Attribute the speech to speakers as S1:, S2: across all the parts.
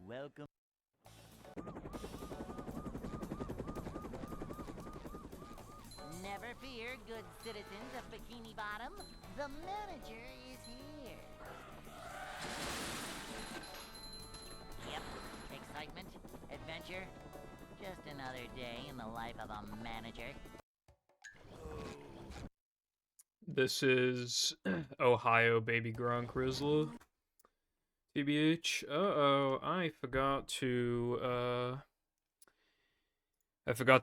S1: Welcome. Never fear, good citizens of Bikini Bottom. The manager is here. Yep, excitement, adventure. Just another day in the life of a manager.
S2: This is Ohio Baby Gronk Rizzler. TBH. Uh-oh, I forgot to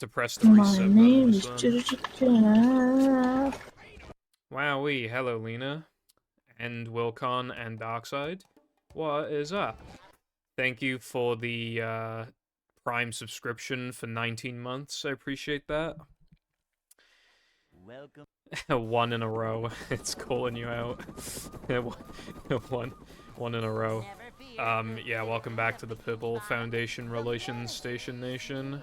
S2: press the reset
S3: My name is
S2: button. Wowee, hello Lena. And Wilcon and Darkside. What is up? Thank you for the Prime subscription for 19 months. I appreciate that.
S1: Welcome.
S2: One in a row. It's calling you out. one in a row. Yeah, welcome back to the Pibble Foundation Relations Station Nation.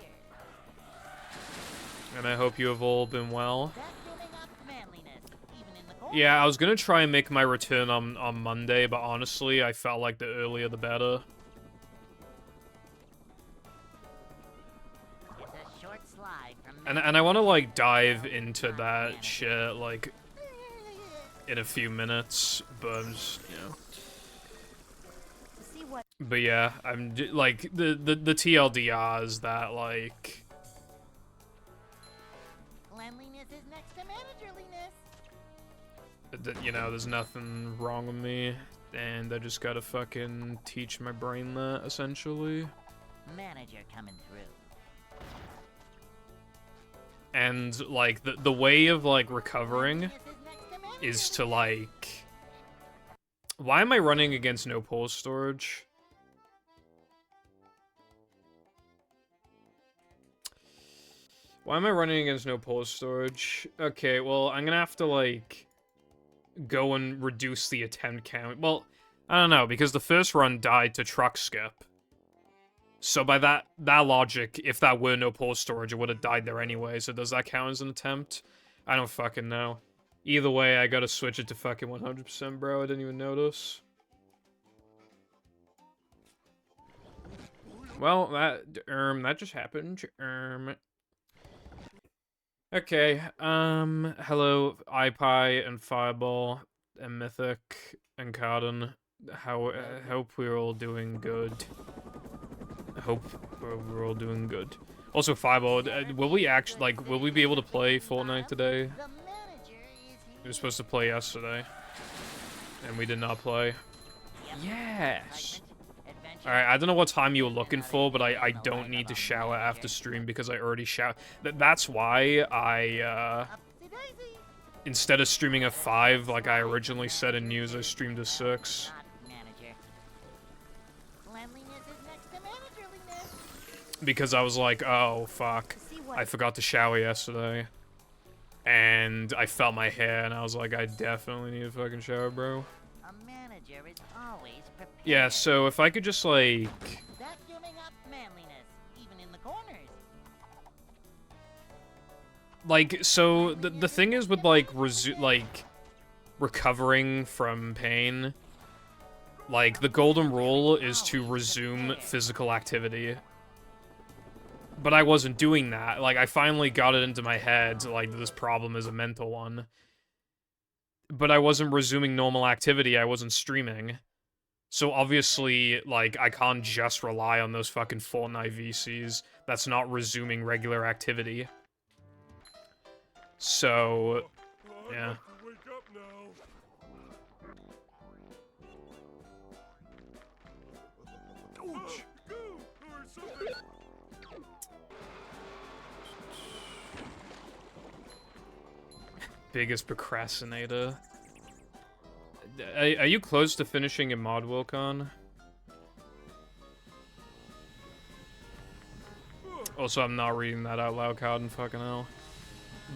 S2: And I hope you have all been well. Yeah, I was gonna try and make my return on Monday, but honestly, I felt like the earlier the better. And I want to, like, dive into that shit, like, in a few minutes, but I'm just, you know. But yeah, I'm, like, the TLDR is that, like...
S1: Cleanliness is next to managerliness.
S2: You know, there's nothing wrong with me, and I just gotta fucking teach my brain that, essentially.
S1: Manager coming through.
S2: And, like, the way of, like, recovering is to, like... Why am I running against no pause storage? Why am I running against no pause storage? Okay, well, I'm gonna have to, like, go and reduce the attempt count. Well, I don't know, because the first run died to truck skip. So by that logic, if that were no pause storage, it would have died there anyway, so does that count as an attempt? I don't fucking know. Either way, I gotta switch it to fucking 100%, bro. I didn't even notice. Well, that just happened. Okay, hello, iPie and Fireball and Mythic and Carden. Hope we're all doing good. I hope we're all doing good. Also, Fireball, will we actually, like, will we be able to play Fortnite today? We were supposed to play yesterday. And we did not play. Yes! Alright, I don't know what time you were looking for, but I don't need to shower after stream because I already showered. That's why I, instead of streaming at 5, like I originally said in news, I streamed at 6. Because I was like, oh, fuck. I forgot to shower yesterday. And I felt my hair, and I was like, I definitely need a fucking shower, bro. Yeah, so if I could just, like... Like, so, the thing is with, like, recovering from pain, like, the golden rule is to resume physical activity. But I wasn't doing that. Like, I finally got it into my head, like, this problem is a mental one. But I wasn't resuming normal activity, I wasn't streaming. So obviously, like, I can't just rely on those fucking Fortnite VCs. That's not resuming regular activity. So, yeah. Biggest procrastinator. Are you close to finishing your mod, Wilcon? Also, I'm not reading that out loud, Cowden, fucking hell.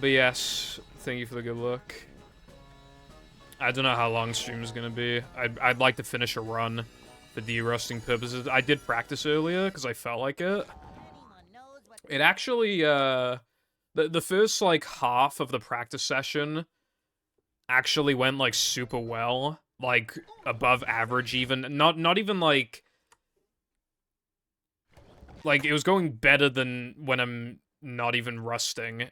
S2: But yes, thank you for the good look. I don't know how long stream is gonna be. I'd like to finish a run for de-rusting purposes. I did practice earlier, because I felt like it. It actually, the first, like, half of the practice session actually went, like, super well. Like, above average even. Not even, like... Like, it was going better than when I'm not even rusting.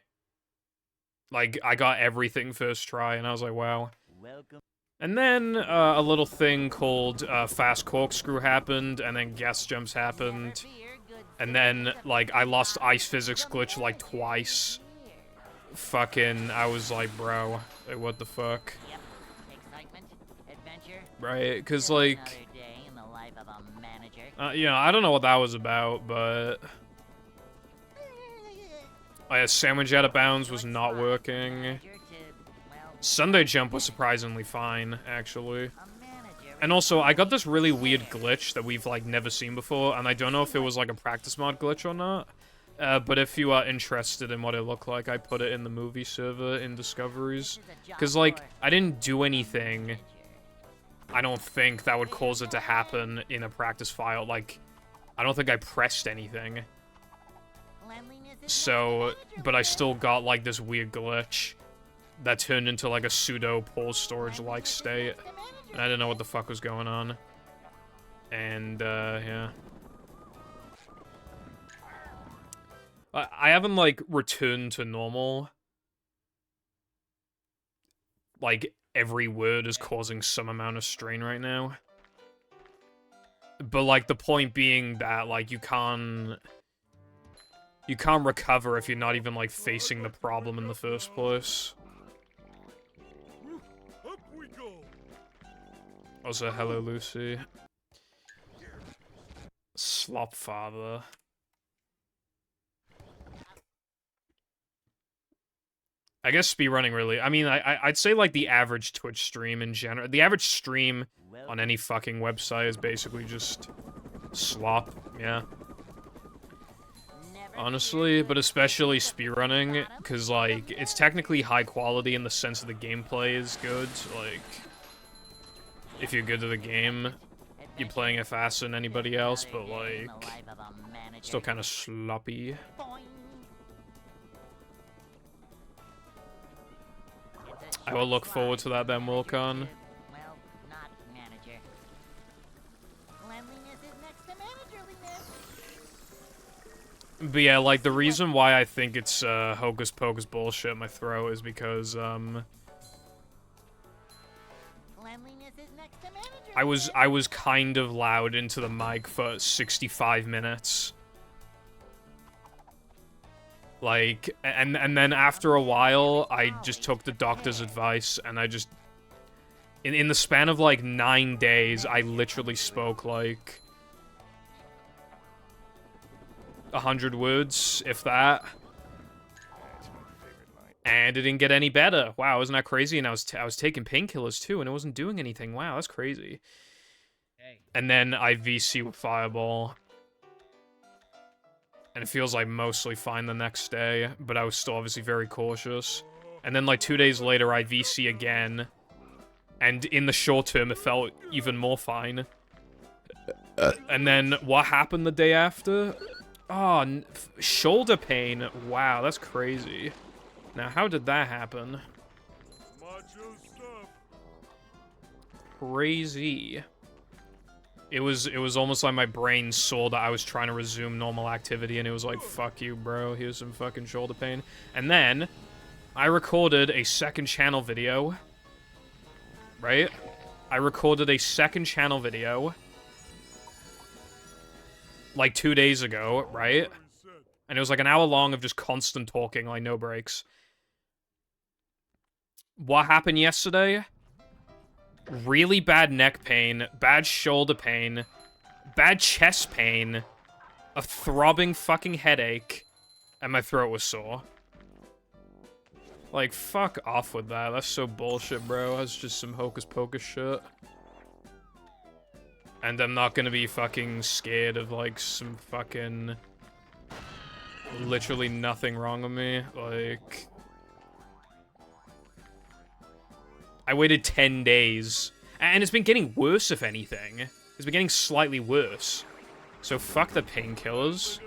S2: Like, I got everything first try, and I was like, wow.
S1: Welcome.
S2: And then, a little thing called, fast corkscrew happened, and then gas jumps happened. And then, like, I lost ice physics glitch, like, twice. Fucking, I was like, bro, like, what the fuck?
S1: Yep. Excitement, adventure.
S2: Right, because,
S1: Just
S2: like,
S1: another day in the life of a manager.
S2: you know, I don't know what that was about, but... Sandwich out of bounds was not working. Sunday jump was surprisingly fine, actually. And also, I got this really weird glitch that we've, like, never seen before, and I don't know if it was, like, a practice mod glitch or not. But if you are interested in what it looked like, I put it in the movie server in Discoveries. Because, like, I didn't do anything, I don't think, that would cause it to happen in a practice file. Like, I don't think I pressed anything. So, but I still got, like, this weird glitch that turned into, like, a pseudo pole storage-like state. And I didn't know what the fuck was going on. And, yeah. I haven't, like, returned to normal. Like, every word is causing some amount of strain right now. But, like, the point being that, like, you can't recover if you're not even, like, facing the problem in the first place. Also, hello, Lucy. Slop father. I guess speedrunning really, I mean, I'd say, like, the average Twitch stream in general, the average stream on any fucking website is basically just slop, yeah. Honestly, but especially speedrunning, because, like, it's technically high quality in the sense that the gameplay is good, like, if you're good at the game, you're playing it faster than anybody else, but, like, still kind of sloppy. I will look forward to that then, Wilcon.
S1: Well, not manager. Cleanliness is next to managerliness.
S2: But yeah, like, the reason why I think it's, hocus pocus bullshit in my throat is because,
S1: Cleanliness is next to manager.
S2: I was kind of loud into the mic for 65 minutes. Like, and then after a while, I just took the doctor's advice, and I just... In the span of, like, 9 days, I literally spoke, like... 100 words, if that. And it didn't get any better. Wow, isn't that crazy? And I was taking painkillers, too, and it wasn't doing anything. Wow, that's crazy. And then I VC with Fireball. And it feels like mostly fine the next day, but I was still obviously very cautious. And then, like, 2 days later, I VC again. And in the short term, it felt even more fine. And then, what happened the day after? Oh, shoulder pain. Wow, that's crazy. Now, how did that happen? Crazy. It was almost like my brain saw that I was trying to resume normal activity, and it was like, fuck you, bro, here's some fucking shoulder pain. And then, I recorded a second channel video. Right? I recorded a second channel video. Like 2 days ago, right? And it was like an hour long of just constant talking, like no breaks. What happened yesterday? Really bad neck pain, bad shoulder pain, bad chest pain, a throbbing fucking headache, and my throat was sore. Like, fuck off with that. That's so bullshit, bro. That's just some hocus pocus shit. And I'm not gonna be fucking scared of, like, some fucking... literally nothing wrong with me. Like... I waited 10 days. And it's been getting worse, if anything. It's been getting slightly worse. So fuck the painkillers.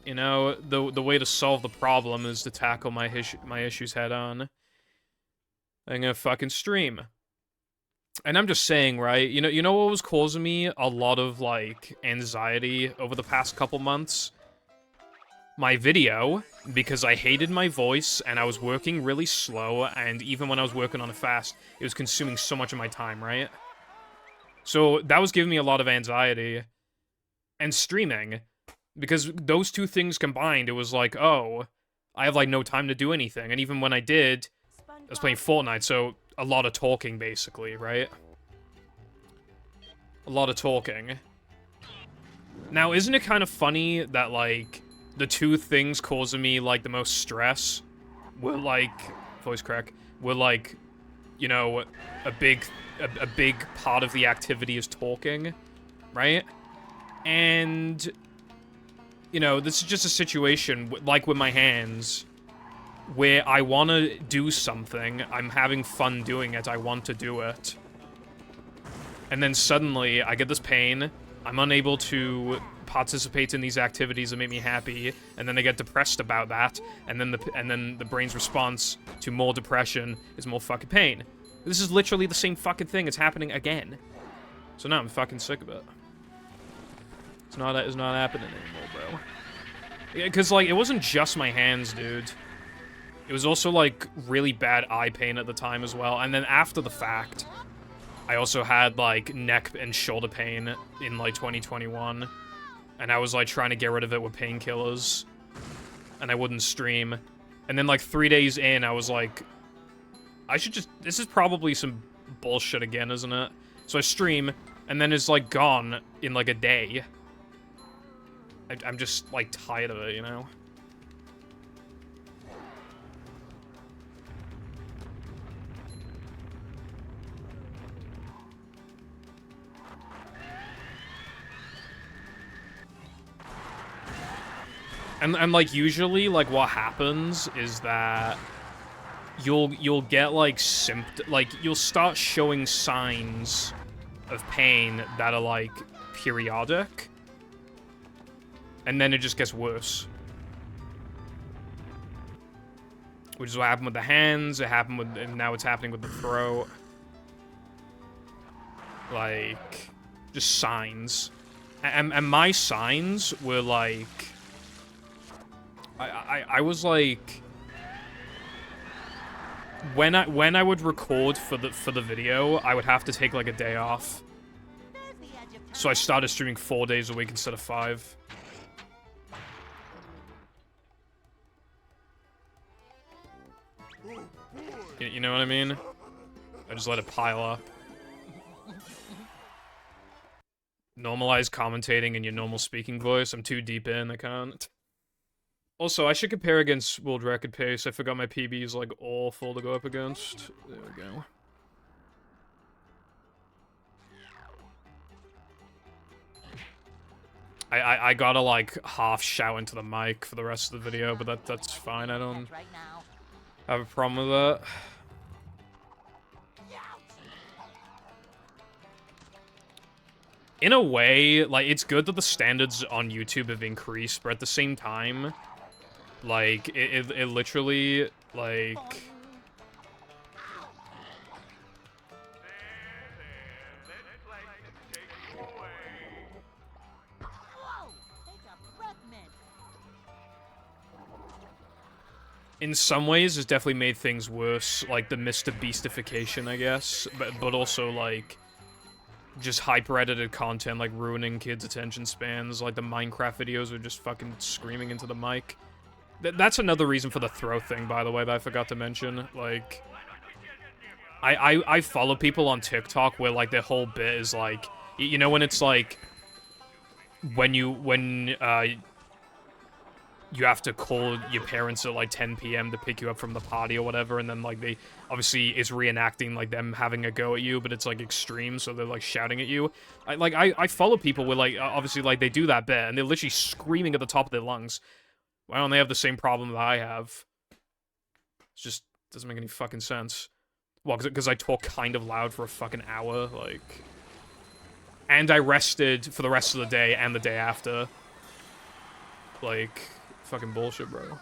S2: You know, the way to solve the problem is to tackle my issues head on. I'm gonna fucking stream. And I'm just saying, right? You know what was causing me a lot of, like, anxiety over the past couple months? My video, because I hated my voice, and I was working really slow, and even when I was working on it fast, it was consuming so much of my time, right? So that was giving me a lot of anxiety. And streaming, because those two things combined, it was like, oh, I have, like, no time to do anything. And even when I did, I was playing Fortnite, so a lot of talking, basically, right? A lot of talking. Now, isn't it kind of funny that, like, the two things causing me, like, the most stress were, like, voice crack, were, like, you know, a big part of the activity is talking, right? And, you know, this is just a situation, like with my hands, where I want to do something, I'm having fun doing it, I want to do it. And then suddenly, I get this pain, I'm unable to participate in these activities that make me happy, and then I get depressed about that, and then the brain's response to more depression is more fucking pain. This is literally the same fucking thing, it's happening again. So now I'm fucking sick of it. It's not happening anymore, bro. Yeah, because, like, it wasn't just my hands, dude. It was also, like, really bad eye pain at the time as well. And then after the fact, I also had, like, neck and shoulder pain in, like, 2021. And I was, like, trying to get rid of it with painkillers. And I wouldn't stream. And then, like, 3 days in, I was like, I should just... This is probably some bullshit again, isn't it? So I stream, and then it's, like, gone in, like, a day. I'm just, like, tired of it, you know? And like, usually, like, what happens is that you'll get, like, you'll start showing signs of pain that are, like, periodic. And then it just gets worse. Which is what happened with the hands, it happened with, and now it's happening with the throat. Like, just signs. And my signs were, like... I was, like... When I would record for the video, I would have to take, like, a day off. So I started streaming 4 days a week instead of 5. You know what I mean? I just let it pile up. Normalize commentating in your normal speaking voice. I'm too deep in, I can't. Also, I should compare against world record pace. I forgot my PB is, like, awful to go up against. There we go. I gotta, like, half shout into the mic for the rest of the video, but that's fine. I don't have a problem with that. In a way, like, it's good that the standards on YouTube have increased, but at the same time, like, it literally, like... In some ways, it's definitely made things worse, like the Mr. Beastification, I guess, but also, like, just hyper-edited content, like, ruining kids' attention spans, like, the Minecraft videos are just fucking screaming into the mic. That's another reason for the throw thing, by the way, that I forgot to mention, like... I follow people on TikTok where, like, their whole bit is, like... You know when it's, like... When you have to call your parents at, like, 10 PM to pick you up from the party or whatever, and then, like, they... Obviously, it's reenacting, like, them having a go at you, but it's, like, extreme, so they're, like, shouting at you. I follow people where, like, obviously, like, they do that bit, and they're literally screaming at the top of their lungs. Why don't they have the same problem that I have? It just doesn't make any fucking sense. Well, because I talk kind of loud for a fucking hour, like... And I rested for the rest of the day and the day after. Like... Fucking bullshit, bro.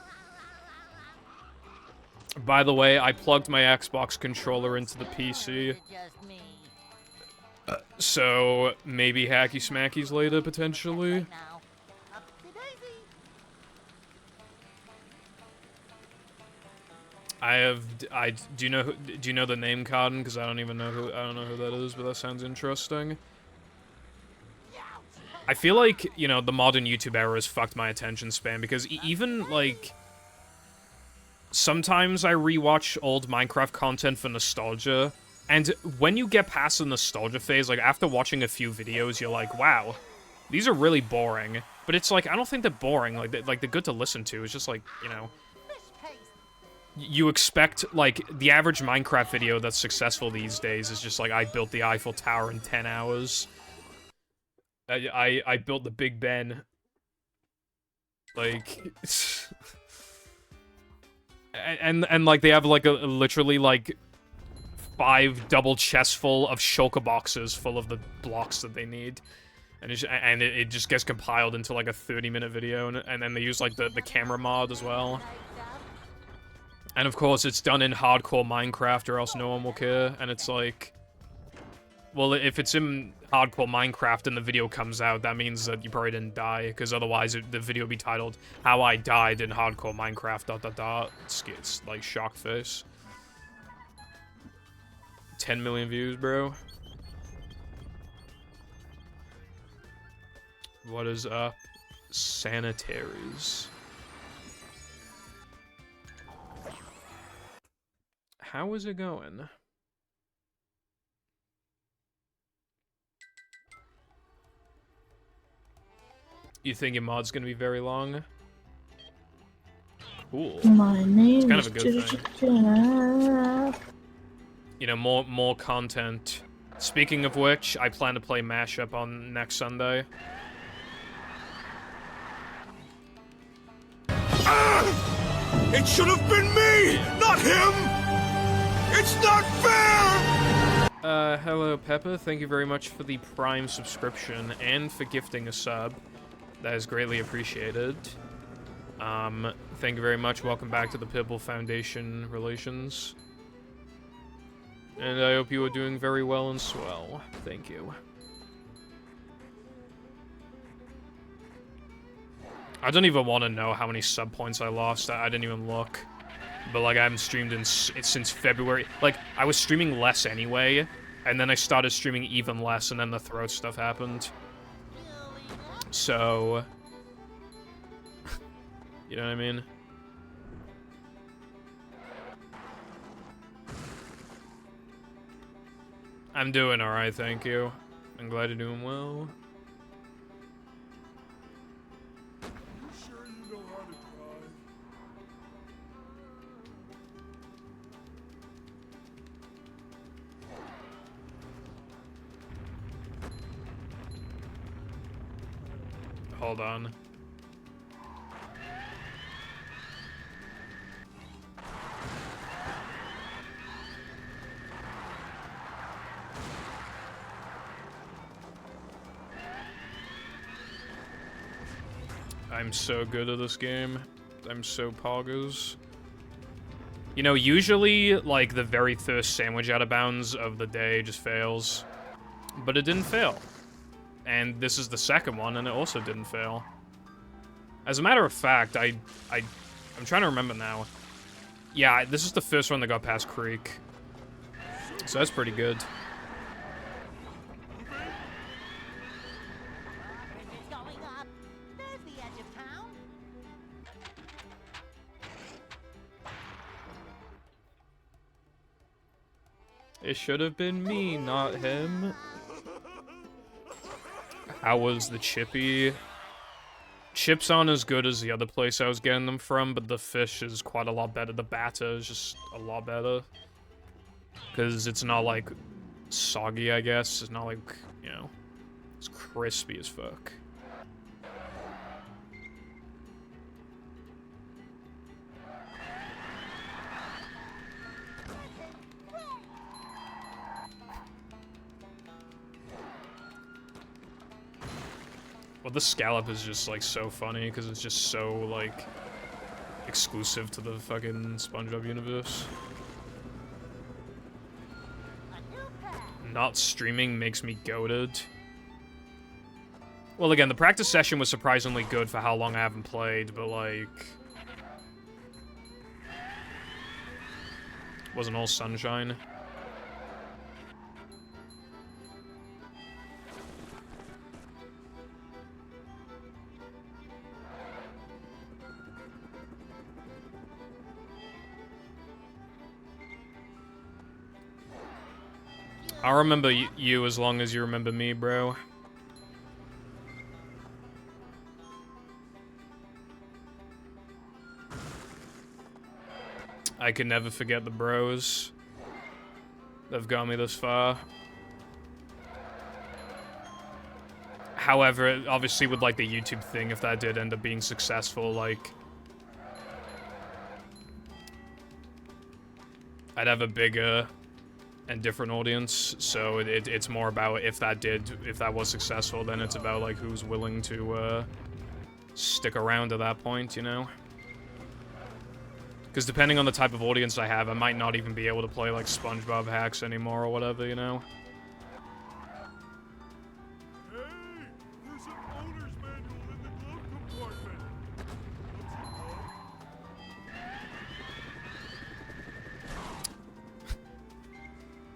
S2: By the way, I plugged my Xbox controller into the PC. So, maybe hacky smackies later, potentially?
S1: Right now. Up-de-daisy.
S2: Do you know the name Cardin? Because I don't know who that is, but that sounds interesting. I feel like, you know, the modern YouTube era has fucked my attention span, because even, like, sometimes I rewatch old Minecraft content for nostalgia, and when you get past the nostalgia phase, like, after watching a few videos, you're like, wow, these are really boring. But it's like, I don't think they're boring, like, they're good to listen to. It's just like, you know, you expect, like, the average Minecraft video that's successful these days is just like, I built the Eiffel Tower in 10 hours. I built the Big Ben. Like, and like, they have, like, literally, like, 5 double chests full of shulker boxes full of the blocks that they need. And it just gets compiled into, like, a 30-minute video, and then they use, like, the camera mod as well. And of course, it's done in hardcore Minecraft, or else no one will care, and it's like... Well, if it's in hardcore Minecraft and the video comes out, that means that you probably didn't die, because otherwise the video would be titled, How I Died in Hardcore Minecraft, ... It's like, shock face. 10 million views, bro. What is up? Sanitaries. How is it going? You think your mod's gonna be very long? Cool.
S3: My name
S2: it's kind
S3: is
S2: of a good thing. You know, more content. Speaking of which, I plan to play Mashup on next Sunday.
S4: It should have been me, not him! It's not fair!
S2: Hello Peppa, thank you very much for the Prime subscription and for gifting a sub. That is greatly appreciated. Thank you very much, welcome back to the Pibble Foundation Relations. And I hope you are doing very well and swell. Thank you. I don't even want to know how many sub points I lost. I didn't even look. But, like, I haven't streamed since February. Like, I was streaming less anyway, and then I started streaming even less, and then the throat stuff happened. So... you know what I mean? I'm doing alright, thank you. I'm glad you're doing well. Hold on. I'm so good at this game. I'm so poggers. You know, usually, like, the very first sandwich out of bounds of the day just fails. But it didn't fail. And this is the second one, and it also didn't fail. As a matter of fact, I'm trying to remember now. Yeah, this is the first one that got past Creek. So that's pretty good. It should have been me, not him. How was the chippy? Chips aren't as good as the other place I was getting them from, but the fish is quite a lot better. The batter is just a lot better. Because it's not, like, soggy, I guess. It's not, like, you know, it's crispy as fuck. Well, the scallop is just, like, so funny, because it's just so, like, exclusive to the fucking SpongeBob universe. not streaming makes me goated. Well, again, the practice session was surprisingly good for how long I haven't played, but, like... wasn't all sunshine. I'll remember you as long as you remember me, bro. I can never forget the bros that have got me this far. However, obviously with, like, the YouTube thing, if that did end up being successful, like... I'd have a bigger and different audience, so it's more about if that was successful, then it's about, like, who's willing to, stick around at that point, you know? Because depending on the type of audience I have, I might not even be able to play, like, SpongeBob hacks anymore or whatever, you know?
S4: Hey, there's an owner's manual in the glove compartment.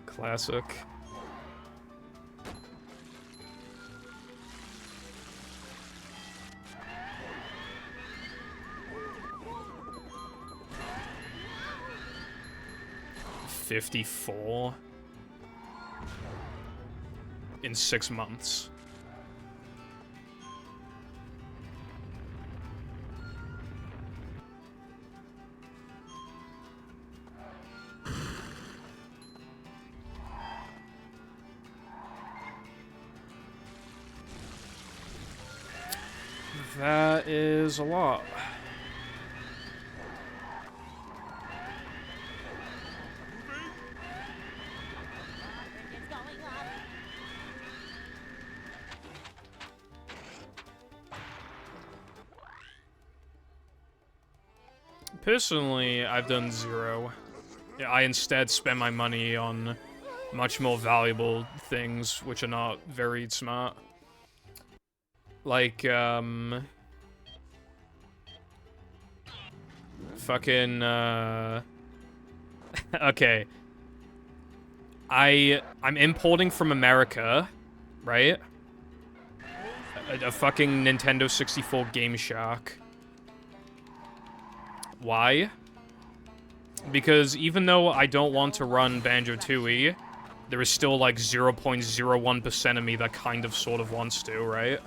S2: Classic. $54 in 6 months. That is a lot.
S1: It's going up.
S2: Personally, I've done 0. Yeah, I instead spend my money on much more valuable things, which are not very smart. Like, fucking, okay. I'm importing from America, right? A fucking Nintendo 64 Game Shark. Why? Because even though I don't want to run Banjo-Tooie, there is still like 0.01% of me that kind of sort of wants to, right?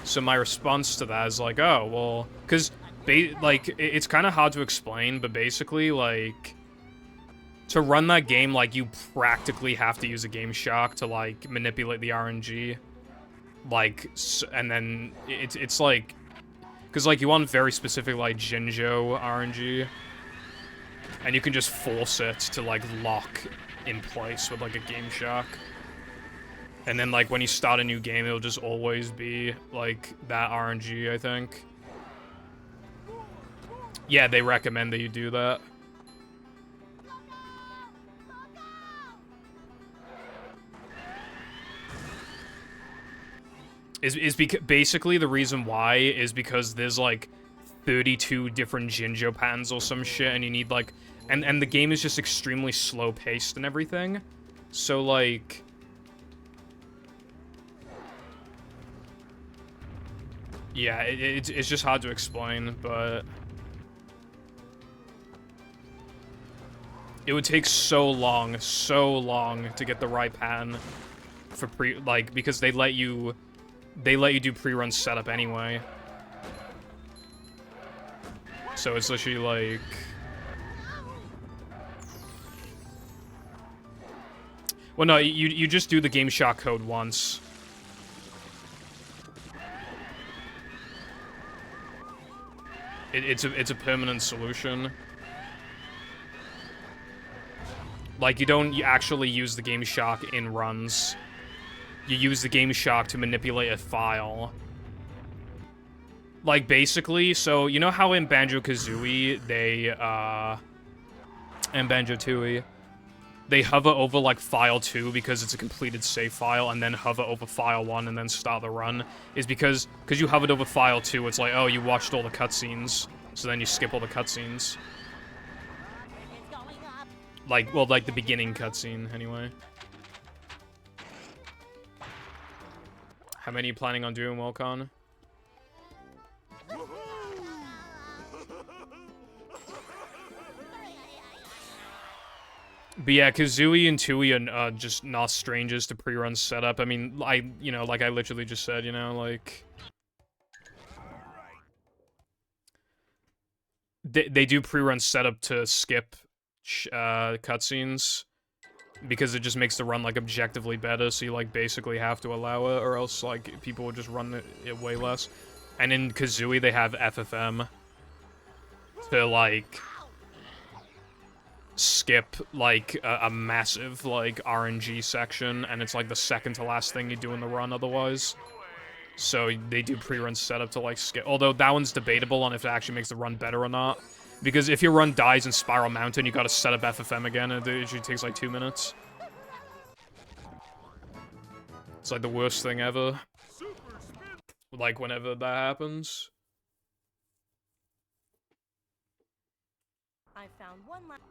S2: So my response to that is like, oh, well, because, like, it's kind of hard to explain, but basically, like, to run that game, like, you practically have to use a Game Shark to, like, manipulate the RNG. Like, and then it's like, because, like, you want very specific, like, Jinjo RNG, and you can just force it to, like, lock in place with, like, a Game Shark. And then, like, when you start a new game, it'll just always be, like, that RNG, I think. Yeah, they recommend that you do that. Basically, the reason why is because there's, like, 32 different Jinjo patterns or some shit, and you need, like... And the game is just extremely slow-paced and everything. So, like... Yeah, it's just hard to explain, but... It would take so long to get the right pattern for because they let you do pre-run setup anyway. So it's literally like... Well, no, you just do the Game Shark code once. It's a permanent solution. Like, you don't actually use the Game Shark in runs. You use the Game Shark to manipulate a file. Like, basically, so, you know how in Banjo-Kazooie, and Banjo-Tooie, they hover over, like, file 2 because it's a completed save file, and then hover over file 1 and then start the run, is because you hovered over file 2, it's like, oh, you watched all the cutscenes, so then you skip all the cutscenes.
S1: It's going up.
S2: Like, well, like the beginning cutscene, anyway. How many are you planning on doing, Welcon? But yeah, Kazooie and Tui are just not strangers to pre-run setup. I mean, you know, like I literally just said, you know, like... They do pre-run setup to skip cutscenes, because it just makes the run, like, objectively better, so you, like, basically have to allow it, or else, like, people would just run it way less. And in Kazooie, they have FFM to, like... skip, like, a massive, like, RNG section, and it's, like, the second to last thing you do in the run otherwise. So they do pre-run setup to, like, skip. Although that one's debatable on if it actually makes the run better or not. Because if your run dies in Spiral Mountain, you gotta set up FFM again, and it usually takes, like, 2 minutes. It's, like, the worst thing ever. Like, whenever that happens.
S3: I found one last.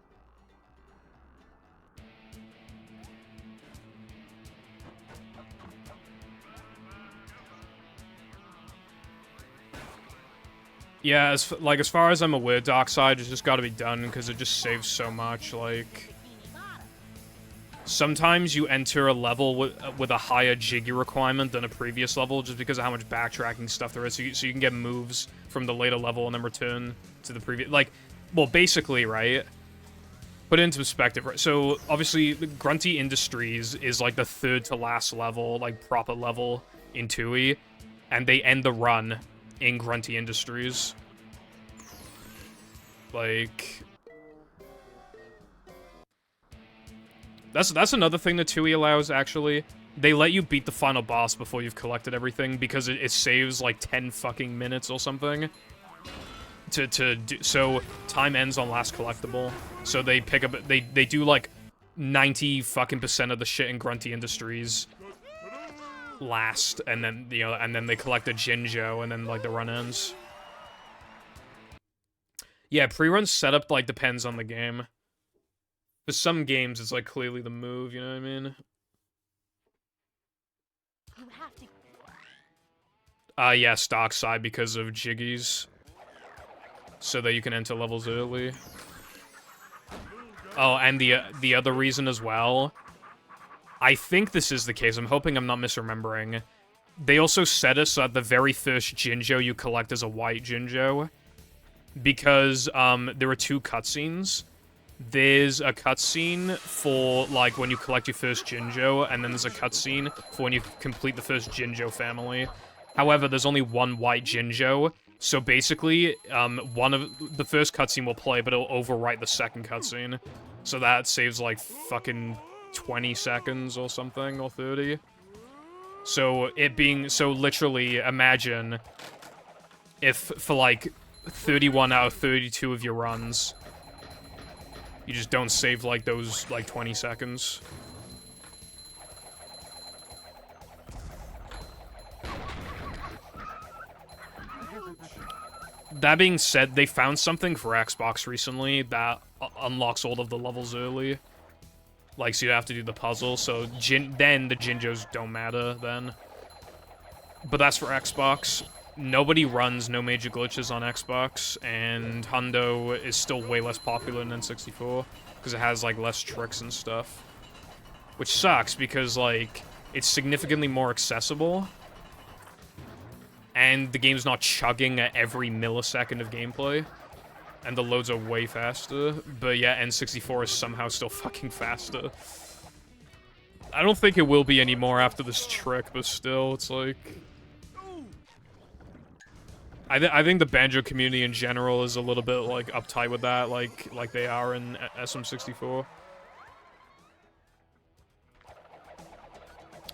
S2: Yeah, as far as I'm aware, Darkside has just got to be done because it just saves so much. Like, sometimes you enter a level with a higher Jiggy requirement than a previous level, just because of how much backtracking stuff there is. So you can get moves from the later level and then return to the previous. Like, well, basically, right? Put it into perspective, right? So obviously, Grunty Industries is like the third to last level, like proper level in Tui, and they end the run in Grunty Industries. Like, that's another thing that Tui allows, actually. They let you beat the final boss before you've collected everything, because it saves like 10 fucking minutes or something. So time ends on last collectible. So they pick up, they do like 90 fucking % of the shit in Grunty Industries last, and then, you know, and then they collect a Jinjo, and then, like, the run ends. Yeah, pre-run setup, like, depends on the game. For some games, it's, like, clearly the move, you know what I mean?
S3: You have to.
S2: Yeah, stock side because of Jiggies. So that you can enter levels early. Oh, and the other reason as well, I think this is the case, I'm hoping I'm not misremembering. They also set it so that the very first Jinjo you collect is a white Jinjo. Because, there are 2 cutscenes. There's a cutscene for, like, when you collect your first Jinjo, and then there's a cutscene for when you complete the first Jinjo family. However, there's only 1 white Jinjo, so basically, one of the first cutscene will play, but it'll overwrite the second cutscene. So that saves, like, fucking 20 seconds or something, or 30. So it being, so literally, imagine if for, like, 31 out of 32 of your runs, you just don't save, like, those, like, 20 seconds. That being said, they found something for Xbox recently that unlocks all of the levels early. Like, so you have to do the puzzle, so then the Jinjos don't matter, then. But that's for Xbox. Nobody runs no major glitches on Xbox, and Hundo is still way less popular than N64, because it has, like, less tricks and stuff. Which sucks, because, like, it's significantly more accessible, and the game's not chugging at every millisecond of gameplay. And the loads are way faster. But yeah, N64 is somehow still fucking faster. I don't think it will be anymore after this trick, but still, it's like... I think the Banjo community in general is a little bit, like, uptight with that, like they are in SM64.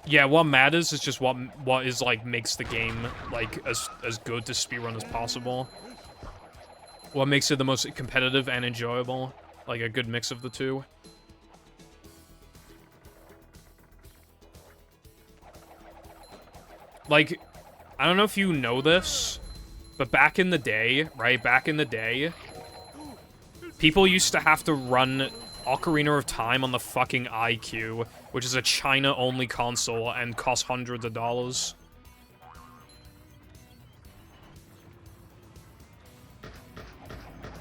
S2: Yeah, what matters is just what is, like, makes the game, like, as good to speedrun as possible. What makes it the most competitive and enjoyable. Like, a good mix of the two. Like, I don't know if you know this, but back in the day, right? Back in the day, people used to have to run Ocarina of Time on the fucking iQ, which is a China-only console and costs hundreds of dollars.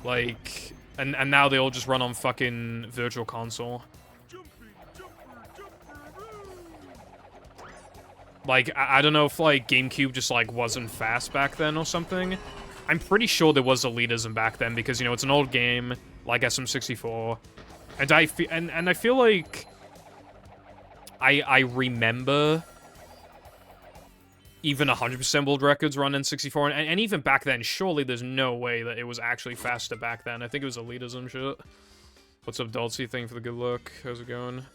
S2: Like, and now they all just run on fucking Virtual Console. Like, I don't know if, like, GameCube just, like, wasn't fast back then or something. I'm pretty sure there was elitism back then because, you know, it's an old game, like SM64. And I feel like I remember even 100% world records run N64, and even back then, surely there's no way that it was actually faster back then. I think it was elitism shit. What's up, Dulcie? Thank you for the good look. How's it going?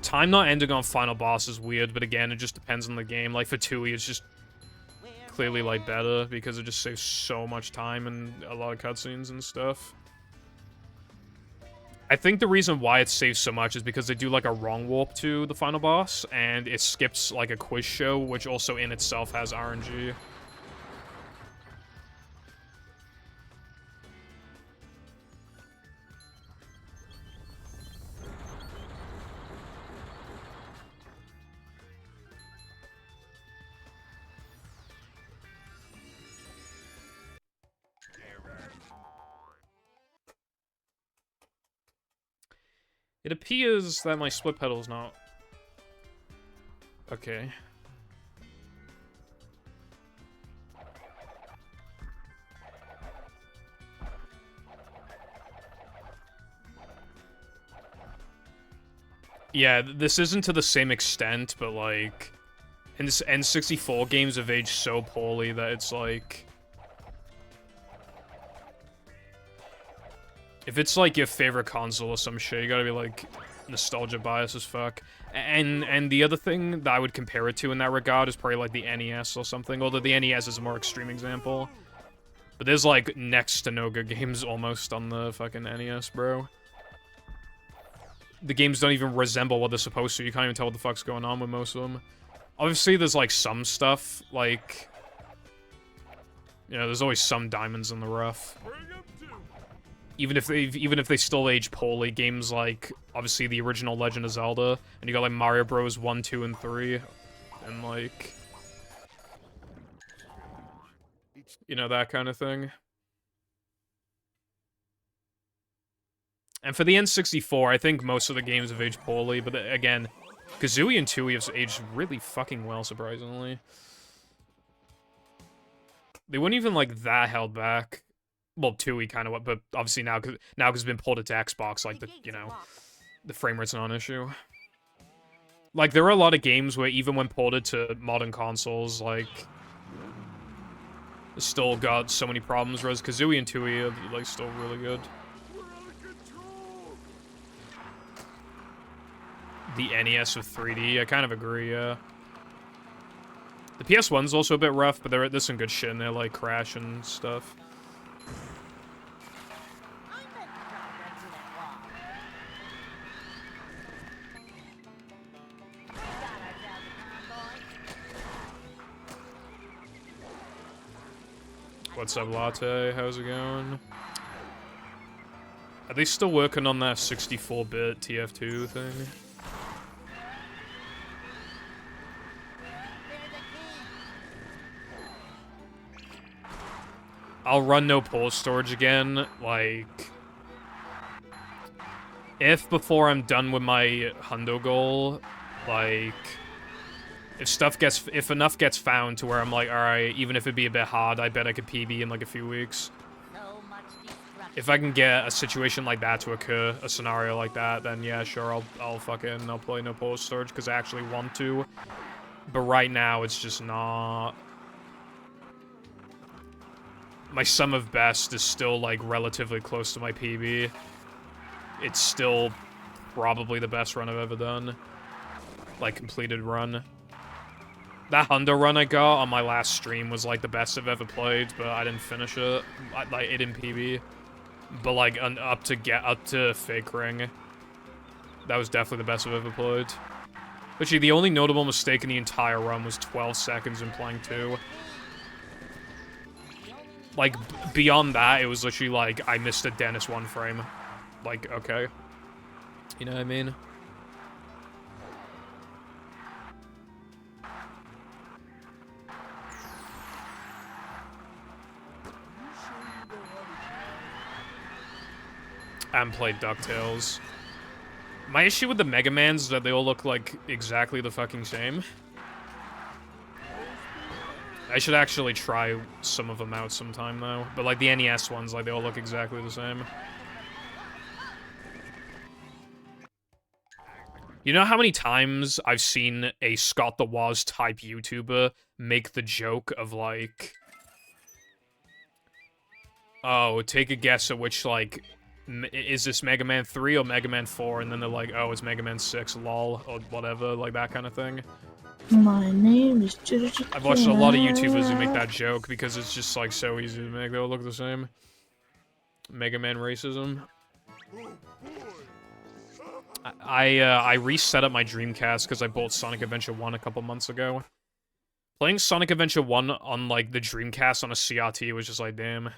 S2: Time not ending on final boss is weird, but again, it just depends on the game. Like, for 2E, it's just clearly, like, better, because it just saves so much time and a lot of cutscenes and stuff. I think the reason why it saves so much is because they do, like, a wrong warp to the final boss, and it skips, like, a quiz show, which also in itself has RNG. It appears that my split pedal's not... Okay. Yeah, this isn't to the same extent, but, like... N64 games have aged so poorly that it's, like... If it's, like, your favorite console or some shit, you gotta be, like, nostalgia bias as fuck. And the other thing that I would compare it to in that regard is probably, like, the NES or something, although the NES is a more extreme example. But there's, like, next to no good games almost on the fucking NES, bro. The games don't even resemble what they're supposed to. You can't even tell what the fuck's going on with most of them. Obviously, there's, like, some stuff, like... You know, there's always some diamonds in the rough. Even if they still age poorly, games like, obviously, the original Legend of Zelda, and you got, like, Mario Bros. 1, 2, and 3, and, like... You know, that kind of thing. And for the N64, I think most of the games have aged poorly, but again, Kazooie and Tooie have aged really fucking well, surprisingly. They weren't even, like, that held back. Well, 2E kind of, but obviously now because it's been ported to Xbox, like, you know, the frame rate's not an issue. Like, there are a lot of games where even when ported to modern consoles, like, still got so many problems, whereas Kazooie and 2E are, like, still really good. The NES with 3D, I kind of agree, yeah. The PS1's also a bit rough, but there's some good shit in there, like Crash and stuff. What's up, Latte? How's it going? Are they still working on that 64-bit TF2 thing? I'll run no pause storage again, like... If before I'm done with my Hundo goal, like... If enough gets found to where I'm like, alright, even if it'd be a bit hard, I bet I could PB in like a few weeks. If I can get a situation like that to occur, a scenario like that, then yeah, sure, I'll play no pause storage because I actually want to. But right now, it's just not... My sum of best is still, like, relatively close to my PB. It's still probably the best run I've ever done. Like, completed run. That Hundo run I got on my last stream was, like, the best I've ever played, but I didn't finish it. Like, it didn't PB. But, like, up to Fake Ring. That was definitely the best I've ever played. Literally, the only notable mistake in the entire run was 12 seconds in playing 2. Like, beyond that, it was literally like, I missed a Dennis 1 frame. Like, okay. You know what I mean? I haven't played DuckTales. My issue with the Mega Mans is that they all look like exactly the fucking same. I should actually try some of them out sometime, though. But, like, the NES ones, like, they all look exactly the same. You know how many times I've seen a Scott the Woz type YouTuber make the joke of, like... Oh, take a guess at which, like... Is this Mega Man 3 or Mega Man 4? And then they're like, oh, it's Mega Man 6, lol, or whatever, like that kind of thing.
S5: My name is...
S2: I've watched a lot of YouTubers who make that joke because it's just, like, so easy to make. They all look the same. Mega Man racism. I reset up my Dreamcast because I bought Sonic Adventure 1 a couple months ago. Playing Sonic Adventure 1 on, like, the Dreamcast on a CRT was just like, damn.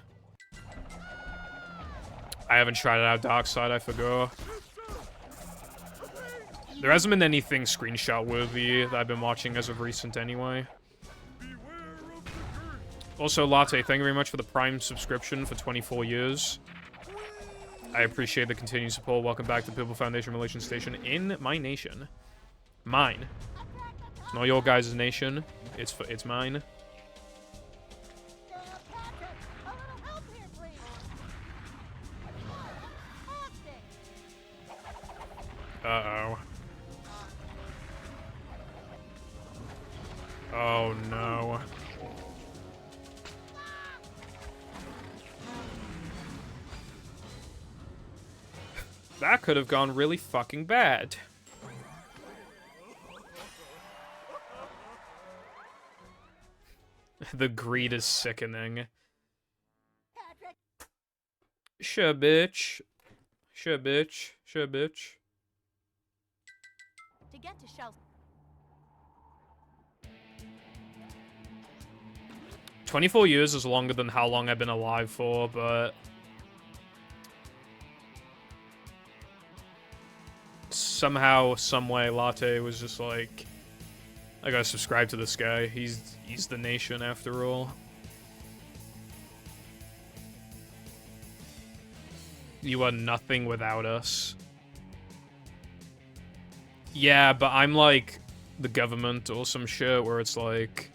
S2: I haven't tried it out Darkside, I forgot. There hasn't been anything screenshot-worthy that I've been watching as of recent anyway. Also, Latte, thank you very much for the Prime subscription for 24 years. I appreciate the continued support. Welcome back to People Foundation Relations Station in my nation. Mine. It's not your guys' nation. It's mine. Uh-oh. Oh, no. That could have gone really fucking bad. The greed is sickening. Sure, bitch. Sure, bitch. Sure, bitch.
S3: To get to Shell's
S2: 24 years is longer than how long I've been alive for, but... somehow, someway, Latte was just like... I gotta subscribe to this guy. He's the nation, after all. You are nothing without us. Yeah, but I'm like the government or some shit where it's like...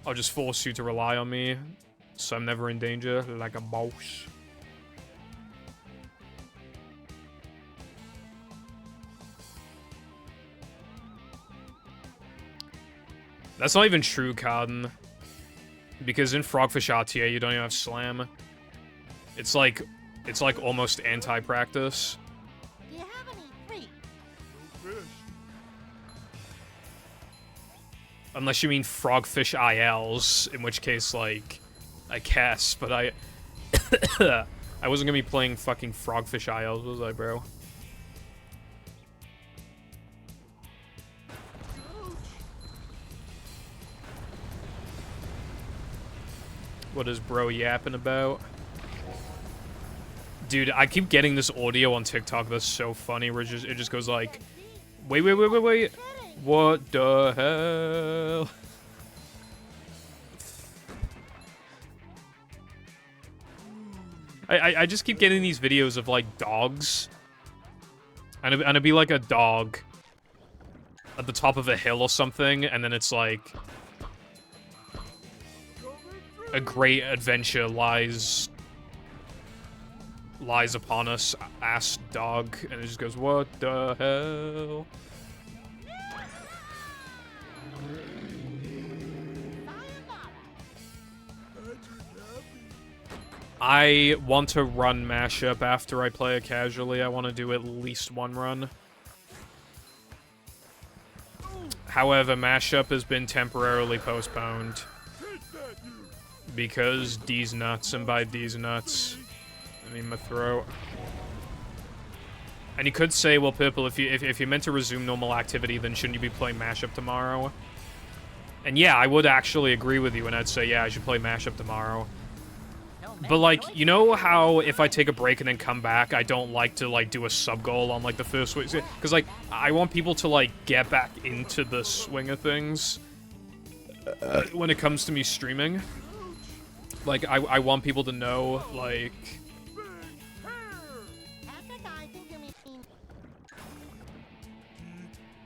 S2: I'll just force you to rely on me, so I'm never in danger, like a boss. That's not even true, Carden. Because in Frogfish RTA, you don't even have slam. It's like almost anti-practice.
S3: Do you have any free?
S4: No fish.
S2: Unless you mean Frogfish ILs, in which case, like, I guess, but I wasn't gonna be playing fucking Frogfish ILs, was I, bro? What is bro yapping about? Dude, I keep getting this audio on TikTok that's so funny, where it just goes like, wait. What the hell? I just keep getting these videos of, like, dogs. And it'd be like a dog at the top of a hill or something, and then it's like... a great adventure lies upon us, ass dog, and it just goes, what the hell? I want to run mashup after I play it casually. I want to do at least one run. However, mashup has been temporarily postponed. Because D's nuts, and by D's nuts, I mean my throat. And you could say, well, Purple, if you're meant to resume normal activity, then shouldn't you be playing Mashup tomorrow? And yeah, I would actually agree with you, and I'd say, yeah, I should play Mashup tomorrow. But, like, you know how if I take a break and then come back, I don't like to, like, do a sub-goal on, like, the first week? Because, like, I want people to, like, get back into the swing of things when it comes to me streaming. Like, I want people to know, like...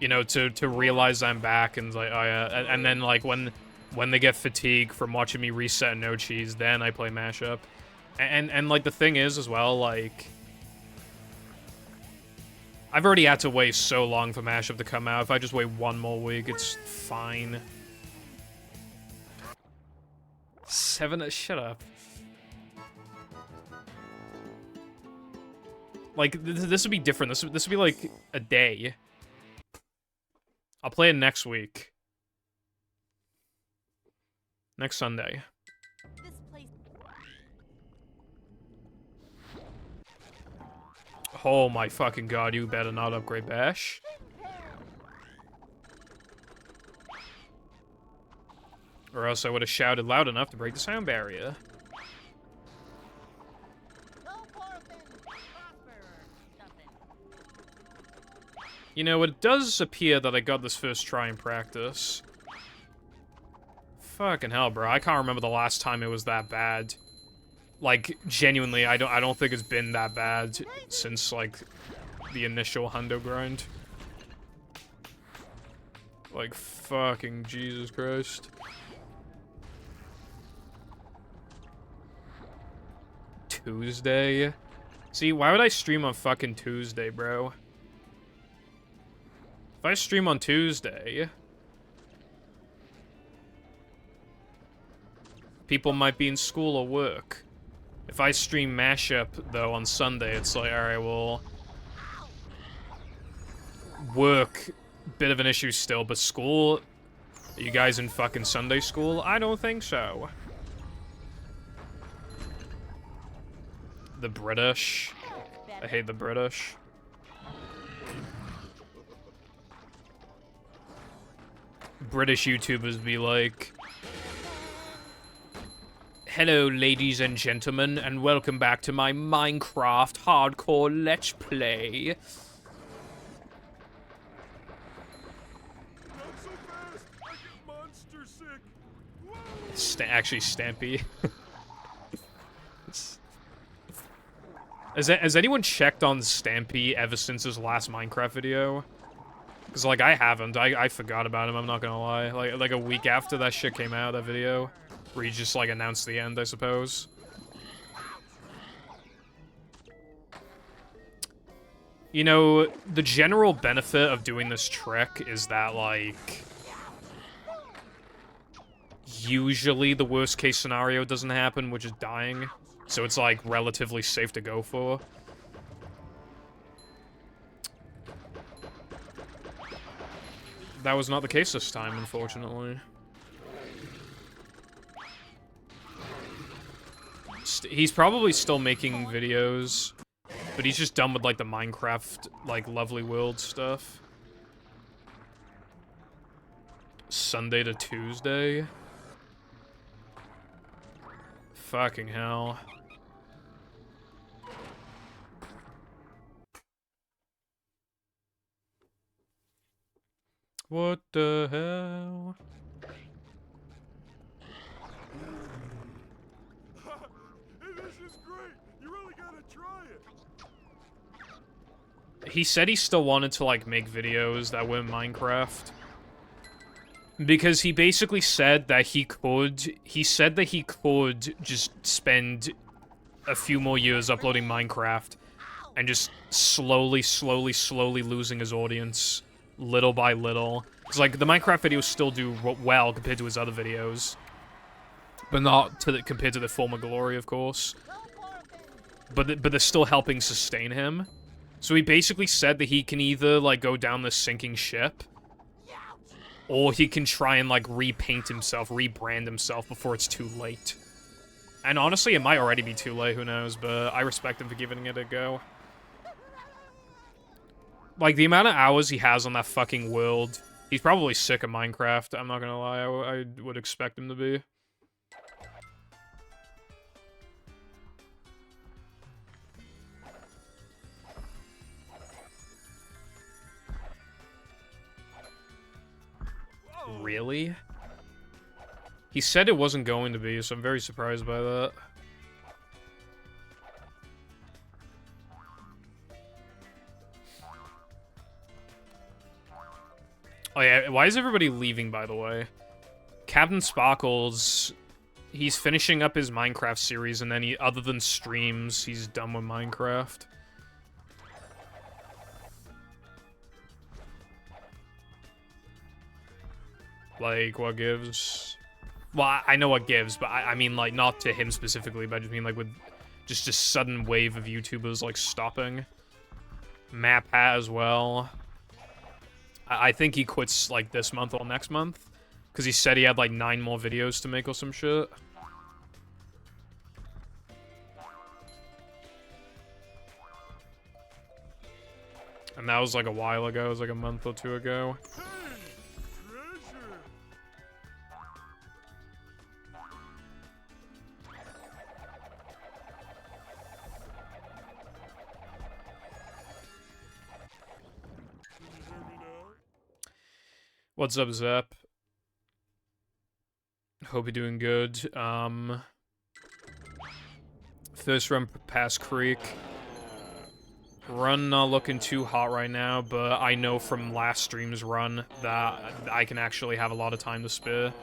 S2: You know, to realize I'm back and, like, oh, yeah. And then, like, when they get fatigued from watching me reset No Cheese, then I play Mashup. And like, the thing is, as well, like... I've already had to wait so long for Mashup to come out. If I just wait one more week, it's fine. Shut up. Like, this would be different. This would be, like, a day. I'll play it next week. Next Sunday. Oh my fucking god, you better not upgrade Bash. Or else I would have shouted loud enough to break the sound barrier. You know, it does appear that I got this first try in practice. Fucking hell, bro. I can't remember the last time it was that bad. Like, genuinely, I don't think it's been that bad since, like, the initial Hundo grind. Like, fucking Jesus Christ. Tuesday? See, why would I stream on fucking Tuesday, bro? If I stream on Tuesday, people might be in school or work. If I stream Mashup, though, on Sunday, it's like, alright, well... Work, bit of an issue still, but school? Are you guys in fucking Sunday school? I don't think so. The British. I hate the British. British YouTubers be like, hello, ladies and gentlemen, and welcome back to my Minecraft hardcore Let's Play.
S4: Not so fast! I get monster sick! Whoa!
S2: Actually, Stampy. Has anyone checked on Stampy ever since his last Minecraft video? Because, like, I haven't. I forgot about him, I'm not gonna lie. Like a week after that shit came out, that video, where he just, like, announced the end, I suppose. You know, the general benefit of doing this trick is that, like... Usually the worst case scenario doesn't happen, which is dying. So it's, like, relatively safe to go for. That was not the case this time, unfortunately. He's probably still making videos, but he's just done with, like, the Minecraft, like, Lovely World stuff. Sunday to Tuesday? Fucking hell. What the hell?
S4: Hey, this is great! You really gotta try it!
S2: He said he still wanted to, like, make videos that were in Minecraft. Because he basically said that he could just spend a few more years uploading Minecraft and just slowly losing his audience. Little by little. It's like, the Minecraft videos still do well compared to his other videos. But not compared to the former glory, of course. But they're still helping sustain him. So he basically said that he can either, like, go down the sinking ship, or he can try and, like, repaint himself, rebrand himself before it's too late. And honestly, it might already be too late, who knows, but I respect him for giving it a go. Like, the amount of hours he has on that fucking world, he's probably sick of Minecraft, I'm not gonna lie. I would expect him to be. Really? He said it wasn't going to be, so I'm very surprised by that. Oh yeah, why is everybody leaving, by the way? Captain Sparkles, he's finishing up his Minecraft series, and then other than streams, he's done with Minecraft. Like, what gives? Well, I know what gives, but I mean, like, not to him specifically, but I just mean, like, with just a sudden wave of YouTubers, like, stopping. Map hat as well. I think he quits, like, this month or next month. Because he said he had, like, 9 more videos to make or some shit. And that was, like, a while ago. It was, like, a month or 2 ago. What's up, Zep? Hope you're doing good. First run past Creek. Run not looking too hot right now, but I know from last stream's run that I can actually have a lot of time to spare.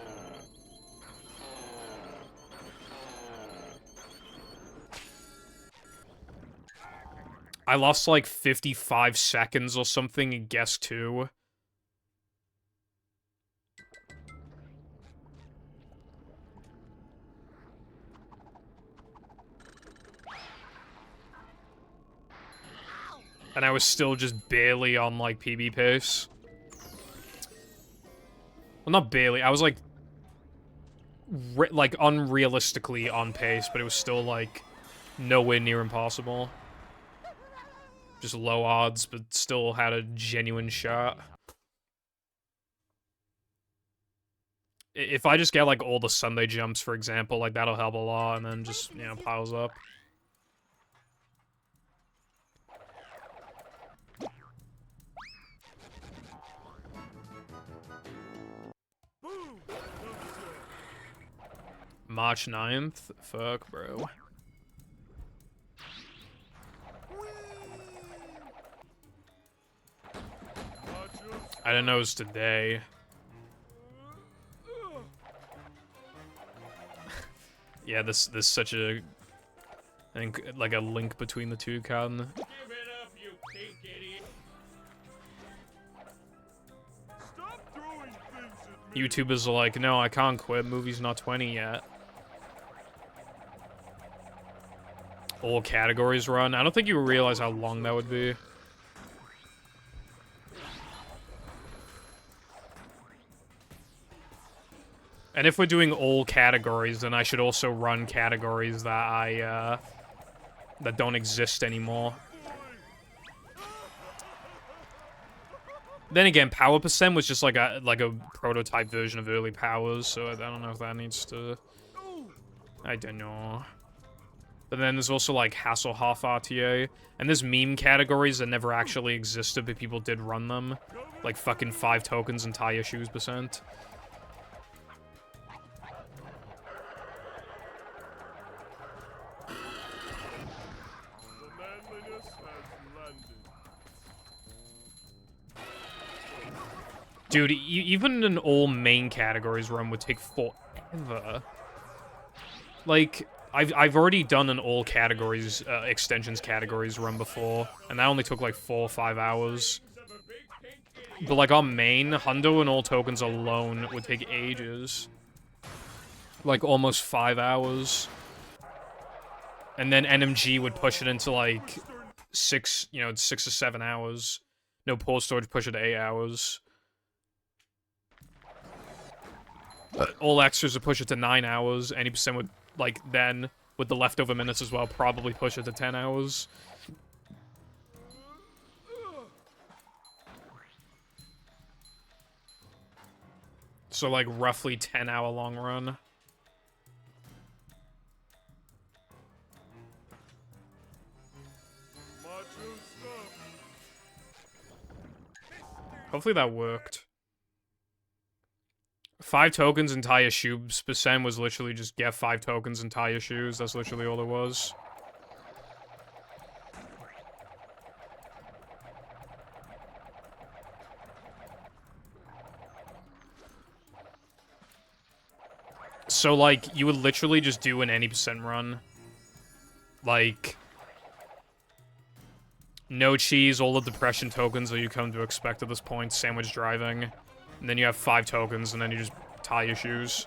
S2: I lost like 55 seconds or something in Guess 2. And I was still just barely on, like, PB pace. Well, not barely. I was, like, unrealistically on pace, but it was still, like, nowhere near impossible. Just low odds, but still had a genuine shot. If I just get, like, all the Sunday jumps, for example, like, that'll help a lot, and then just, you know, piles up. March 9th? Fuck, bro. I didn't know it was today. Yeah, this such a... I think, like, a link between the two, Cotton.
S4: Give it up, you pink idiot. Stop throwing things at me.
S2: YouTubers are like, no, I can't quit, movie's not 20 yet. All categories run. I don't think you realize how long that would be. And if we're doing all categories, then I should also run categories that that don't exist anymore. Then again, power percent was just like a prototype version of early powers, so I don't know if that needs to... I don't know. But then there's also, like, Hasselhoff RTA. And there's meme categories that never actually existed, but people did run them. Like, fucking 5 tokens and tire shoes percent.
S4: The manliness has landed.
S2: Dude, even an all main categories run would take forever. Like... I've already done an all categories, extensions categories run before, and that only took like 4 or 5 hours. But like on main, Hundo and all tokens alone would take ages. Like almost 5 hours. And then NMG would push it into like 6 or 7 hours. No, port storage push it to 8 hours. All extras would push it to 9 hours, 80% would... Like, then, with the leftover minutes as well, probably push it to 10 hours. So, like, roughly 10-hour long run.
S4: Macho stuff.
S2: Hopefully that worked. 5 tokens and tie your shoes percent was literally just get 5 tokens and tie your shoes. That's literally all it was. So, like, you would literally just do an any percent run. Like, no cheese, all the depression tokens that you come to expect at this point, sandwich driving. And then you have 5 tokens, and then you just tie your shoes.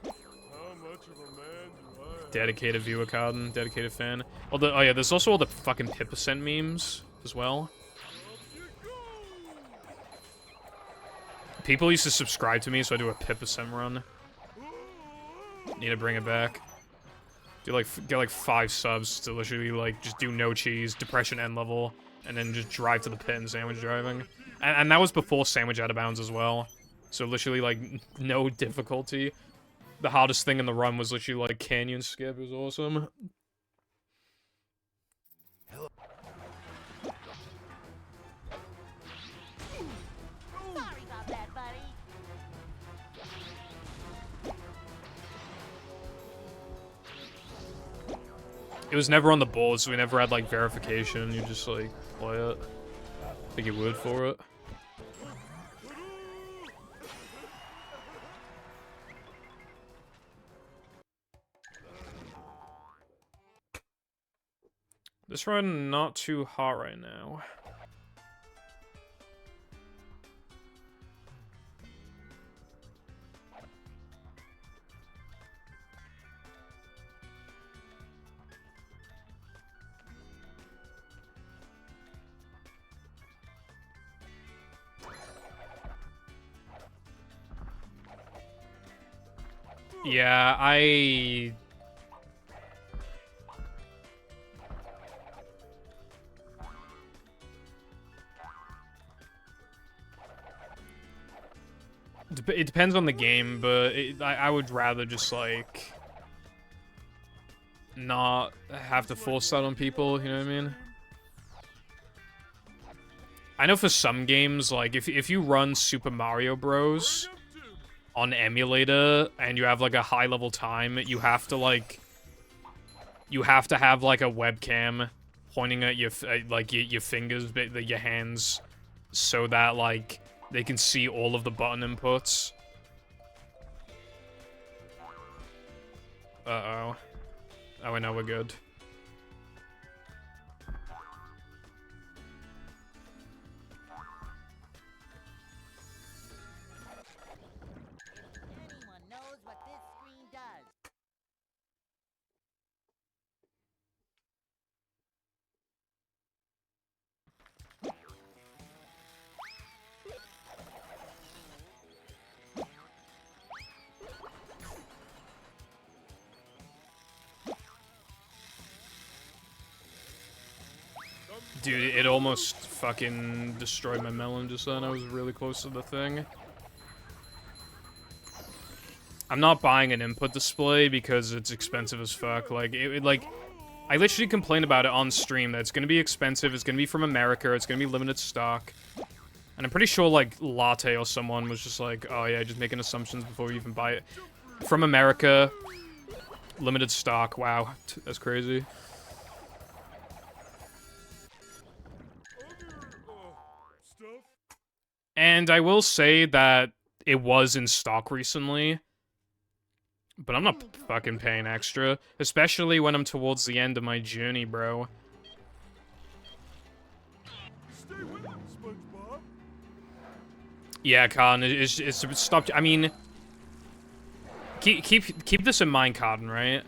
S4: How much of a man do I have?
S2: Dedicated viewer card and dedicated fan. Oh yeah, there's also all the fucking pip% memes as well. People used to subscribe to me, so I do a pip% run. Need to bring it back. Do like get like 5 subs to literally like just do no cheese, depression end level, and then just drive to the pit and sandwich driving. And that was before sandwich out of bounds as well. So literally like no difficulty. The hardest thing in the run was literally like canyon skip. It was awesome.
S3: Sorry about that, buddy.
S2: It was never on the board, so we never had like verification. You just like play it. Take your word for it. This run not too hot right now. Yeah, it depends on the game, but I would rather just, like, not have to force that on people, you know what I mean? I know for some games, like, if you run Super Mario Bros. On emulator, and you have, like, a high-level time, you have to, like... You have to have, like, a webcam pointing at your, your fingers, your hands, so that, like, they can see all of the button inputs. Uh-oh. Oh, I know we're good.
S1: Anyone knows what this screen does?
S2: Dude, it almost fucking destroyed my melon just then. I was really close to the thing. I'm not buying an input display because it's expensive as fuck. Like, I literally complained about it on stream that it's gonna be expensive, it's gonna be from America, it's gonna be limited stock. And I'm pretty sure, like, Latte or someone was just like, oh yeah, just making assumptions before we even buy it. From America, limited stock, wow, that's crazy.
S4: Stuff.
S2: And I will say that it was in stock recently. But I'm not fucking paying extra. Especially when I'm towards the end of my journey, bro.
S4: Stay with it, SpongeBob.
S2: Yeah, Carden, it's stopped. I mean... Keep this in mind, Carden, right?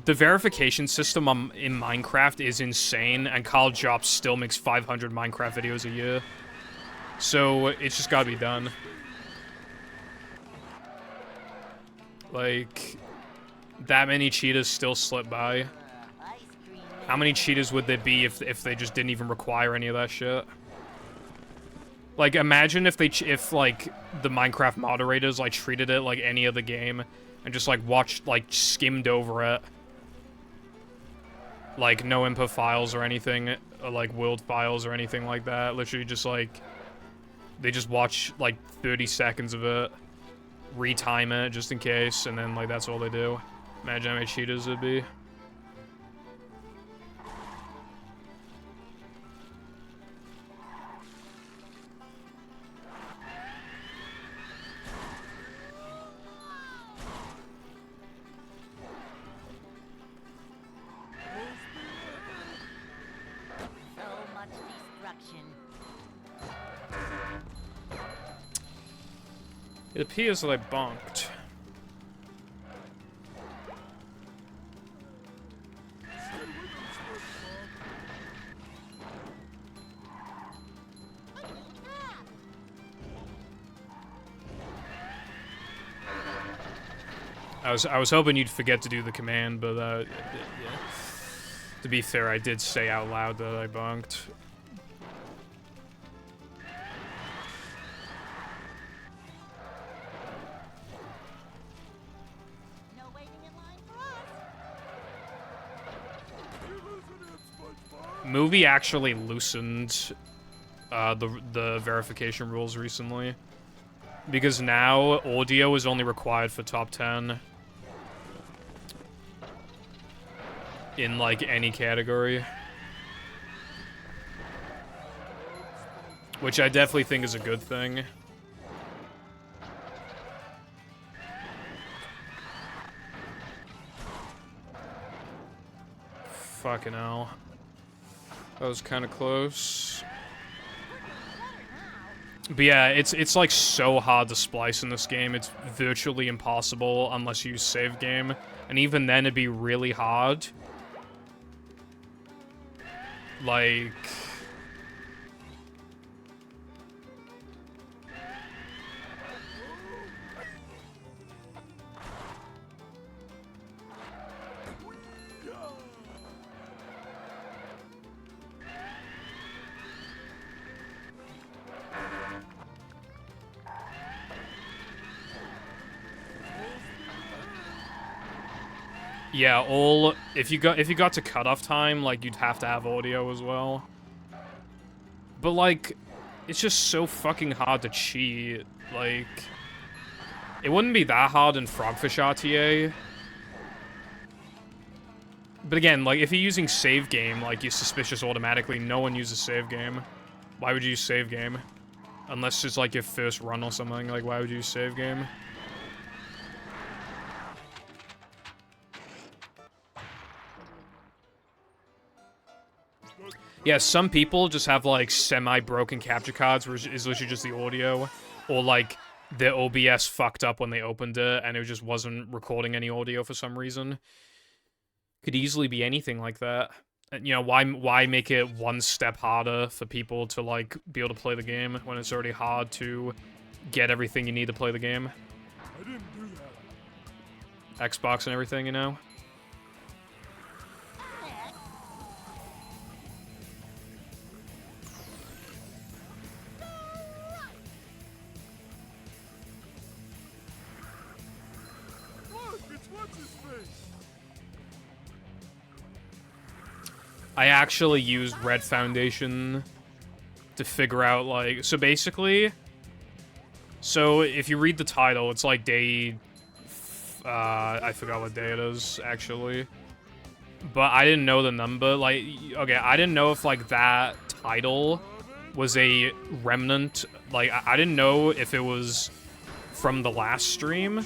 S2: The verification system in Minecraft is insane, and Carl Jobs still makes 500 Minecraft videos a year. So, it's just gotta be done. Like, that many cheetahs still slip by.
S1: Ice cream.
S2: How many cheetahs would there be if they just didn't even require any of that shit? Like, imagine if if like the Minecraft moderators like treated it like any other game and just like watched, like skimmed over it, like no input files or anything, or like world files or anything like that. Literally just like they just watch like 30 seconds of it, retime it just in case, and then like that's all they do. Imagine how many cheetahs it'd be.
S1: So much destruction.
S2: It appears that I bonked. I was hoping you'd forget to do the command, but yeah. To be fair, I did say out loud that I bonked.
S3: No waiting in line for us.
S4: You listen in, SpongeBob.
S2: Movie actually loosened the verification rules recently, because now audio is only required for top 10 in like any category, which I definitely think is a good thing. Fucking hell. That was kind of close. But yeah, it's like so hard to splice in this game. It's virtually impossible unless you use save game. And even then it'd be really hard. Like... Yeah, if you got to cutoff time, like you'd have to have audio as well. But like, it's just so fucking hard to cheat. Like, it wouldn't be that hard in Frogfish RTA. But again, like if you're using save game, like you're suspicious automatically. No one uses save game. Why would you use save game? Unless it's like your first run or something. Like, why would you use save game? Yeah, some people just have, like, semi-broken capture cards where it's literally just the audio. Or, like, their OBS fucked up when they opened it and it just wasn't recording any audio for some reason. Could easily be anything like that. And, you know, why make it one step harder for people to, like, be able to play the game when it's already hard to get everything you need to play the game?
S4: I didn't do that.
S2: Xbox and everything, you know?
S4: Look, it's what's his face.
S2: I actually used Red Foundation to figure out, like... So basically... So, if you read the title, it's like day... I forgot what day it is, actually. But I didn't know the number. Like, okay, I didn't know if, like, that title was a remnant. Like, I didn't know if it was from the last stream.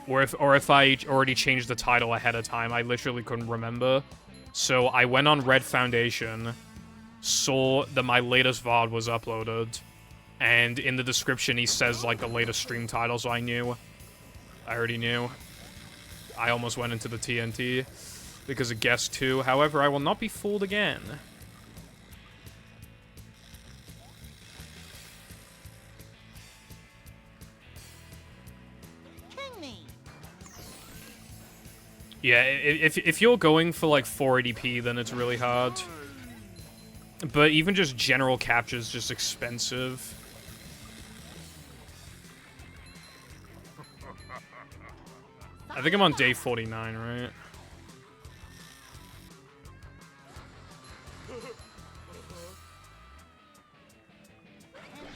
S2: Or if I already changed the title ahead of time. I literally couldn't remember. So I went on Red Foundation, saw that my latest VOD was uploaded, and in the description he says, like, the latest stream title, so I knew. I already knew. I almost went into the TNT because of Guest 2. However, I will not be fooled again.
S3: King me.
S2: Yeah, if you're going for like 480p, then it's really hard. But even just general capture is just expensive. I think I'm on day 49, right?
S3: And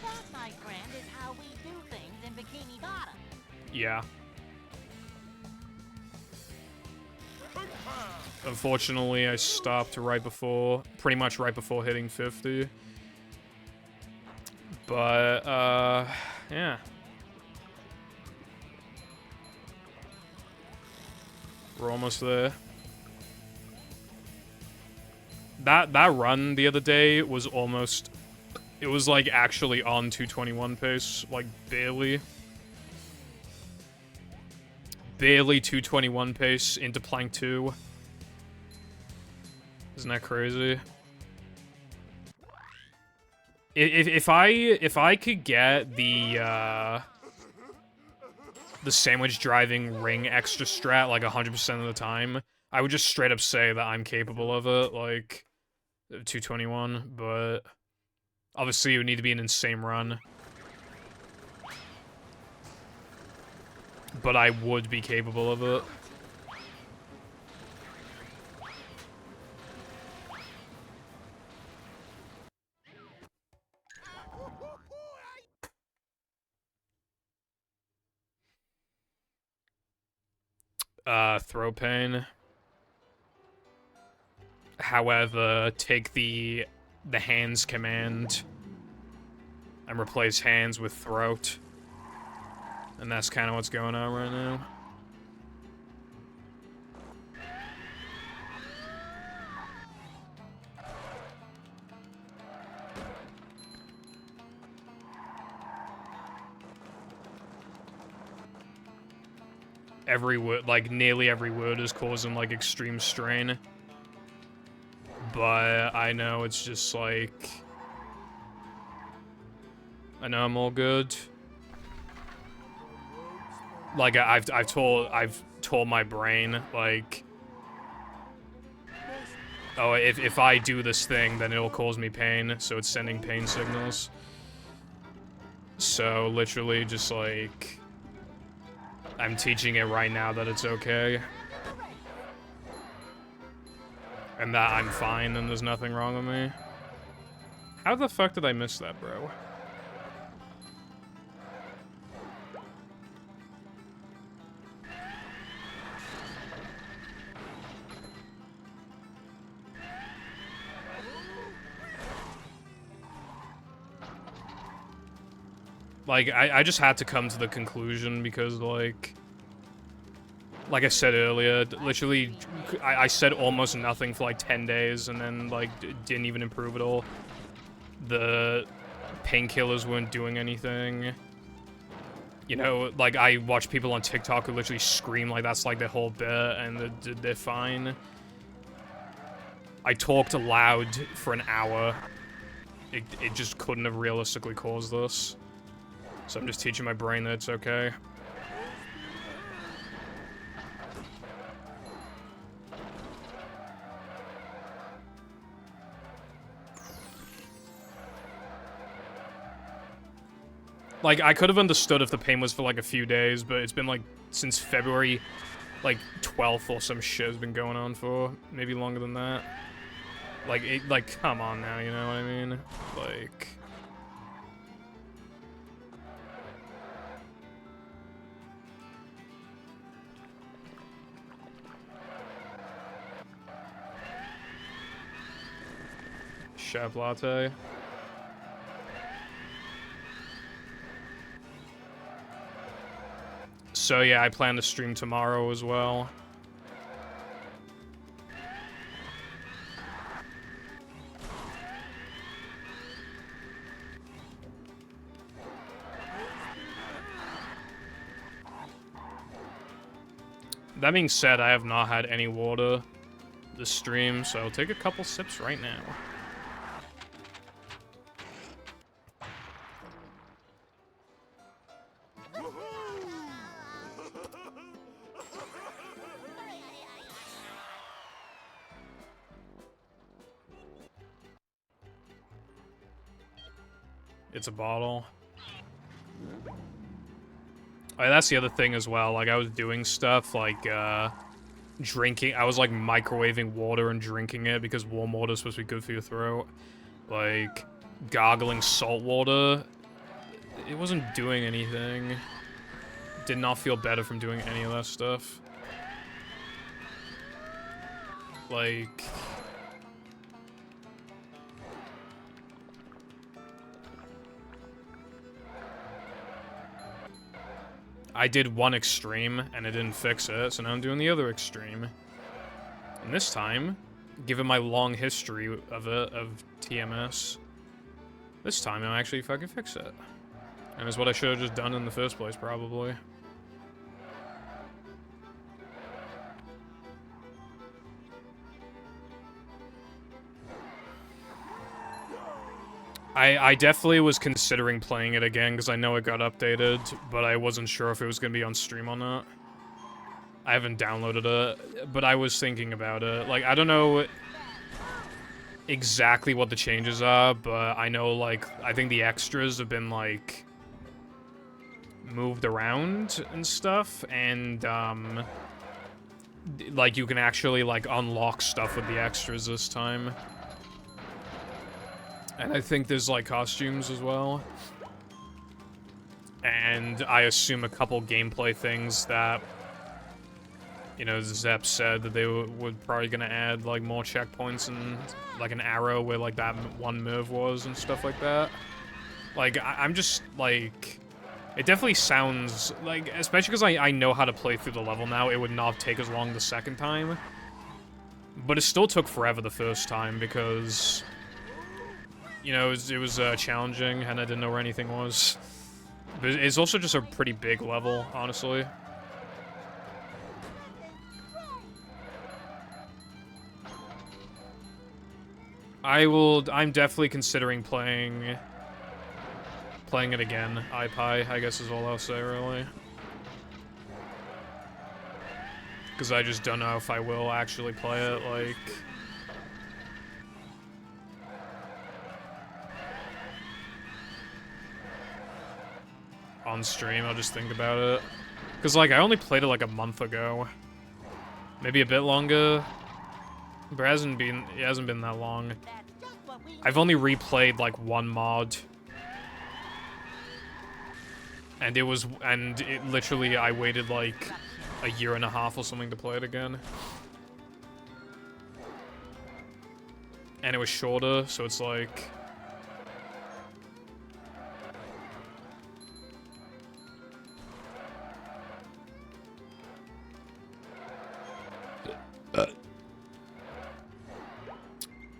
S3: that, my friend, is how we do things in Bikini Bottom.
S2: Yeah. Unfortunately, I stopped right before, pretty much right before hitting 50. But, yeah. We're almost there. That run the other day was almost... It was, like, actually on 221 pace. Like, barely. Barely 221 pace into Plank 2. Isn't that crazy? If I could get the sandwich driving ring extra strat like 100% of the time, I would just straight up say that I'm capable of it, like 221, but obviously it would need to be an insane run. But I would be capable of it. Throw pain. However, take the hands command and replace hands with throat. And that's kind of what's going on right now. Every word, like, nearly every word is causing, like, extreme strain. But I know it's just, like... I know I'm all good. Like, I've told my brain, like... Oh, if I do this thing, then it'll cause me pain, so it's sending pain signals. So, literally, just, like... I'm teaching it right now that it's okay. And that I'm fine and there's nothing wrong with me. How the fuck did I miss that, bro? Like, I just had to come to the conclusion because, like I said earlier, literally, I said almost nothing for, like, 10 days, and then, like, didn't even improve at all. The painkillers weren't doing anything. You know, like, I watch people on TikTok who literally scream like that's, like, their whole bit, and they're fine. I talked loud for an hour. It just couldn't have realistically caused this. So I'm just teaching my brain that it's okay. Like, I could have understood if the pain was for, like, a few days, but it's been, like, since February, like, 12th or some shit has been going on for. Maybe longer than that. Like, come on now, you know what I mean? Like... Chef latte. So yeah, I plan to stream tomorrow as well. That being said, I have not had any water this stream, so I'll take a couple sips right now. it's a bottle. That's the other thing as well. Like, I was doing stuff like, drinking. I was, like, microwaving water and drinking it because warm water is supposed to be good for your throat. Like, gargling salt water. It wasn't doing anything. Did not feel better from doing any of that stuff. Like... I did one extreme, and it didn't fix it, so now I'm doing the other extreme. And this time, given my long history of it, of TMS, this time I'll actually fucking fix it. And it's what I should have just done in the first place, probably. I definitely was considering playing it again because I know it got updated, but I wasn't sure if it was going to be on stream or not. I haven't downloaded it, but I was thinking about it. Like, I don't know exactly what the changes are, but I know, like, I think the extras have been, like, moved around and stuff, and, like, you can actually, like, unlock stuff with the extras this time. And I think there's, like, costumes as well. And I assume a couple gameplay things that, you know, Zep said that they were probably gonna add, like, more checkpoints and, like, an arrow where, like, that one move was and stuff like that. Like, I'm just, like... It definitely sounds, like, especially because I know how to play through the level now, it would not take as long the second time. But it still took forever the first time because... You know, it was challenging, and I didn't know where anything was. But it's also just a pretty big level, honestly. I'm definitely considering playing it again. iPie, I guess is all I'll say, really. Because I just don't know if I will actually play it, like... on stream, I'll just think about it. Because, like, I only played it, like, a month ago. Maybe a bit longer. But it hasn't been that long. I've only replayed, like, one mod. And it literally, I waited, like, a year and a half or something to play it again. And it was shorter, so it's like...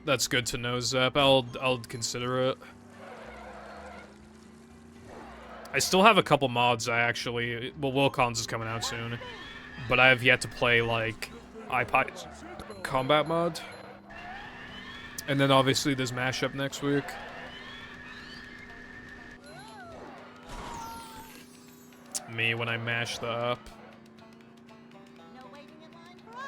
S2: That's good to know, Zep. I'll consider it. I still have a couple mods I actually... Well, Wilcons is coming out soon. But I have yet to play, like, iPie's combat mod. And then obviously there's Mashup next week. Me when I mash the up.
S3: No waiting in line for us.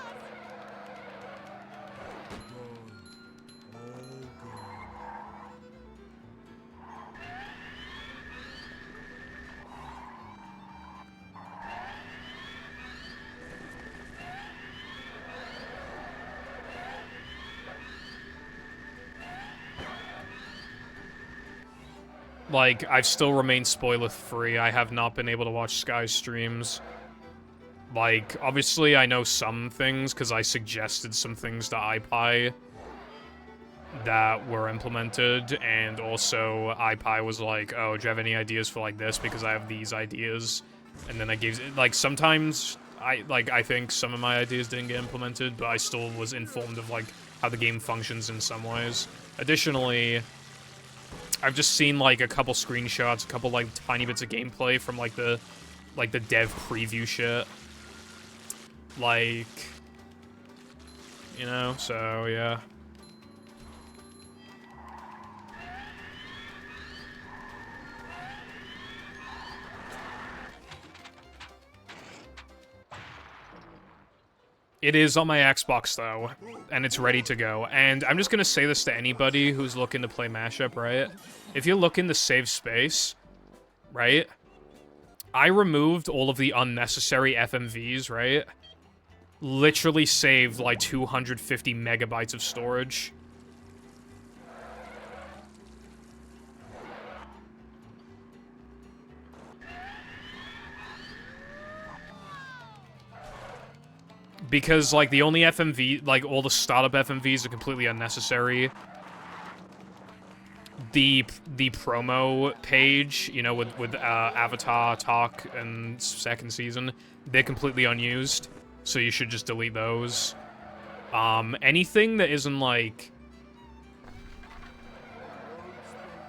S2: Like, I've still remained spoiler-free. I have not been able to watch Sky's streams. Like, obviously I know some things, because I suggested some things to iPie that were implemented, and also iPie was like, oh, do you have any ideas for, like, this? Because I have these ideas. And then I gave... Like, sometimes, I think some of my ideas didn't get implemented, but I still was informed of, like, how the game functions in some ways. Additionally... I've just seen, like, a couple screenshots, a couple, like, tiny bits of gameplay from, like, the dev preview shit. Like... You know, so, yeah. It is on my Xbox, though, and it's ready to go. And I'm just gonna say this to anybody who's looking to play Mashup, right? If you're looking to save space, right? I removed all of the unnecessary FMVs, right? Literally saved, like, 250 megabytes of storage. Because, like, the only FMV, like, all the startup FMVs are completely unnecessary. The promo page, you know, with Avatar, Talk, and second season, they're completely unused. So you should just delete those. Anything that isn't, like,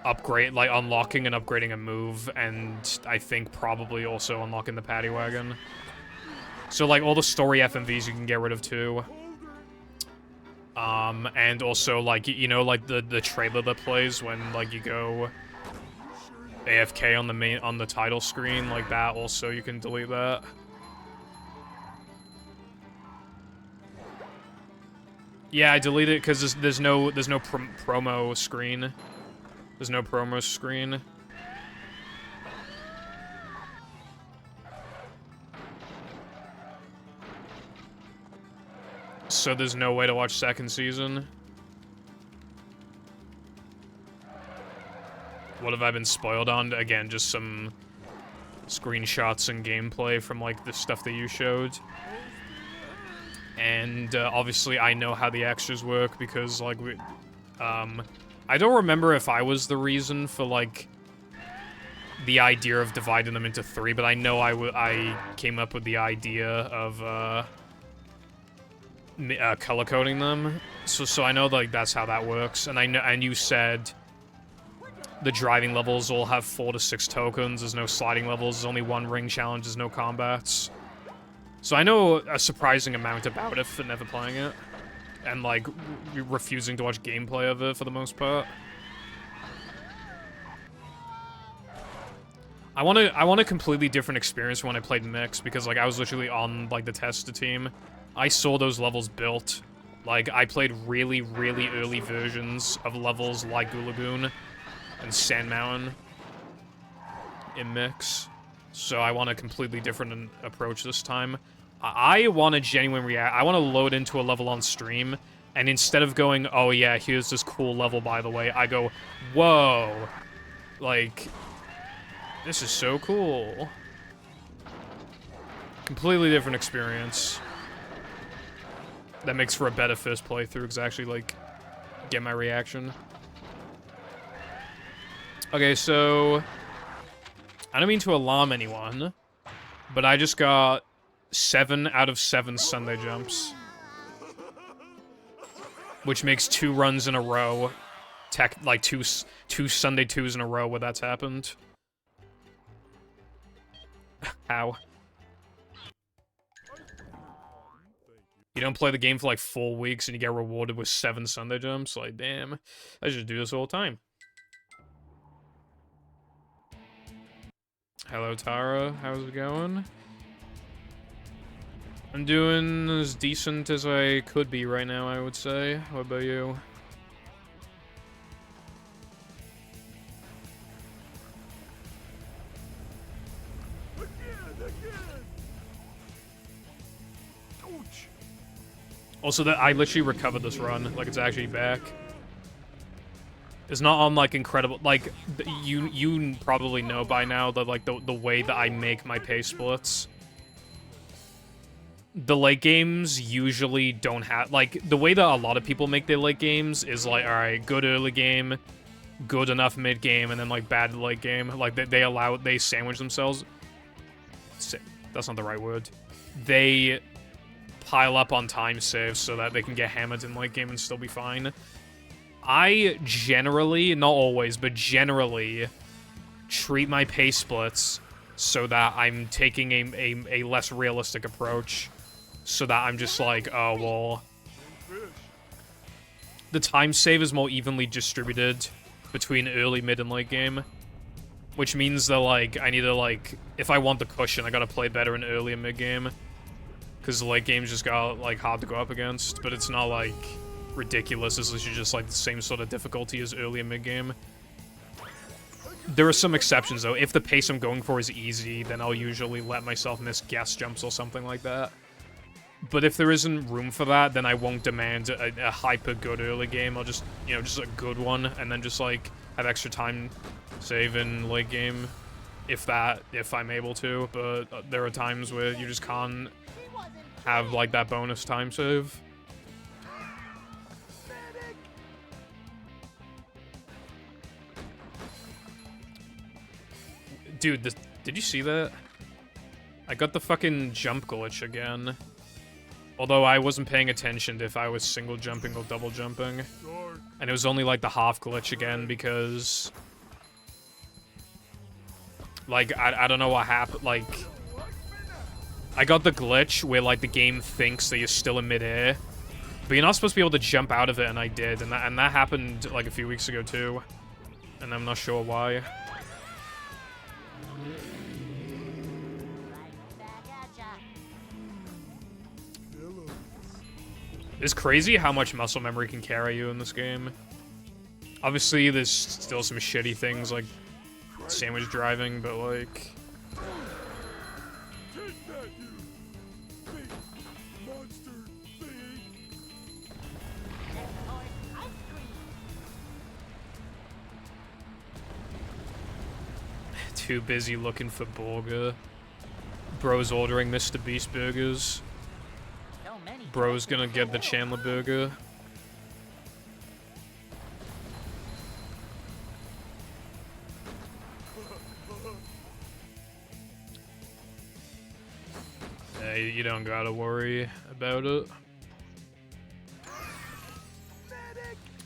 S2: unlocking and upgrading a move, and I think probably also unlocking the paddy wagon. So, like, all the story FMVs you can get rid of, too. And also, like, you know, like, the trailer that plays when, like, you go AFK on the title screen, like that, also, you can delete that. Yeah, I deleted it because there's no promo screen. There's no promo screen. So there's no way to watch second season. What have I been spoiled on? Again, just some screenshots and gameplay from, like, the stuff that you showed. And, obviously I know how the extras work because, like, I don't remember if I was the reason for, like, the idea of dividing them into 3, but I know I came up with the idea of, color coding them, so I know, like, that's how that works. And I know, and you said the driving levels all have 4 to 6 tokens. There's no sliding levels. There's only 1 ring challenge. There's no combats. So I know a surprising amount about it for never playing it, and, like, refusing to watch gameplay of it for the most part. I want a completely different experience when I played Mix, because, like, I was literally on, like, the tester team. I saw those levels built. Like, I played really, really early versions of levels like Goo Lagoon and Sand Mountain in Mix. So I want a completely different approach this time. I want a genuine react. I want to load into a level on stream, and instead of going, oh yeah, here's this cool level, by the way, I go, whoa. Like, this is so cool. Completely different experience. That makes for a better first playthrough, because I actually, like, get my reaction. Okay, so I don't mean to alarm anyone, but I just got 7 out of 7 Sunday jumps. Which makes 2 runs in a row. Like, two Sunday 2s in a row where that's happened. How? You don't play the game for like 4 weeks and you get rewarded with 7 Sunday jumps? Like, damn. I should do this all the time. Hello, Tara. How's it going? I'm doing as decent as I could be right now, I would say. What about you? Also, that I literally recovered this run. Like, it's actually back. It's not on, like, incredible... Like, you probably know by now that, like, the way that I make my pay splits. The late games usually don't have... Like, the way that a lot of people make their late games is, like, alright, good early game, good enough mid game, and then, like, bad late game. Like, they sandwich themselves. That's not the right word. They pile up on time saves so that they can get hammered in late game and still be fine. I generally, not always, but generally treat my pay splits so that I'm taking a less realistic approach. So that I'm just like, oh, well, the time save is more evenly distributed between early, mid, and late game. Which means that, like, I need to, like, if I want the cushion, I gotta play better in early and mid game. because the late games just got like hard to go up against, but it's not like ridiculous. It's literally just like the same sort of difficulty as early and mid game. There are some exceptions though. If the pace I'm going for is easy, then I'll usually let myself miss gas jumps or something like that. But if there isn't room for that, then I won't demand a hyper good early game. I'll just, you know, just a good one, and then just like have extra time save in late game, if I'm able to. But there are times where you just can't have like that bonus time save. Dude, did you see that? I got the fucking jump glitch again. Although I wasn't paying attention to if I was single jumping or double jumping. And it was only like the half glitch again because... Like, I don't know what happened, like... I got the glitch where like the game thinks that you're still in midair. But you're not supposed to be able to jump out of it, and I did. And that happened like a few weeks ago too. And I'm not sure why. It's crazy how much muscle memory can carry you in this game. Obviously, there's still some shitty things like sandwich driving, but like... Too busy looking for burger. Bro's ordering Mr. Beast burgers. Bro's gonna get the Chandler burger. Hey, you don't gotta worry about it.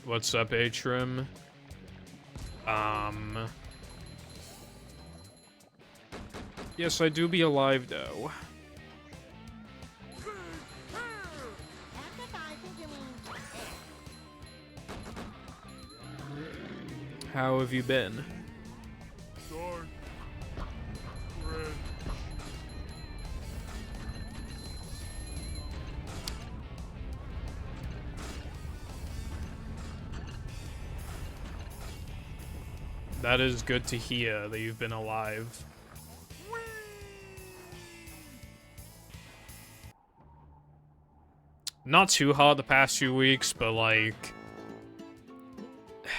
S2: What's up, Atrim? Yes, I do be alive, though. How have you been?
S4: Dark. Red.
S2: That is good to hear that you've been alive. Not too hard the past few weeks, but like...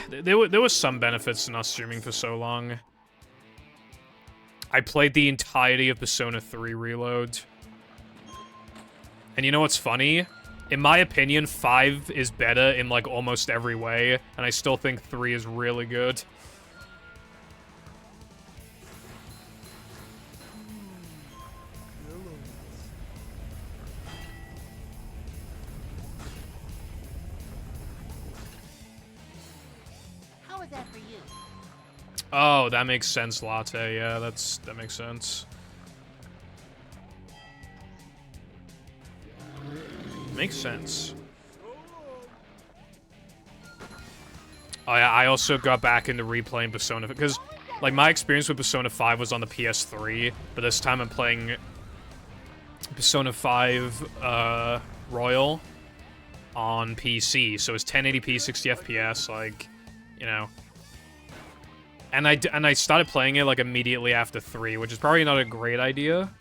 S2: There was some benefits to not streaming for so long. I played the entirety of Persona 3 Reload. And you know what's funny? In my opinion, 5 is better in like almost every way, and I still think 3 is really good. Oh, that makes sense, Latte. Yeah, that makes sense. Makes sense. Oh, yeah, I also got back into replaying Persona because, like, my experience with Persona 5 was on the PS3, but this time I'm playing Persona 5 Royal on PC, so it's 1080p, 60 FPS, like, you know. And I started playing it, like, immediately after 3, which is probably not a great idea.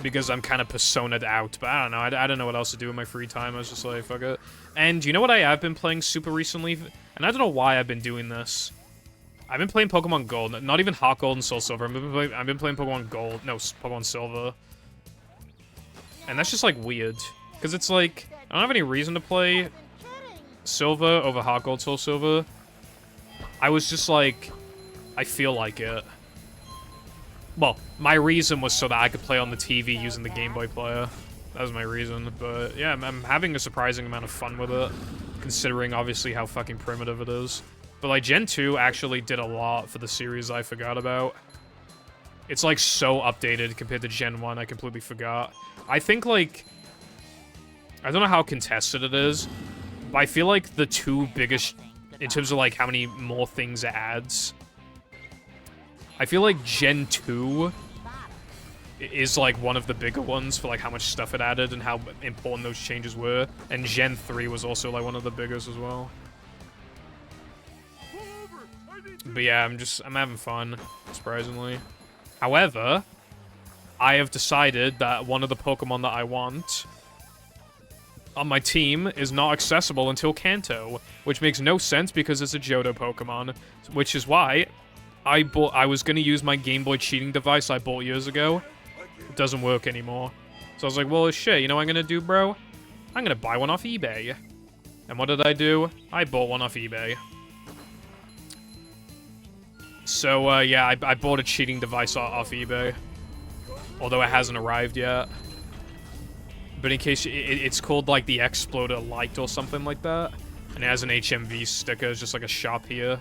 S2: Because I'm kind of Persona'd out. But I don't know. I don't know what else to do in my free time. I was just like, fuck it. And you know what I have been playing super recently? And I don't know why I've been doing this. I've been playing Pokemon Gold. Not even Heart Gold and Soul Silver. I've been playing Pokemon Gold. No, Pokemon Silver. And that's just, like, weird. Because it's like, I don't have any reason to play Silver over Heart Gold, Soul Silver. I was just like... I feel like it. Well, my reason was so that I could play on the TV using the Game Boy player. That was my reason, but yeah, I'm having a surprising amount of fun with it, considering obviously how fucking primitive it is. But like, Gen 2 actually did a lot for the series I forgot about. It's like so updated compared to Gen 1, I completely forgot. I think like... I don't know how contested it is, but I feel like the two biggest... In terms of like how many more things it adds... I feel like Gen 2 is like one of the bigger ones for like how much stuff it added and how important those changes were. And Gen 3 was also like one of the biggest as well.
S4: Pull over! I need to...
S2: But yeah, I'm having fun, surprisingly. However, I have decided that one of the Pokemon that I want on my team is not accessible until Kanto, which makes no sense because it's a Johto Pokemon, which is why I was going to use my Game Boy cheating device I bought years ago. It doesn't work anymore. So I was like, well, shit, you know what I'm going to do, bro? I'm going to buy one off eBay. And what did I do? I bought one off eBay. So, yeah, I bought a cheating device off eBay. Although it hasn't arrived yet. But in case, it's called, like, the Exploder Lite or something like that. And it has an HMV sticker, it's just like a shop here.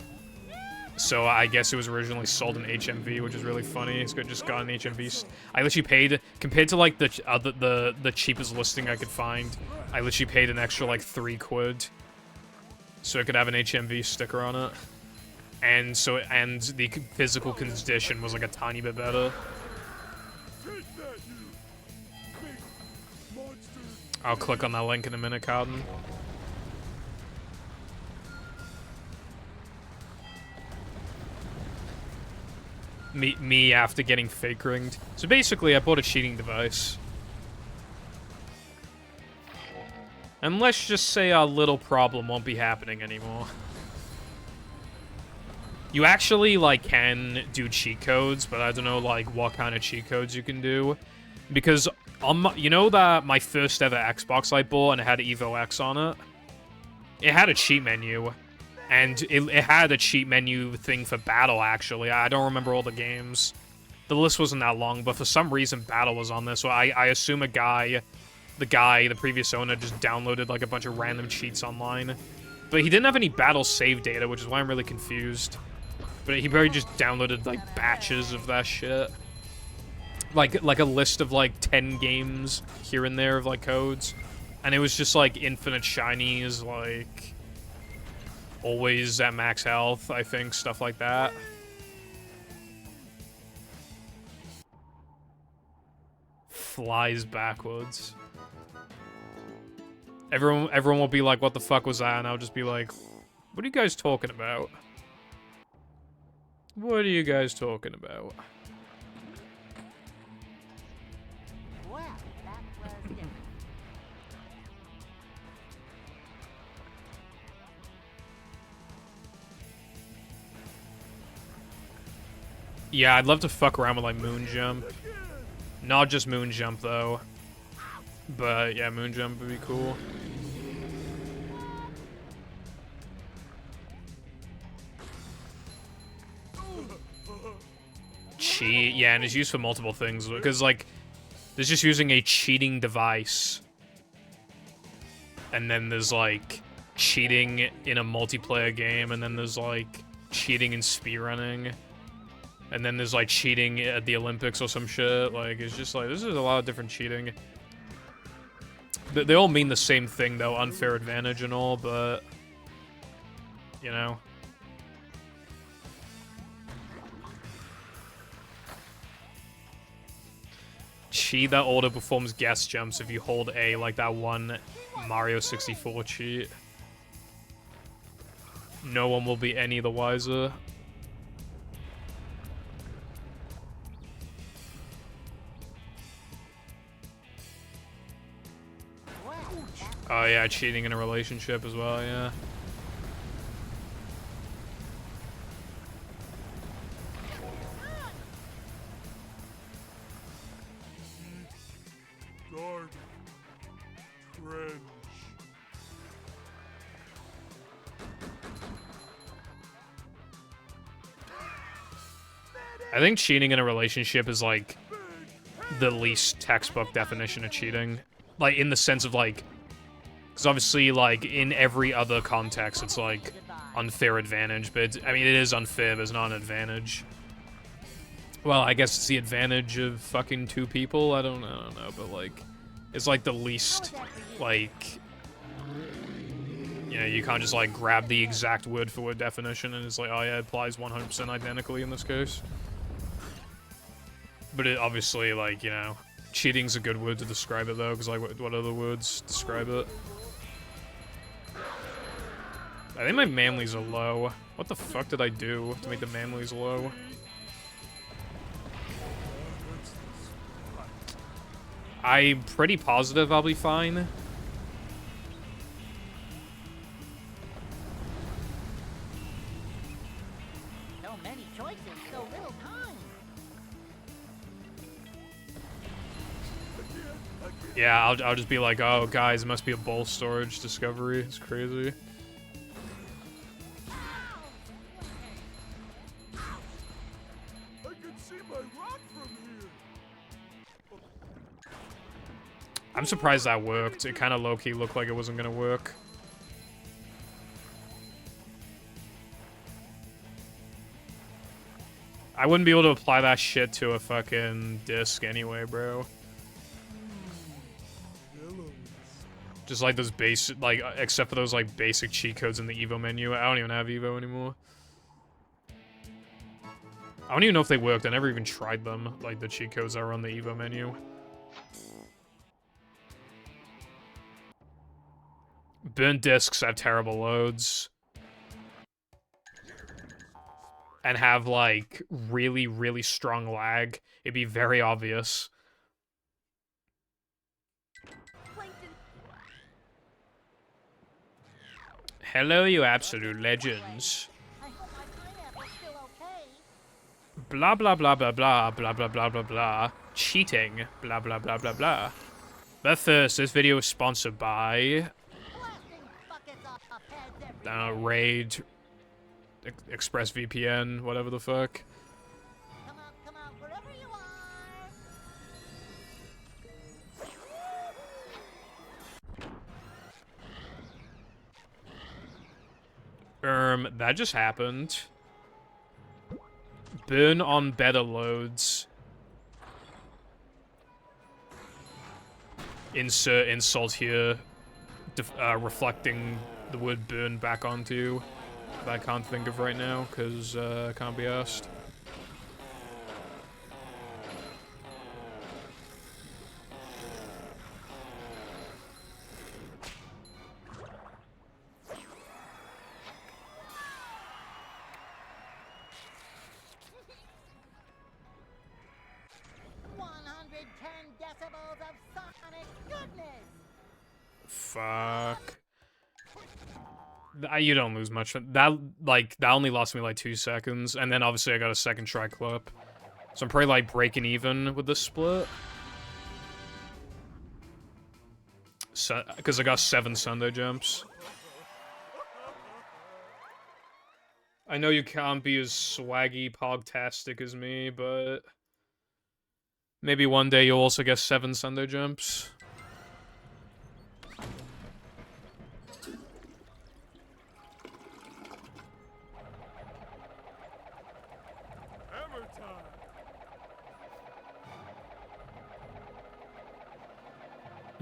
S2: So I guess it was originally sold in HMV, which is really funny. It's just got an HMV. I literally paid, compared to, like, the cheapest listing I could find, I literally paid an extra, like, £3. So it could have an HMV sticker on it. And the physical condition was, like, a tiny bit better.
S4: Take that, you big monster!
S2: I'll click on that link in a minute, Carden. Me after getting fake ringed. So basically, I bought a cheating device. And let's just say our little problem won't be happening anymore. You actually, like, can do cheat codes, but I don't know, like, what kind of cheat codes you can do. Because, you know that my first ever Xbox I bought and it had Evo X on it? It had a cheat menu. And it had a cheat menu thing for Battle, actually. I don't remember all the games. The list wasn't that long, but for some reason, Battle was on this. So I assume the previous owner, just downloaded, like, a bunch of random cheats online. But he didn't have any Battle save data, which is why I'm really confused. But he probably just downloaded, like, batches of that shit. Like a list of, like, 10 games here and there of, like, codes. And it was just, like, infinite shinies, like... always at max health, I think, stuff like that. Flies backwards. Everyone will be like, what the fuck was that? And I'll just be like, what are you guys talking about? What are you guys talking about?
S3: Well, that was different.
S2: Yeah, I'd love to fuck around with, like, Moon Jump. Not just Moon Jump, though. But, yeah, Moon Jump would be cool. Cheat. Yeah, and it's used for multiple things. Because, like, there's just using a cheating device. And then there's, like, cheating in a multiplayer game. And then there's, like, cheating in speedrunning. And then there's, like, cheating at the Olympics or some shit. Like, it's just, like, this is a lot of different cheating. They all mean the same thing, though. Unfair advantage and all, but... you know. Cheat that auto performs guess jumps if you hold A, like that one Mario 64 cheat. No one will be any the wiser. Oh yeah, cheating in a relationship as well, yeah.
S4: Dark. Trench.
S2: I think cheating in a relationship is, like, the least textbook definition of cheating. Like, in the sense of, like... because obviously, like, in every other context, it's, like, unfair advantage. But, I mean, it is unfair, but it's not an advantage. Well, I guess it's the advantage of fucking two people. I don't know, but, like... it's, like, the least, like... you know, you can't just, like, grab the exact word-for-word definition and it's like, oh yeah, it applies 100% identically in this case. But it obviously, like, you know, cheating's a good word to describe it, though, because, like, what other words describe it? I think my manlies are low. What the fuck did I do to make the manlies low? I'm pretty positive I'll be fine.
S3: So many choices, so little time.
S2: Yeah, I'll just be like, oh, guys, it must be a bowl storage discovery. It's crazy.
S4: I can see my rock from here.
S2: I'm surprised that worked. It kind of low-key looked like it wasn't gonna work. I wouldn't be able to apply that shit to a fucking disc anyway, bro. Just like those basic, like, except for those, like, basic cheat codes in the Evo menu. I don't even have Evo anymore. I don't even know if they worked. I never even tried them, like, the cheat codes that were on the Evo menu. Burnt discs have terrible loads. And have, like, really, really strong lag. It'd be very obvious. Hello, you absolute legends.
S3: I hope my pineapple's still okay.
S2: Blah, blah, blah, blah, blah, blah, blah, blah, blah, blah. Cheating. Blah, blah, blah, blah, blah. But first, this video is sponsored by...
S3: Blasting buckets off heads every
S2: Raid... ExpressVPN, whatever the fuck.
S3: Come out, wherever you are.
S2: That just happened. Burn on better loads. Insert insult here. Reflecting the word burn back onto. That I can't think of right now, because I can't be asked.
S3: Decibels of sonic goodness.
S2: Fuck. You don't lose much. That only lost me like 2 seconds, and then obviously I got a second try clip. So I'm probably like breaking even with this split. So, because I got 7 Sunday jumps. I know you can't be as swaggy, pogtastic as me, but maybe one day you'll also get 7 Sunday jumps.
S4: Hammer time.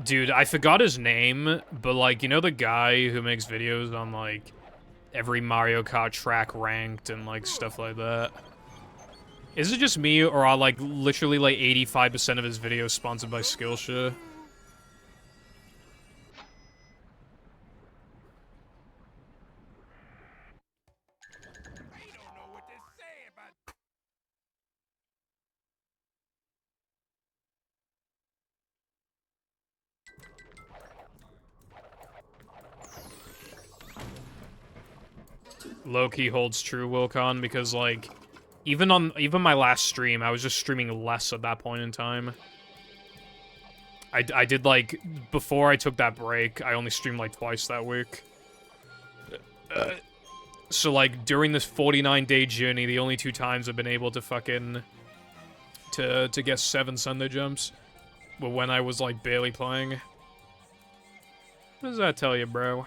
S2: Dude, I forgot his name, but like, you know the guy who makes videos on like every Mario Kart track ranked and like stuff like that? Is it just me, or are like literally like 85% of his videos sponsored by Skillshare? Low-key holds true, Wilcon, because like even my last stream, I was just streaming less at that point in time. I did like, before I took that break, I only streamed like twice that week. So like during this 49-day journey, the only 2 times I've been able to fucking to get 7 Sunday jumps were when I was like barely playing. What does that tell you, bro?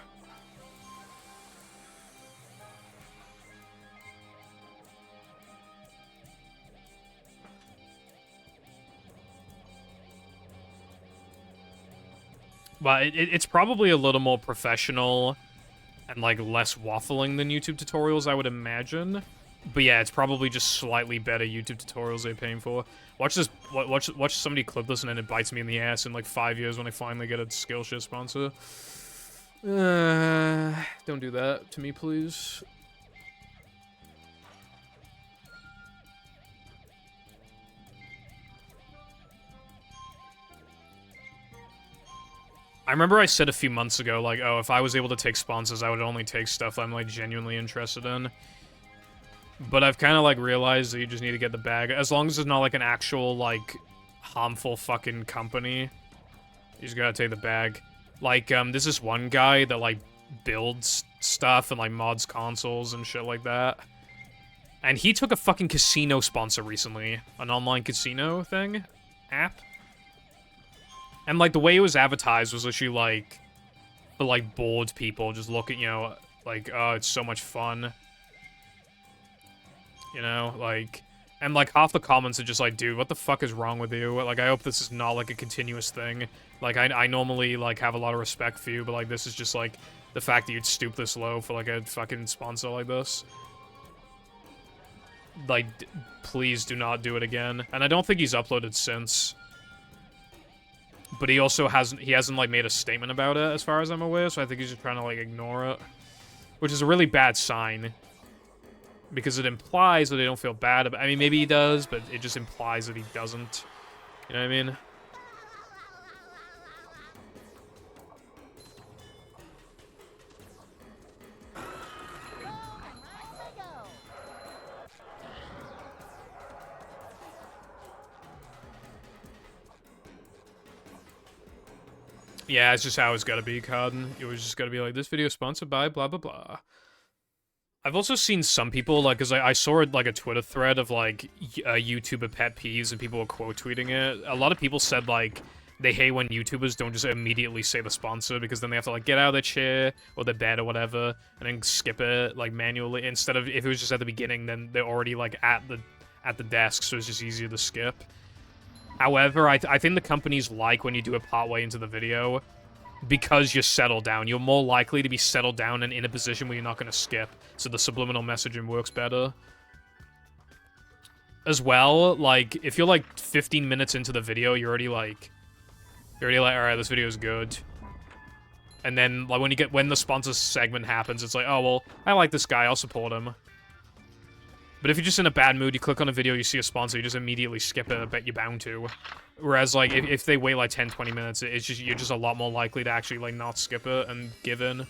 S2: But it's probably a little more professional and, like, less waffling than YouTube tutorials, I would imagine. But yeah, it's probably just slightly better YouTube tutorials they're paying for. Watch this. Watch somebody clip this and then it bites me in the ass in like 5 years when I finally get a Skillshare sponsor. Don't do that to me, please. I remember I said a few months ago, like, oh, if I was able to take sponsors, I would only take stuff I'm, like, genuinely interested in. But I've kind of, like, realized that you just need to get the bag. As long as it's not, like, an actual, like, harmful fucking company, you just gotta take the bag. Like, there's this one guy that, like, builds stuff and, like, mods consoles and shit like that. And he took a fucking casino sponsor recently. An online casino thing? App? And, like, the way it was advertised was literally, like, for, like, bored people just looking, you know, like, oh, it's so much fun. You know, like, and, like, half the comments are just like, dude, what the fuck is wrong with you? Like, I hope this is not, like, a continuous thing. Like, I normally, like, have a lot of respect for you, but, like, this is just, like, the fact that you'd stoop this low for, like, a fucking sponsor like this. Like, please do not do it again. And I don't think he's uploaded since. But he also hasn't, like, made a statement about it, as far as I'm aware, so I think he's just trying to, like, ignore it. Which is a really bad sign. Because it implies that they don't feel bad about it. I mean, maybe he does, but it just implies that he doesn't. You know what I mean? Yeah, it's just how it's gotta be, Carden. It was just gotta be like, this video is sponsored by blah blah blah. I've also seen some people, like, because I saw it, like, a Twitter thread of, like, YouTuber pet peeves, and people were quote tweeting it. A lot of people said, like, they hate when YouTubers don't just immediately say the sponsor, because then they have to, like, get out of their chair, or their bed, or whatever, and then skip it, like, manually. Instead of, if it was just at the beginning, then they're already, like, at the desk, so it's just easier to skip. However, I think the companies like when you do it partway into the video, because you're settled down. You're more likely to be settled down and in a position where you're not going to skip, so the subliminal messaging works better. As well, like, if you're, like, 15 minutes into the video, you're already like, alright, this video is good. And then, like, when the sponsor segment happens, it's like, oh, well, I like this guy, I'll support him. But if you're just in a bad mood, you click on a video, you see a sponsor, you just immediately skip it, I bet you're bound to. Whereas, like, if they wait, like, 10, 20 minutes, it's just, you're just a lot more likely to actually, like, not skip it and give in.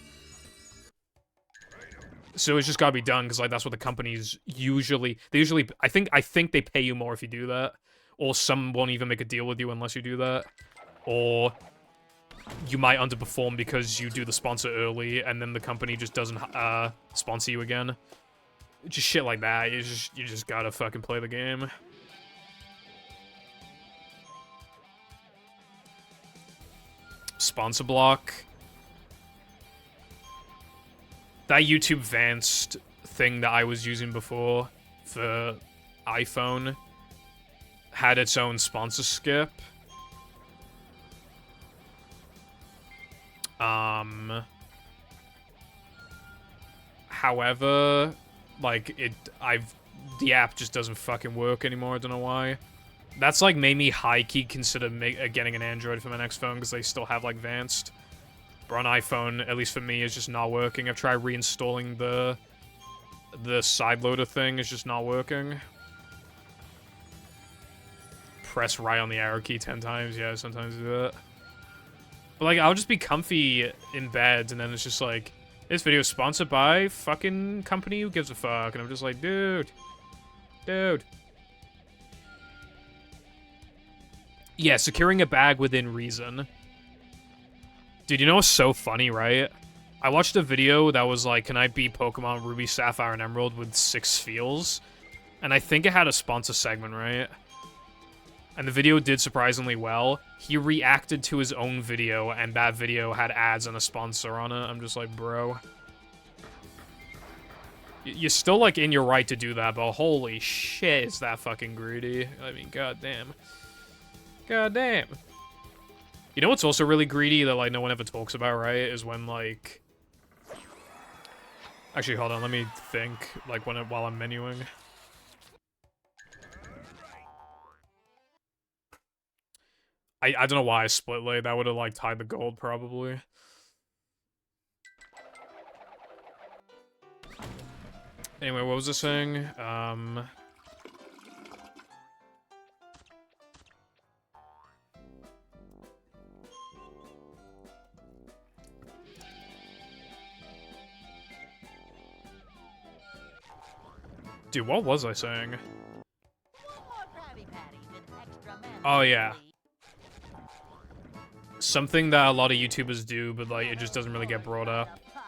S2: So it's just gotta be done, because, like, that's what the companies usually... I think they pay you more if you do that. Or some won't even make a deal with you unless you do that. Or you might underperform because you do the sponsor early, and then the company just doesn't, sponsor you again. Just shit like that. You just gotta fucking play the game. Sponsor block. That YouTube Vanced thing that I was using before for iPhone had its own sponsor skip. However, like, the app just doesn't fucking work anymore, I don't know why. That's, like, made me high-key consider getting an Android for my next phone, because they still have, like, Vanced. But on iPhone, at least for me, it's just not working. I've tried reinstalling the sideloader thing, it's just not working. Press right on the arrow key 10 times, yeah, sometimes do that. But, like, I'll just be comfy in bed, and then it's just like, this video is sponsored by fucking company who gives a fuck. And I'm just like, dude. Yeah, securing a bag within reason. Dude, you know what's so funny, right? I watched a video that was like, can I beat Pokemon Ruby, Sapphire, and Emerald with 6 feels? And I think it had a sponsor segment, right? And the video did surprisingly well. He reacted to his own video, and that video had ads and a sponsor on it. I'm just like, bro. You're still, like, in your right to do that, but holy shit, is that fucking greedy. I mean, goddamn. Goddamn. You know what's also really greedy that, like, no one ever talks about, right? Is when, like... Actually, hold on. Let me think. Like while I'm menuing. I don't know why I split late. That would have like tied the gold probably. Anyway, what was I saying? Dude, what was I saying?
S3: One more Krabby Patty with extra mayonnaise,
S2: Oh, yeah.
S3: please.
S2: Something that a lot of YouTubers do, but like it just doesn't really get brought up,
S3: The power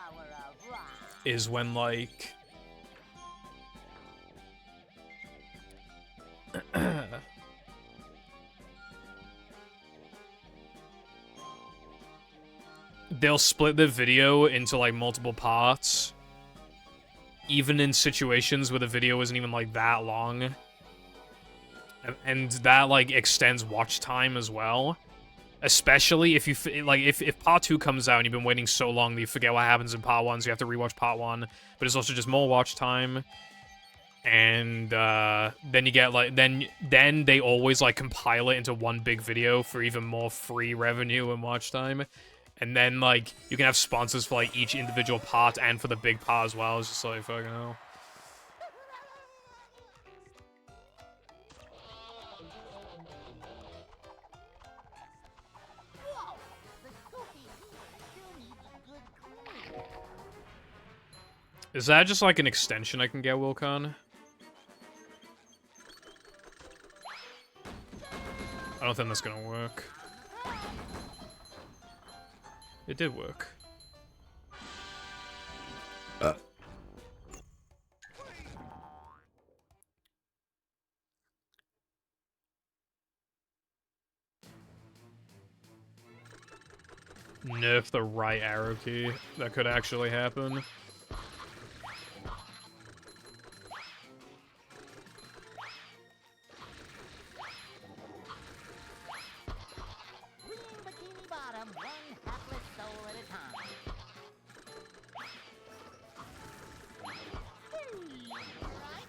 S3: of rock.
S2: is when like they'll split the video into like multiple parts, even in situations where the video isn't even like that long, and that like extends watch time as well. Especially if you like if part 2 comes out and you've been waiting so long that you forget what happens in part 1, so you have to rewatch part 1, but it's also just more watch time. And then you get like then they always like compile it into one big video for even more free revenue and watch time. And then like you can have sponsors for like each individual part and for the big part as well. It's just like fucking hell.
S3: Whoa! The goofy still needs a good clean.
S2: Is that just like an extension I can get, Wilcon? I don't think that's gonna work. It did work. Nerf the right arrow key. That could actually happen.
S3: Green Bikini Bottom, one hapless soul at a time. Hey, right?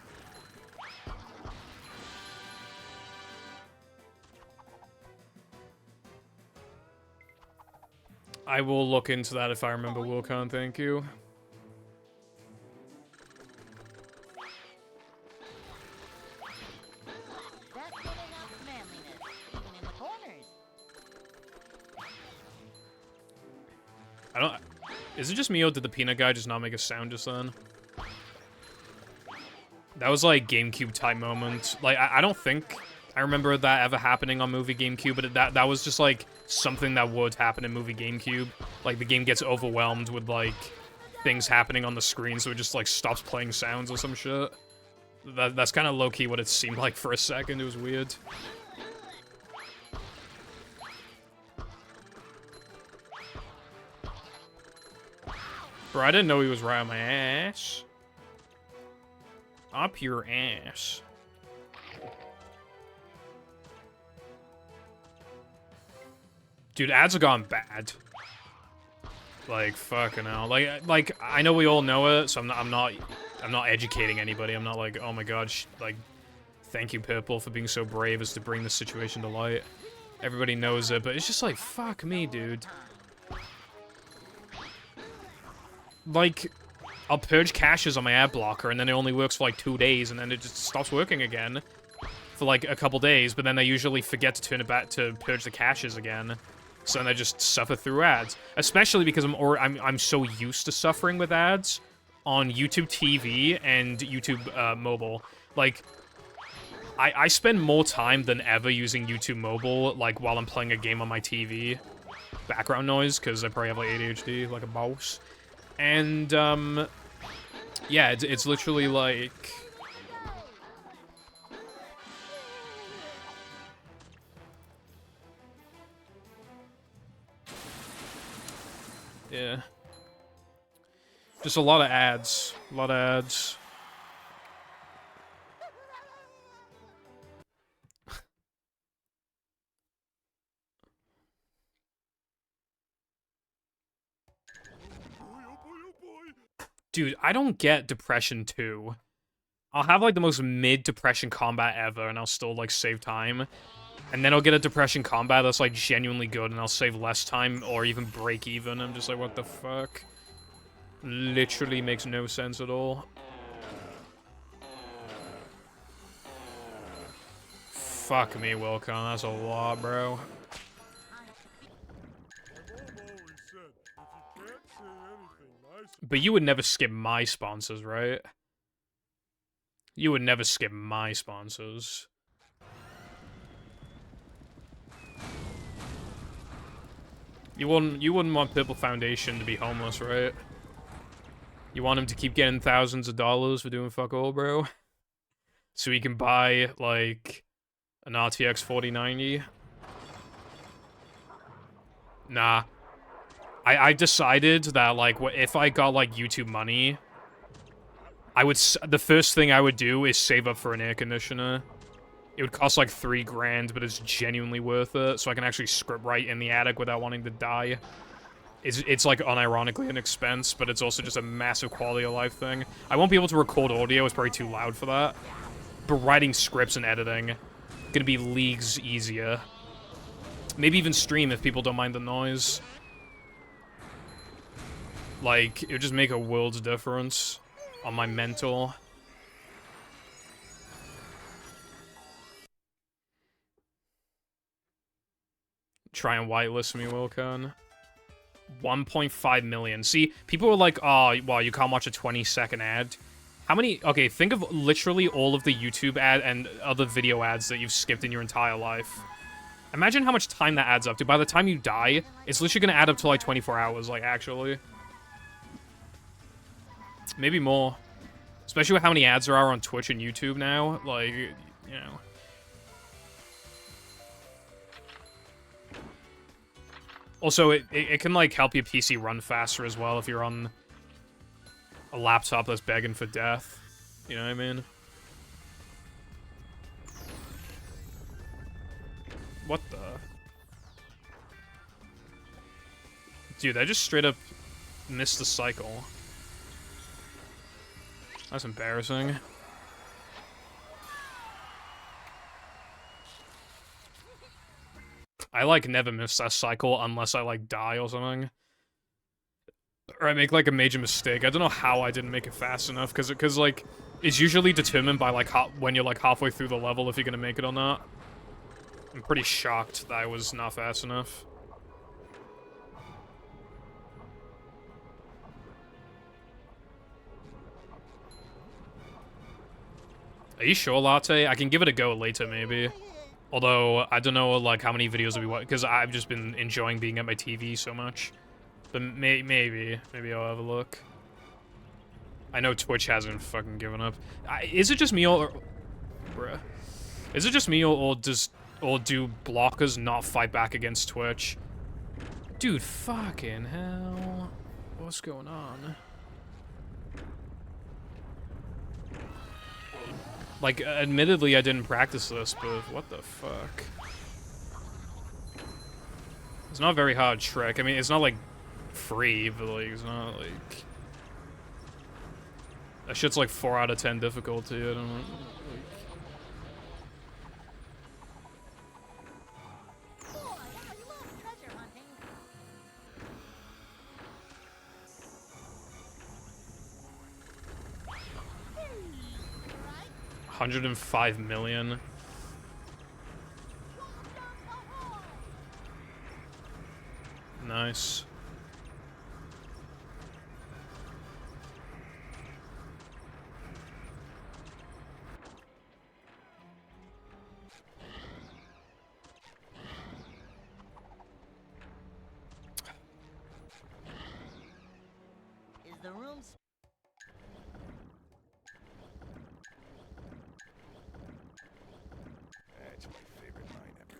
S2: I will look into that if I remember, Wilcon, thank you.
S3: That's giving up manliness, even in the corners.
S2: I don't... Is it just me or did the peanut guy just not make a sound just then? That was like GameCube type moment. Like, I don't think I remember that ever happening on movie GameCube, but that was just like something that would happen in movie GameCube. Like the game gets overwhelmed with like things happening on the screen, so it just like stops playing sounds or some shit. That's kind of low-key what it seemed like for a second. It was weird. Bro, I didn't know he was right on my ass. Up your ass. Dude, ads have gone bad. Like fucking hell. Like I know we all know it, so I'm not educating anybody. I'm not like, oh my god, like, thank you, Purple, for being so brave as to bring this situation to light. Everybody knows it, but it's just like, fuck me, dude. Like, I'll purge caches on my ad blocker, and then it only works for like 2 days, and then it just stops working again for like a couple days, but then they usually forget to turn it back to purge the caches again. So then I just suffer through ads, especially because I'm so used to suffering with ads on YouTube TV and YouTube mobile. Like, I spend more time than ever using YouTube mobile, like while I'm playing a game on my TV. Background noise, because I probably have like ADHD, like a mouse. And yeah, it's literally like. Yeah. Just a lot of ads. A lot of ads.
S4: Boy, oh boy, oh boy.
S2: Dude, I don't get Depression 2. I'll have, like, the most mid-Depression combat ever, and I'll still, like, save time. And then I'll get a Depression combat that's, like, genuinely good, and I'll save less time, or even break even. I'm just like, what the fuck? Literally makes no sense at all. Fuck me, Wilcon. That's a lot, bro.
S4: My mom always said, if you can't say anything nice,
S2: But you would never skip my sponsors, right? You would never skip my sponsors. You wouldn't want Purple Foundation to be homeless, right? You want him to keep getting thousands of dollars for doing fuck all, bro? So he can buy, like, an RTX 4090? Nah. I decided that, like, if I got, like, YouTube money, the first thing I would do is save up for an air conditioner. It would cost, like, $3 grand, but it's genuinely worth it, so I can actually script write in the attic without wanting to die. It's like, unironically an expense, but it's also just a massive quality of life thing. I won't be able to record audio, it's probably too loud for that. But writing scripts and editing, gonna be leagues easier. Maybe even stream if people don't mind the noise. Like, it would just make a world's difference on my mental. Try and whitelist me, Wilcon. 1.5 million. See, people were like, oh, well, you can't watch a 20-second ad. How many... Okay, think of literally all of the YouTube ad and other video ads that you've skipped in your entire life. Imagine how much time that adds up to. By the time you die, it's literally going to add up to, like, 24 hours, like, actually. Maybe more. Especially with how many ads there are on Twitch and YouTube now. Like, you know... Also, it can, like, help your PC run faster as well if you're on a laptop that's begging for death. You know what I mean? What the? Dude, I just straight up missed the cycle. That's embarrassing. I, like, never miss that cycle unless I, like, die or something. Or I make, like, a major mistake. I don't know how I didn't make it fast enough, because like, it's usually determined by, like, when you're, like, halfway through the level if you're gonna make it or not. I'm pretty shocked that I was not fast enough. Are you sure, Latte? I can give it a go later, maybe. Although, I don't know, like, how many videos we watch, because I've just been enjoying being at my TV so much. But maybe I'll have a look. I know Twitch hasn't fucking given up. Is it just me or... Bruh. Is it just me or do blockers not fight back against Twitch? Dude, fucking hell. What's going on? Like, admittedly, I didn't practice this, but what the fuck? It's not a very hard trick. I mean, it's not, like, free, but, like, it's not, like... That shit's, like, 4 out of 10 difficulty. I don't know. Like... $105 million. Nice.
S1: Is the room
S4: That's my favorite line ever.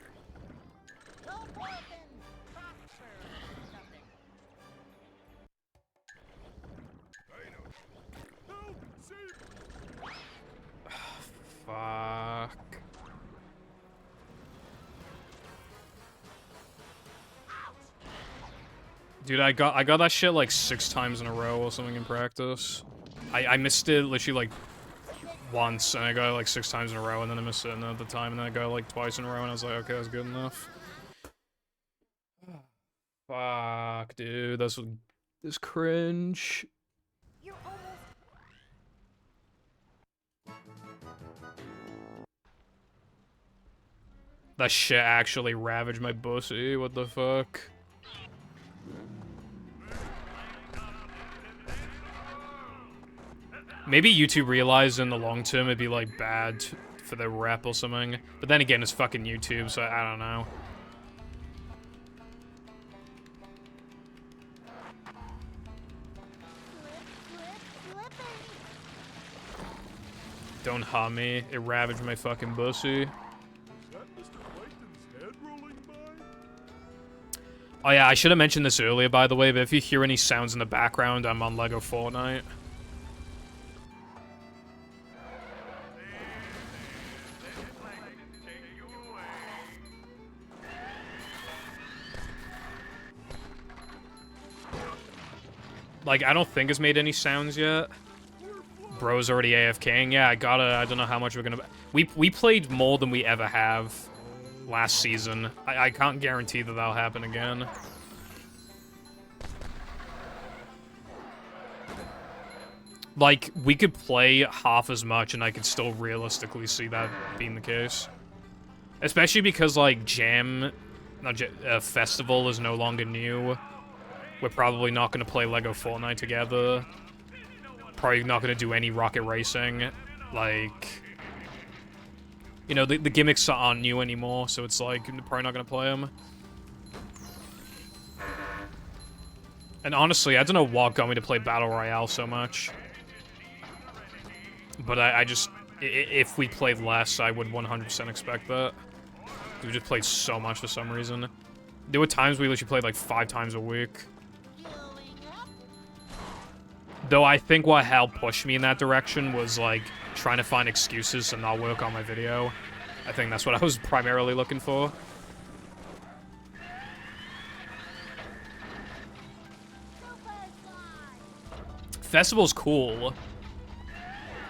S3: Go forth and prosper or something.
S4: I know. Help! Save!
S2: Fuck. Dude, I got that shit like 6 times in a row or something in practice. I missed it literally like once, and I got it like 6 times in a row, and then I missed it another time, and then I got it like twice in a row, and I was like, okay, that's good enough. Fuck, dude, that's cringe.
S3: You're almost.
S2: That shit actually ravaged my pussy. What the fuck? Maybe YouTube realized in the long term it'd be like bad for their rep or something. But then again, it's fucking YouTube, so I don't know. Don't harm me. It ravaged my fucking pussy.
S4: Is that Mr. Plankton's head rolling by?
S2: Oh yeah, I should have mentioned this earlier, by the way, but if you hear any sounds in the background, I'm on Lego Fortnite. Like, I don't think it's made any sounds yet. Bro's already AFKing. Yeah, I don't know how much we're gonna... We played more than we ever have last season. I can't guarantee that that'll happen again. Like, we could play half as much and I could still realistically see that being the case. Especially because, like, Festival is no longer new. We're probably not going to play Lego Fortnite together. Probably not going to do any rocket racing. Like, you know, the gimmicks aren't new anymore, so it's like, probably not going to play them. And honestly, I don't know what got me to play Battle Royale so much. But I just, if we played less, I would 100% expect that. We just played so much for some reason. There were times we literally played like 5 times a week. Though I think what helped push me in that direction was, like, trying to find excuses to not work on my video. I think that's what I was primarily looking for. Festival's cool.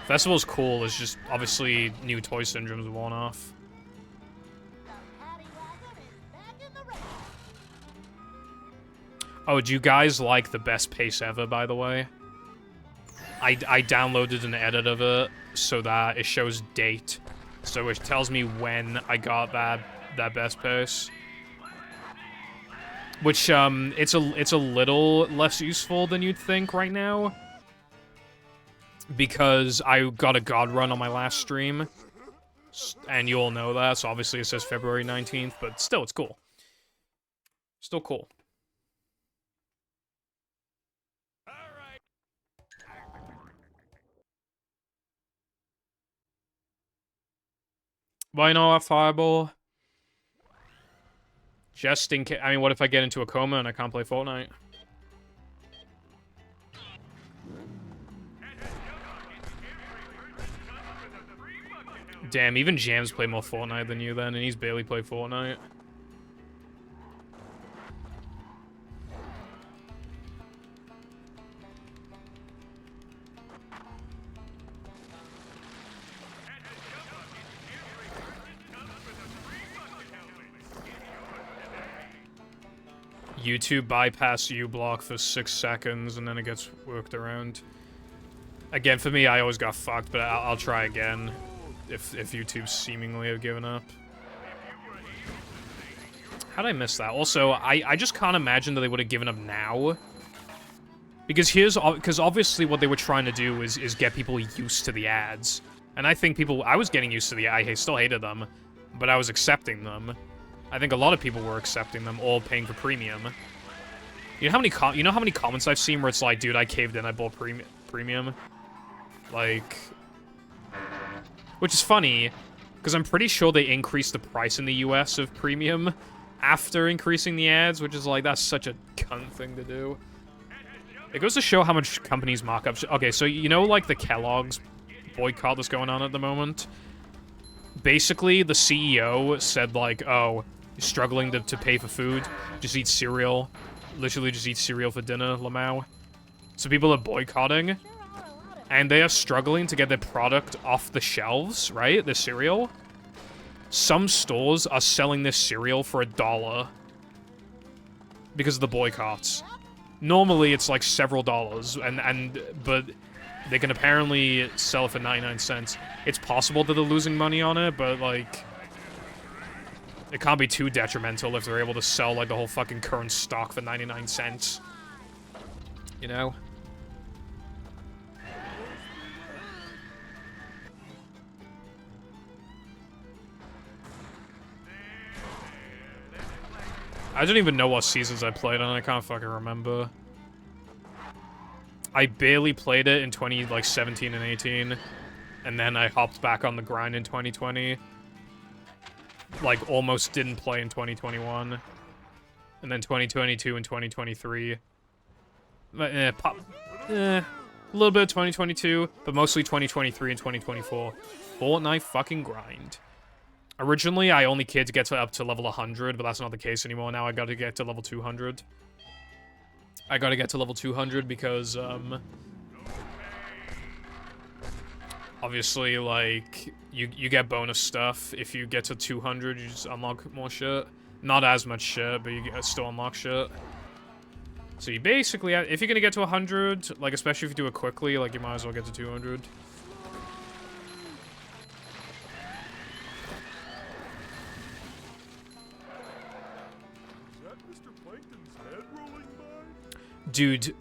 S2: Festival's cool, it's just, obviously, new toy syndrome's worn off. Oh, do you guys like the best pace ever, by the way? I downloaded an edit of it so that it shows date. So it tells me when I got that best pace. Which, it's a little less useful than you'd think right now. Because I got a god run on my last stream. And you all know that, so obviously it says February 19th, but still, it's cool. Still cool. Why not, Fireball? Just in case. I mean, what if I get into a coma and I can't play Fortnite? Damn, even Jams play more Fortnite than you then, and he's barely played Fortnite. YouTube bypass uBlock for 6 seconds, and then it gets worked around. Again, for me, I always got fucked, but I'll try again if YouTube seemingly have given up. How'd I miss that? Also, I just can't imagine that they would have given up now. Because obviously what they were trying to do is get people used to the ads. And I think I was getting used to the ads. I still hated them, but I was accepting them. I think a lot of people were accepting them, all paying for premium. You know how many comments I've seen where it's like, dude, I caved in, I bought premium? Like, which is funny, because I'm pretty sure they increased the price in the US of premium after increasing the ads, which is like, that's such a cunt thing to do. It goes to show how much companies mark up. Okay, so you know, like, the Kellogg's boycott that's going on at the moment? Basically, the CEO said, like, oh, you're struggling to pay for food, just eat cereal. literally just eat cereal for dinner, Lamau. So people are boycotting, and they are struggling to get their product off the shelves, right? The cereal. Some stores are selling this cereal for $1 because of the boycotts. Normally, it's like several dollars, but they can apparently sell it for 99 cents. It's possible that they're losing money on it, but, like, it can't be too detrimental if they're able to sell, like, the whole fucking current stock for 99 cents. You know? I don't even know what seasons I played on. I can't fucking remember. I barely played it in 2017 and 18, and then I hopped back on the grind in 2020. Like, almost didn't play in 2021, and then 2022 and 2023. But, a little bit of 2022, but mostly 2023 and 2024. Fortnite fucking grind. Originally, I only cared to get up to level 100, but that's not the case anymore. Now I gotta get to level 200. I gotta get to level 200 because, obviously, like, you get bonus stuff. If you get to 200, you just unlock more shit. Not as much shit, but you still unlock shit. So you basically, if you're gonna get to 100, like, especially if you do it quickly, like, you might as well get to 200. Dude,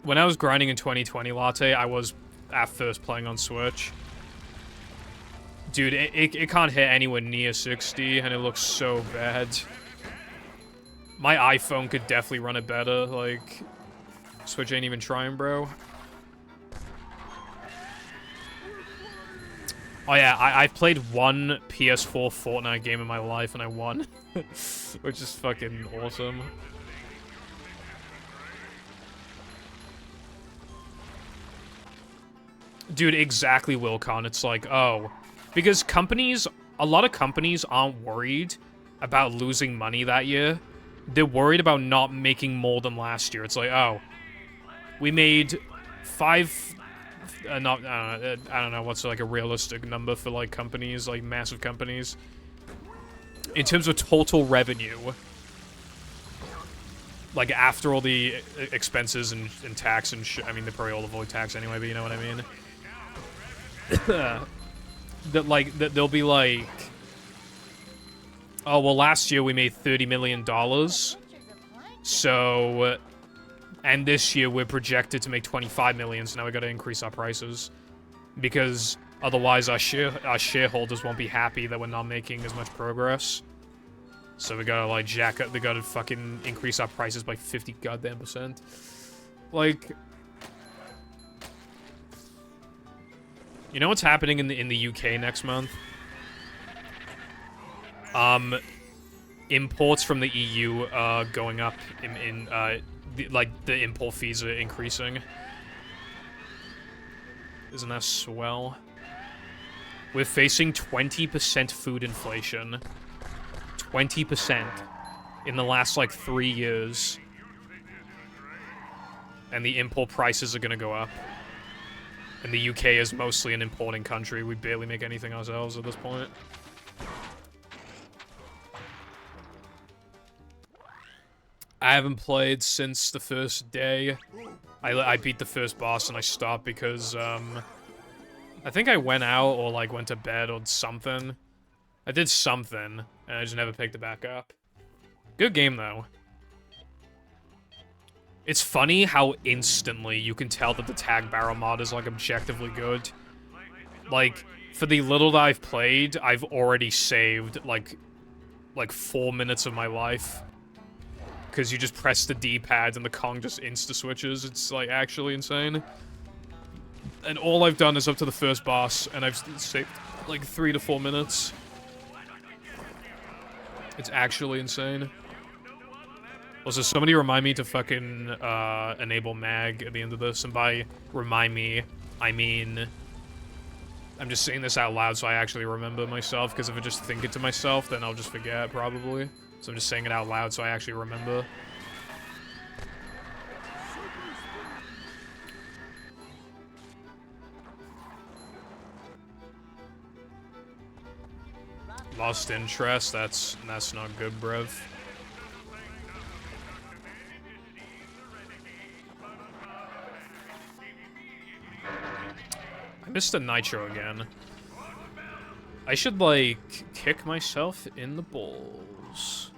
S2: when I was grinding in 2020 Latte, I was at first playing on Switch. Dude, it can't hit anywhere near 60, and it looks so bad. My iPhone could definitely run it better, like... Switch ain't even trying, bro. Oh yeah, I've played one PS4 Fortnite game in my life, and I won. Which is fucking awesome. Dude, exactly, Wilcon. It's like, oh. Because a lot of companies aren't worried about losing money that year. They're worried about not making more than last year. It's like, oh, we made I don't know what's like a realistic number for like companies, like massive companies. In terms of total revenue. Like after all the expenses and tax and shit. I mean, they probably all avoid tax anyway, but you know what I mean? They'll be like, oh, well, last year we made $30 million. So, and this year we're projected to make 25 million, so now we gotta increase our prices. Because otherwise our shareholders won't be happy that we're not making as much progress. So we gotta, like, jack up, they gotta fucking increase our prices by 50 goddamn %. Like... You know what's happening in the UK next month? Imports from the EU are going up like, the import fees are increasing. Isn't that swell? We're facing 20% food inflation. 20% in the last, like, 3 years. And the import prices are gonna go up. And the UK is mostly an importing country. We barely make anything ourselves at this point. I haven't played since the first day. I beat the first boss and I stopped because, I think I went out or, like, went to bed or something. I did something, and I just never picked it back up. Good game, though. It's funny how instantly you can tell that the tag barrel mod is, like, objectively good. Like, for the little that I've played, I've already saved, like 4 minutes of my life. Because you just press the D-pad and the Kong just insta-switches. It's, like, actually insane. And all I've done is up to the first boss, and I've saved, like, 3 to 4 minutes. It's actually insane. Also, somebody remind me to fucking, enable mag at the end of this, and by remind me, I mean... I'm just saying this out loud so I actually remember myself, because if I just think it to myself, then I'll just forget, probably. So I'm just saying it out loud so I actually remember. Lost interest. That's not good, bruv. I missed a nitro again. I should, like, kick myself in the balls.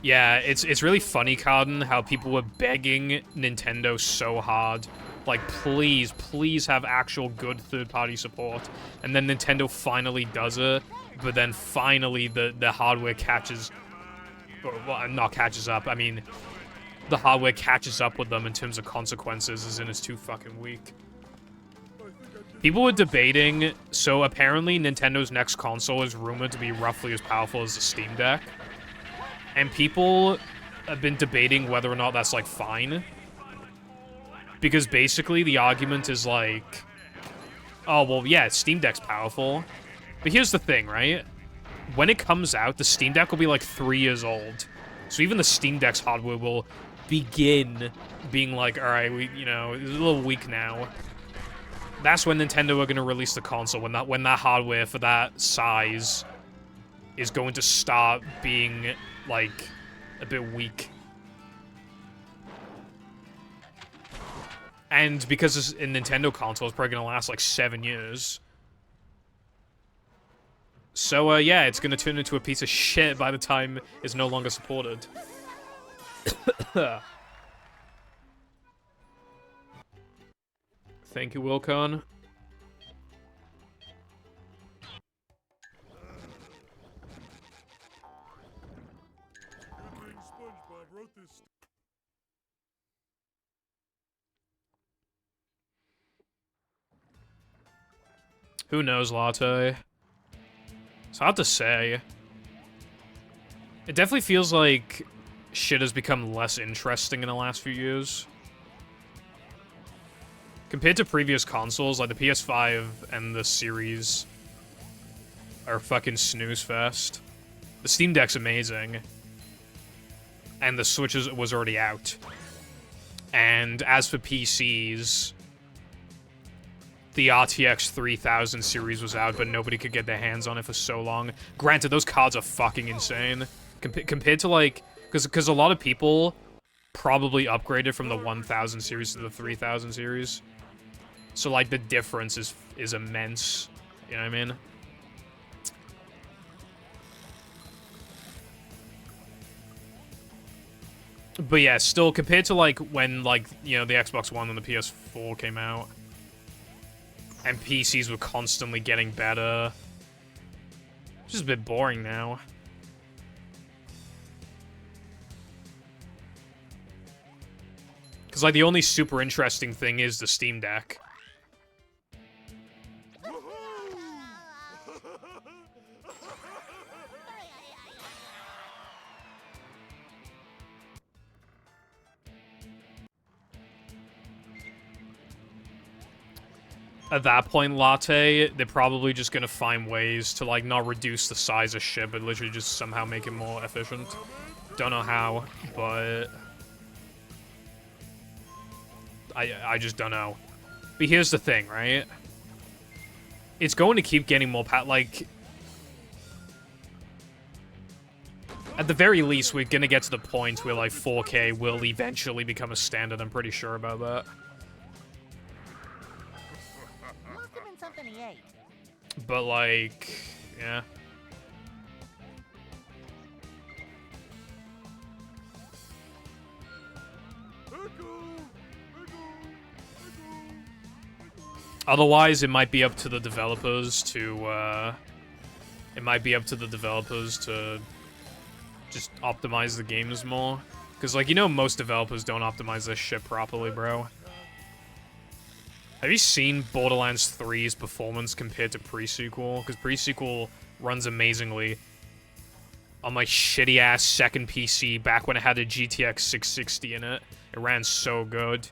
S2: Yeah, it's really funny, Carden, how people were begging Nintendo so hard. Like, please, please have actual good third-party support. And then Nintendo finally does it, but then finally the hardware catches... Or, well, not catches up, I mean... The hardware catches up with them in terms of consequences, as in it's too fucking weak. People were debating, so apparently Nintendo's next console is rumored to be roughly as powerful as the Steam Deck. And people have been debating whether or not that's, like, fine. Because basically the argument is like, oh, well, yeah, Steam Deck's powerful. But here's the thing, right? When it comes out, the Steam Deck will be, like, 3 years old. So even the Steam Deck's hardware will begin being like, alright, you know, it's a little weak now. That's when Nintendo are going to release the console, when that hardware for that size is going to start being, like, a bit weak. And because a Nintendo console is probably going to last, like, 7 years. So, yeah, it's going to turn into a piece of shit by the time it's no longer supported. Thank you, Wilcon.
S4: Good thing SpongeBob wrote this.
S2: Who knows, Latte? It's hard to say. It definitely feels like shit has become less interesting in the last few years. Compared to previous consoles, like the PS5 and the series are fucking snooze fest. The Steam Deck's amazing. And the Switch was already out. And as for PCs, the RTX 3000 series was out, but nobody could get their hands on it for so long. Granted, those cards are fucking insane. Compared to, like... Because a lot of people probably upgraded from the 1000 series to the 3000 series. So, like, the difference is immense. You know what I mean? But yeah, still, compared to, like, when, like, you know, the Xbox One and the PS4 came out, and PCs were constantly getting better, it's just a bit boring now. Because, like, the only super interesting thing is the Steam Deck. At that point, Latte, they're probably just gonna find ways to, like, not reduce the size of shit, but literally just somehow make it more efficient. Don't know how, but... I just don't know. But here's the thing, right? It's going to keep getting more like... At the very least, we're gonna get to the point where, like, 4K will eventually become a standard, I'm pretty sure about that.
S3: Must have been something he ate.
S2: But, like... yeah. Otherwise, it might be up to the developers to, just optimize the games more. Because, like, you know most developers don't optimize this shit properly, bro. Have you seen Borderlands 3's performance compared to pre-sequel? Because pre-sequel runs amazingly on my shitty-ass second PC back when it had a GTX 660 in it. It ran so good.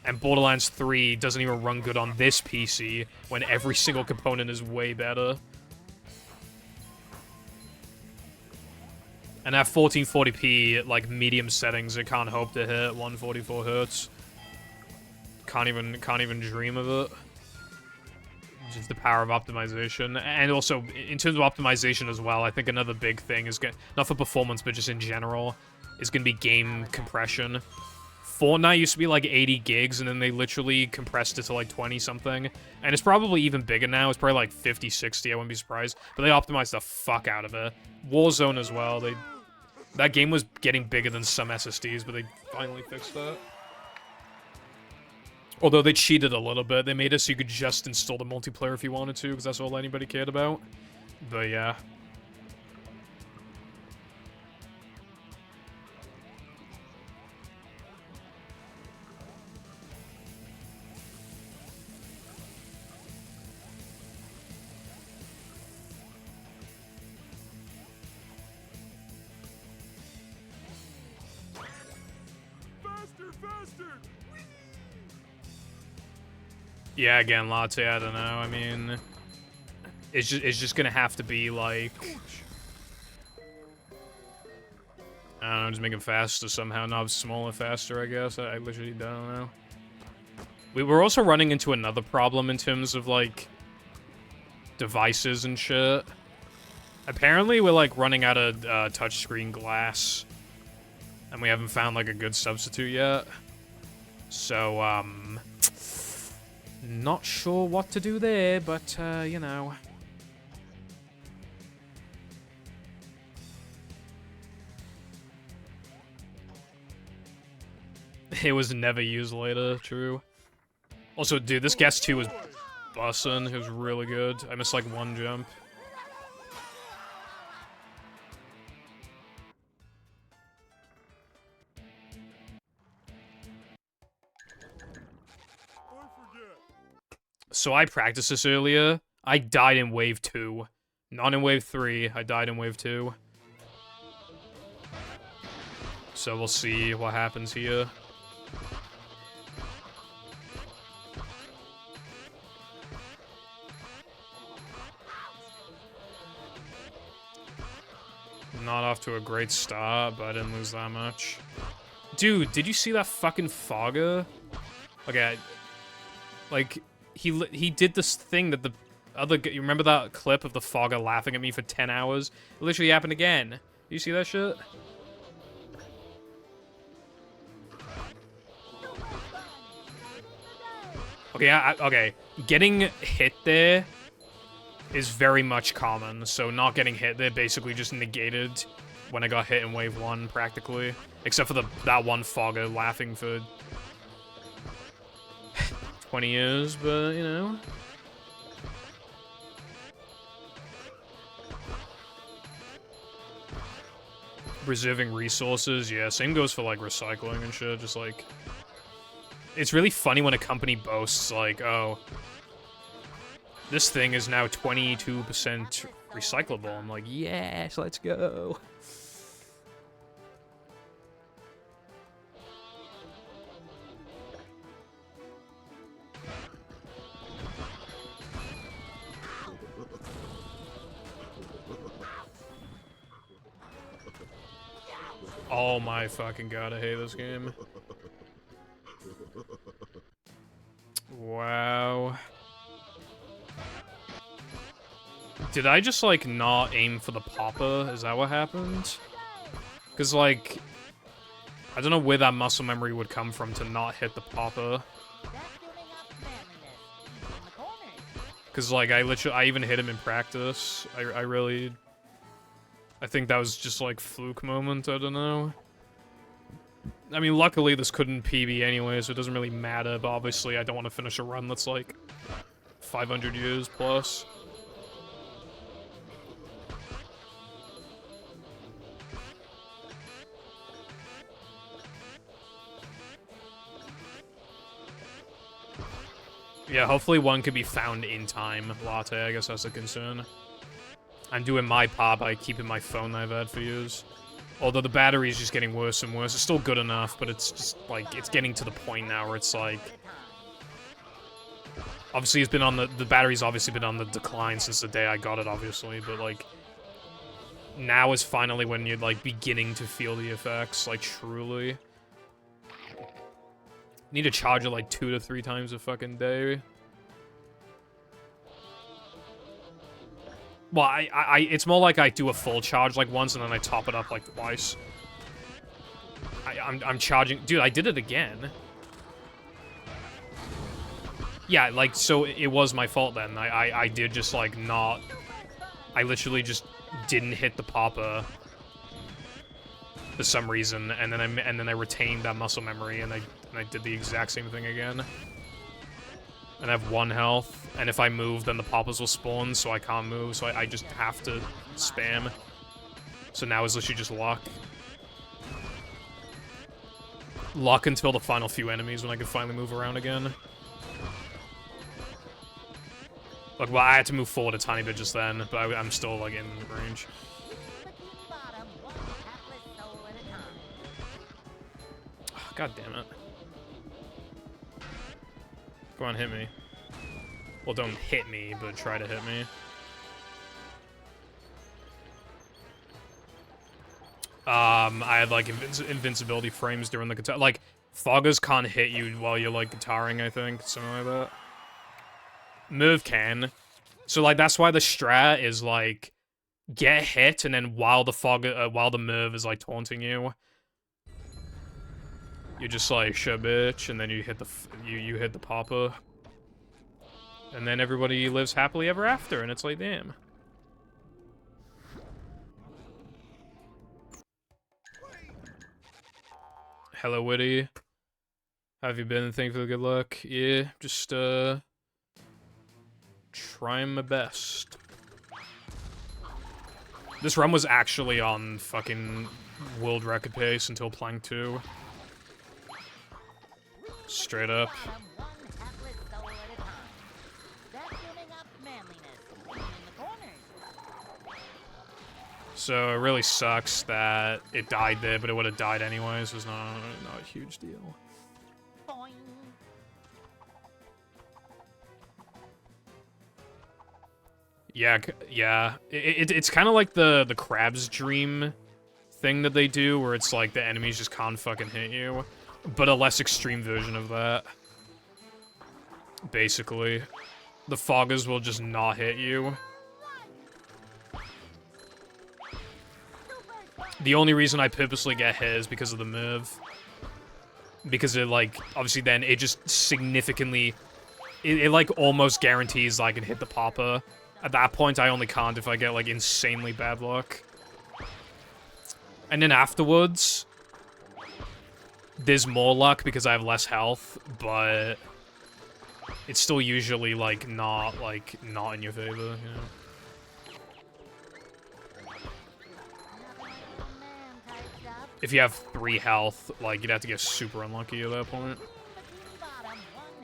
S2: And Borderlands 3 doesn't even run good on this PC when every single component is way better. And at 1440p, like, medium settings, it can't hope to hit 144 Hz. Can't even dream of it. Just the power of optimization. And also, in terms of optimization as well, I think another big thing is not for performance, but just in general, is gonna be game compression. Fortnite used to be like 80 gigs, and then they literally compressed it to like 20 something. And it's probably even bigger now. It's probably like 50, 60, I wouldn't be surprised. But they optimized the fuck out of it. Warzone as well, that game was getting bigger than some SSDs, but they finally fixed that. Although they cheated a little bit. They made it so you could just install the multiplayer if you wanted to, because that's all anybody cared about. But yeah.
S4: Faster, faster!
S2: Yeah, again, Latte, I don't know. I mean, it's just gonna have to be like, I don't know, just make it faster somehow, not smaller, faster, I guess. I literally don't know. We were also running into another problem in terms of like devices and shit. Apparently, we're like running out of touchscreen glass, and we haven't found like a good substitute yet. So, not sure what to do there, but, you know. It was never used later, true. Also, dude, this guest 2 was bussin'. It was really good. I missed, like, one jump. So I practiced this earlier. I died in wave 2. Not in wave 3. I died in wave 2. So we'll see what happens here. Not off to a great start, but I didn't lose that much. Dude, did you see that fucking fogger? Okay, like, he did this thing that the other... You remember that clip of the fogger laughing at me for 10 hours? It literally happened again. Do you see that shit? Okay, okay. Getting hit there is very much common, so not getting hit there basically just negated when I got hit in wave 1, practically. Except for that one fogger laughing for 20 years, but, you know. Preserving resources, yeah, same goes for, like, recycling and shit, just, like... It's really funny when a company boasts, like, oh, this thing is now 22% recyclable. I'm like, yes, let's go. Oh my fucking god, I hate this game. Wow. Did I just, like, not aim for the popper? Is that what happened? Because, like, I don't know where that muscle memory would come from to not hit the popper. Because, like, I even hit him in practice. I think that was just, like, fluke moment, I don't know. I mean, luckily this couldn't PB anyway, so it doesn't really matter, but obviously I don't want to finish a run that's, like, 500 years plus. Yeah, hopefully one could be found in time, Latte, I guess that's a concern. I'm doing my part by keeping my phone that I've had for years. Although the battery is just getting worse and worse. It's still good enough, but it's just, like, it's getting to the point now where it's, like... Obviously, it's been on the battery's obviously been on the decline since the day I got it, obviously, but, like... Now is finally when you're, like, beginning to feel the effects, like, truly. Need to charge it like 2 to 3 times a fucking day. Well, it's more like I do a full charge like once and then I top it up like twice. I'm charging, dude. I did it again. Yeah, like so it was my fault then. I did just like not. I literally just didn't hit the popper for some reason, and then I retained that muscle memory and I did the exact same thing again. And I have 1 health, and if I move, then the poppers will spawn, so I can't move, so I just have to spam. So now it's literally just luck. Luck until the final few enemies when I can finally move around again. Like, well, I had to move forward a tiny bit just then, but I'm still, like, in range.
S3: Bikini Bottom, one hapless soul at a time.
S2: Oh, God damn it. Go on, hit me. Well, don't hit me, but try to hit me. I had, like, invincibility frames during the guitar. Like, foggers can't hit you while you're, like, guitaring, I think. Something like that. Move can. So, like, that's why the strat is, like, get hit, and then while the move is, like, taunting you, you're just like, shit, bitch, and then you hit you hit the popper. And then everybody lives happily ever after, and it's like, damn. Hello, Witty. How have you been? Thank you for the good luck. Yeah, just, trying my best. This run was actually on fucking world record pace until Plank 2. Straight up.
S3: Bottom, one hapless soul at a time. Vacuuming up manliness, in the corners.
S2: So it really sucks that it died there, but it would have died anyways. It's not a huge deal.
S3: Boing.
S2: Yeah, yeah. It's kind of like the crab's dream thing that they do, where it's like the enemies just can't fucking hit you, but a less extreme version of that. Basically, the foggers will just not hit you. The only reason I purposely get hit is because of the move. Because it, like, obviously then it just significantly... It like, almost guarantees I can hit the popper. At that point, I only can't if I get, like, insanely bad luck. And then afterwards... There's more luck because I have less health, but... It's still usually, like, not in your favor, you know? If you have 3 health, like, you'd have to get super unlucky at that point.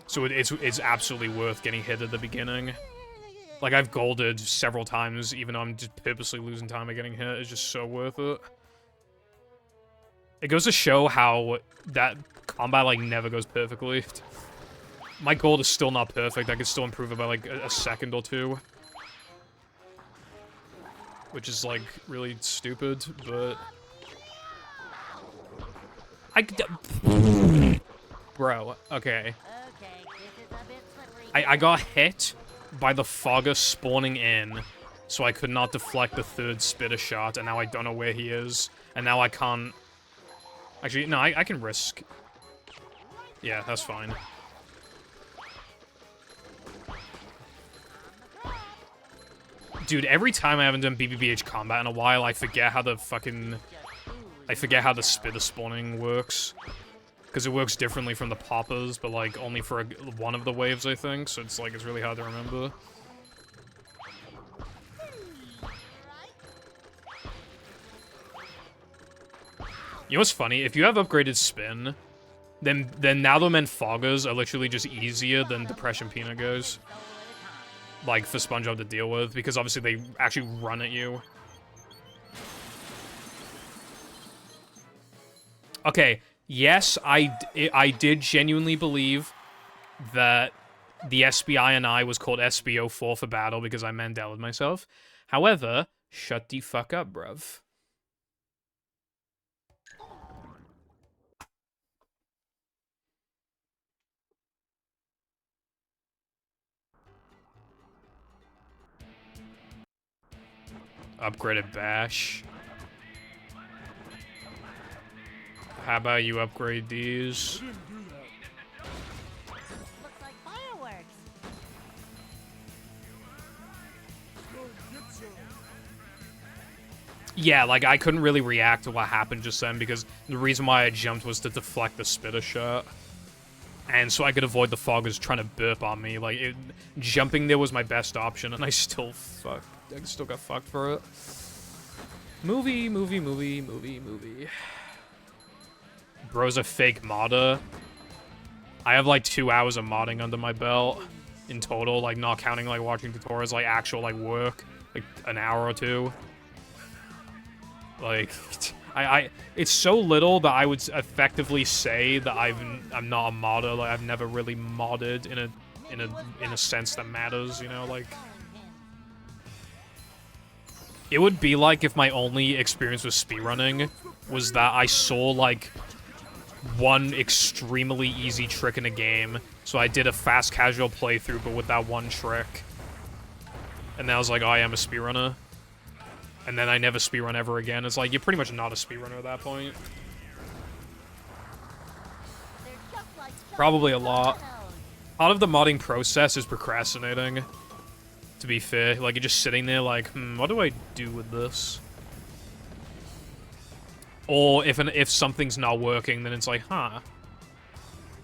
S2: So it's absolutely worth getting hit at the beginning. Like, I've golded several times, even though I'm just purposely losing time by getting hit. It's just so worth it. It goes to show how that combat, like, never goes perfectly. My gold is still not perfect. I could still improve it by, like, a second or two. Which is, like, really stupid, but... Bro, okay. I got hit by the fogger spawning in, so I could not deflect the 3rd spitter shot, and now I don't know where he is, and now I can't... Actually, no, I can risk. Yeah, that's fine. Dude, every time I haven't done BBBH combat in a while, I forget how the fucking... I forget how the spitter spawning works. Because it works differently from the poppers, but, like, only for one of the waves, I think. So it's, like, it's really hard to remember. You know what's funny? If you have upgraded spin, then now the men foggers are literally just easier than Depression Peanut goes. Like, for SpongeBob to deal with, because obviously they actually run at you. Okay, yes, I did genuinely believe that the SBI and I was called SBO4 for battle because I Mandela'd myself. However, shut the fuck up, bruv. upgraded Bash. How about you upgrade these?
S4: I didn't do that.
S3: Looks like fireworks.
S4: Go get some.
S2: Yeah, like, I couldn't really react to what happened just then because the reason why I jumped was to deflect the spitter shot. And so I could avoid the foggers trying to burp on me. Like, jumping there was my best option, and I still got fucked for it. Movie. Bro's a fake modder. I have, like, 2 hours of modding under my belt in total, like, not counting, like, watching tutorials, like, actual, like, work. Like, an hour or 2. Like, it's so little that I would effectively say that I'm not a modder. Like, I've never really modded in a sense that matters, you know, like. It would be like if my only experience with speedrunning was that I saw, like, one extremely easy trick in a game, so I did a fast casual playthrough, but with that one trick. And then I was like, oh, I am a speedrunner. And then I never speedrun ever again. It's like, you're pretty much not a speedrunner at that point.
S3: They're just like
S2: Probably a lot.
S3: dominoes.
S2: Part of the modding process is procrastinating, to be fair. Like, you're just sitting there like, what do I do with this? Or if something's not working, then it's like, huh,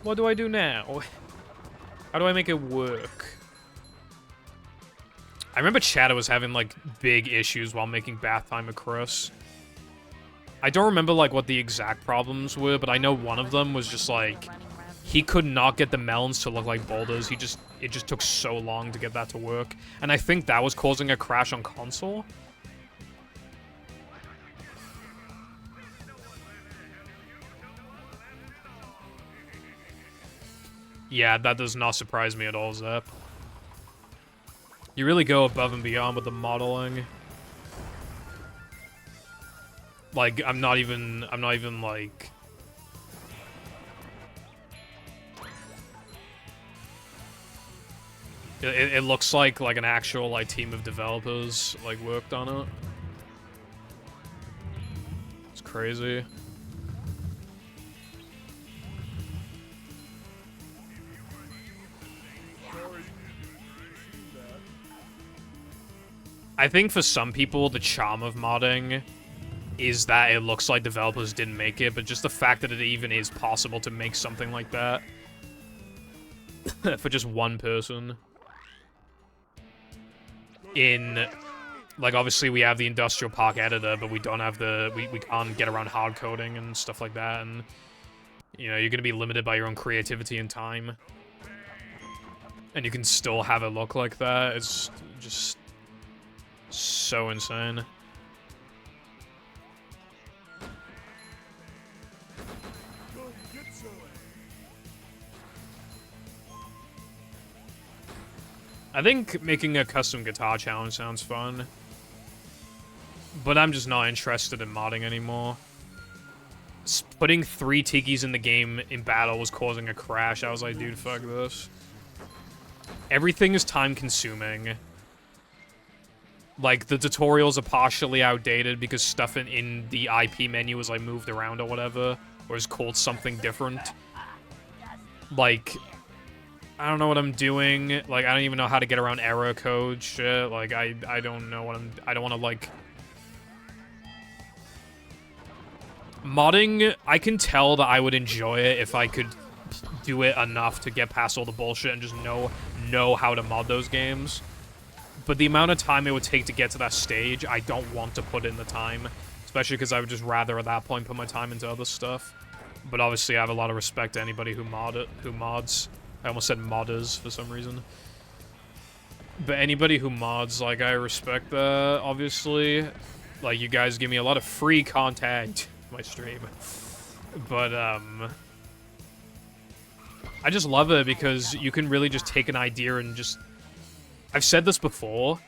S2: what do I do now? How do I make it work? I remember Chatter was having, like, big issues while making bath time across. I don't remember, like, what the exact problems were, but I know one of them was just, like, he could not get the melons to look like boulders. It just took so long to get that to work. And I think that was causing a crash on console. Yeah, that does not surprise me at all, Zep. You really go above and beyond with the modeling. Like, I'm not even, like... It looks like an actual, like, team of developers, like, worked on it. It's crazy. I think for some people, the charm of modding is that it looks like developers didn't make it, but just the fact that it even is possible to make something like that for just one person. Like, obviously we have the industrial park editor, but we don't have we can't get around hard coding and stuff like that, and, you know, you're gonna be limited by your own creativity and time. And you can still have it look like that. It's just so insane.
S4: Go get some.
S2: I think making a custom guitar challenge sounds fun. But I'm just not interested in modding anymore. Putting 3 tikis in the game in battle was causing a crash. I was like, dude, fuck this. Everything is time-consuming. Like, the tutorials are partially outdated because stuff in the IP menu is, like, moved around or whatever. Or is called something different. Like, I don't know what I'm doing. Like, I don't even know how to get around error code shit. Like, I don't know what I don't want to, like... Modding, I can tell that I would enjoy it if I could do it enough to get past all the bullshit and just know how to mod those games. But the amount of time it would take to get to that stage, I don't want to put in the time. Especially because I would just rather at that point put my time into other stuff. But obviously I have a lot of respect to anybody who mods. I almost said modders for some reason. But anybody who mods, like, I respect that, obviously. Like, you guys give me a lot of free content on my stream. But, I just love it because you can really just take an idea and just... I've said this before,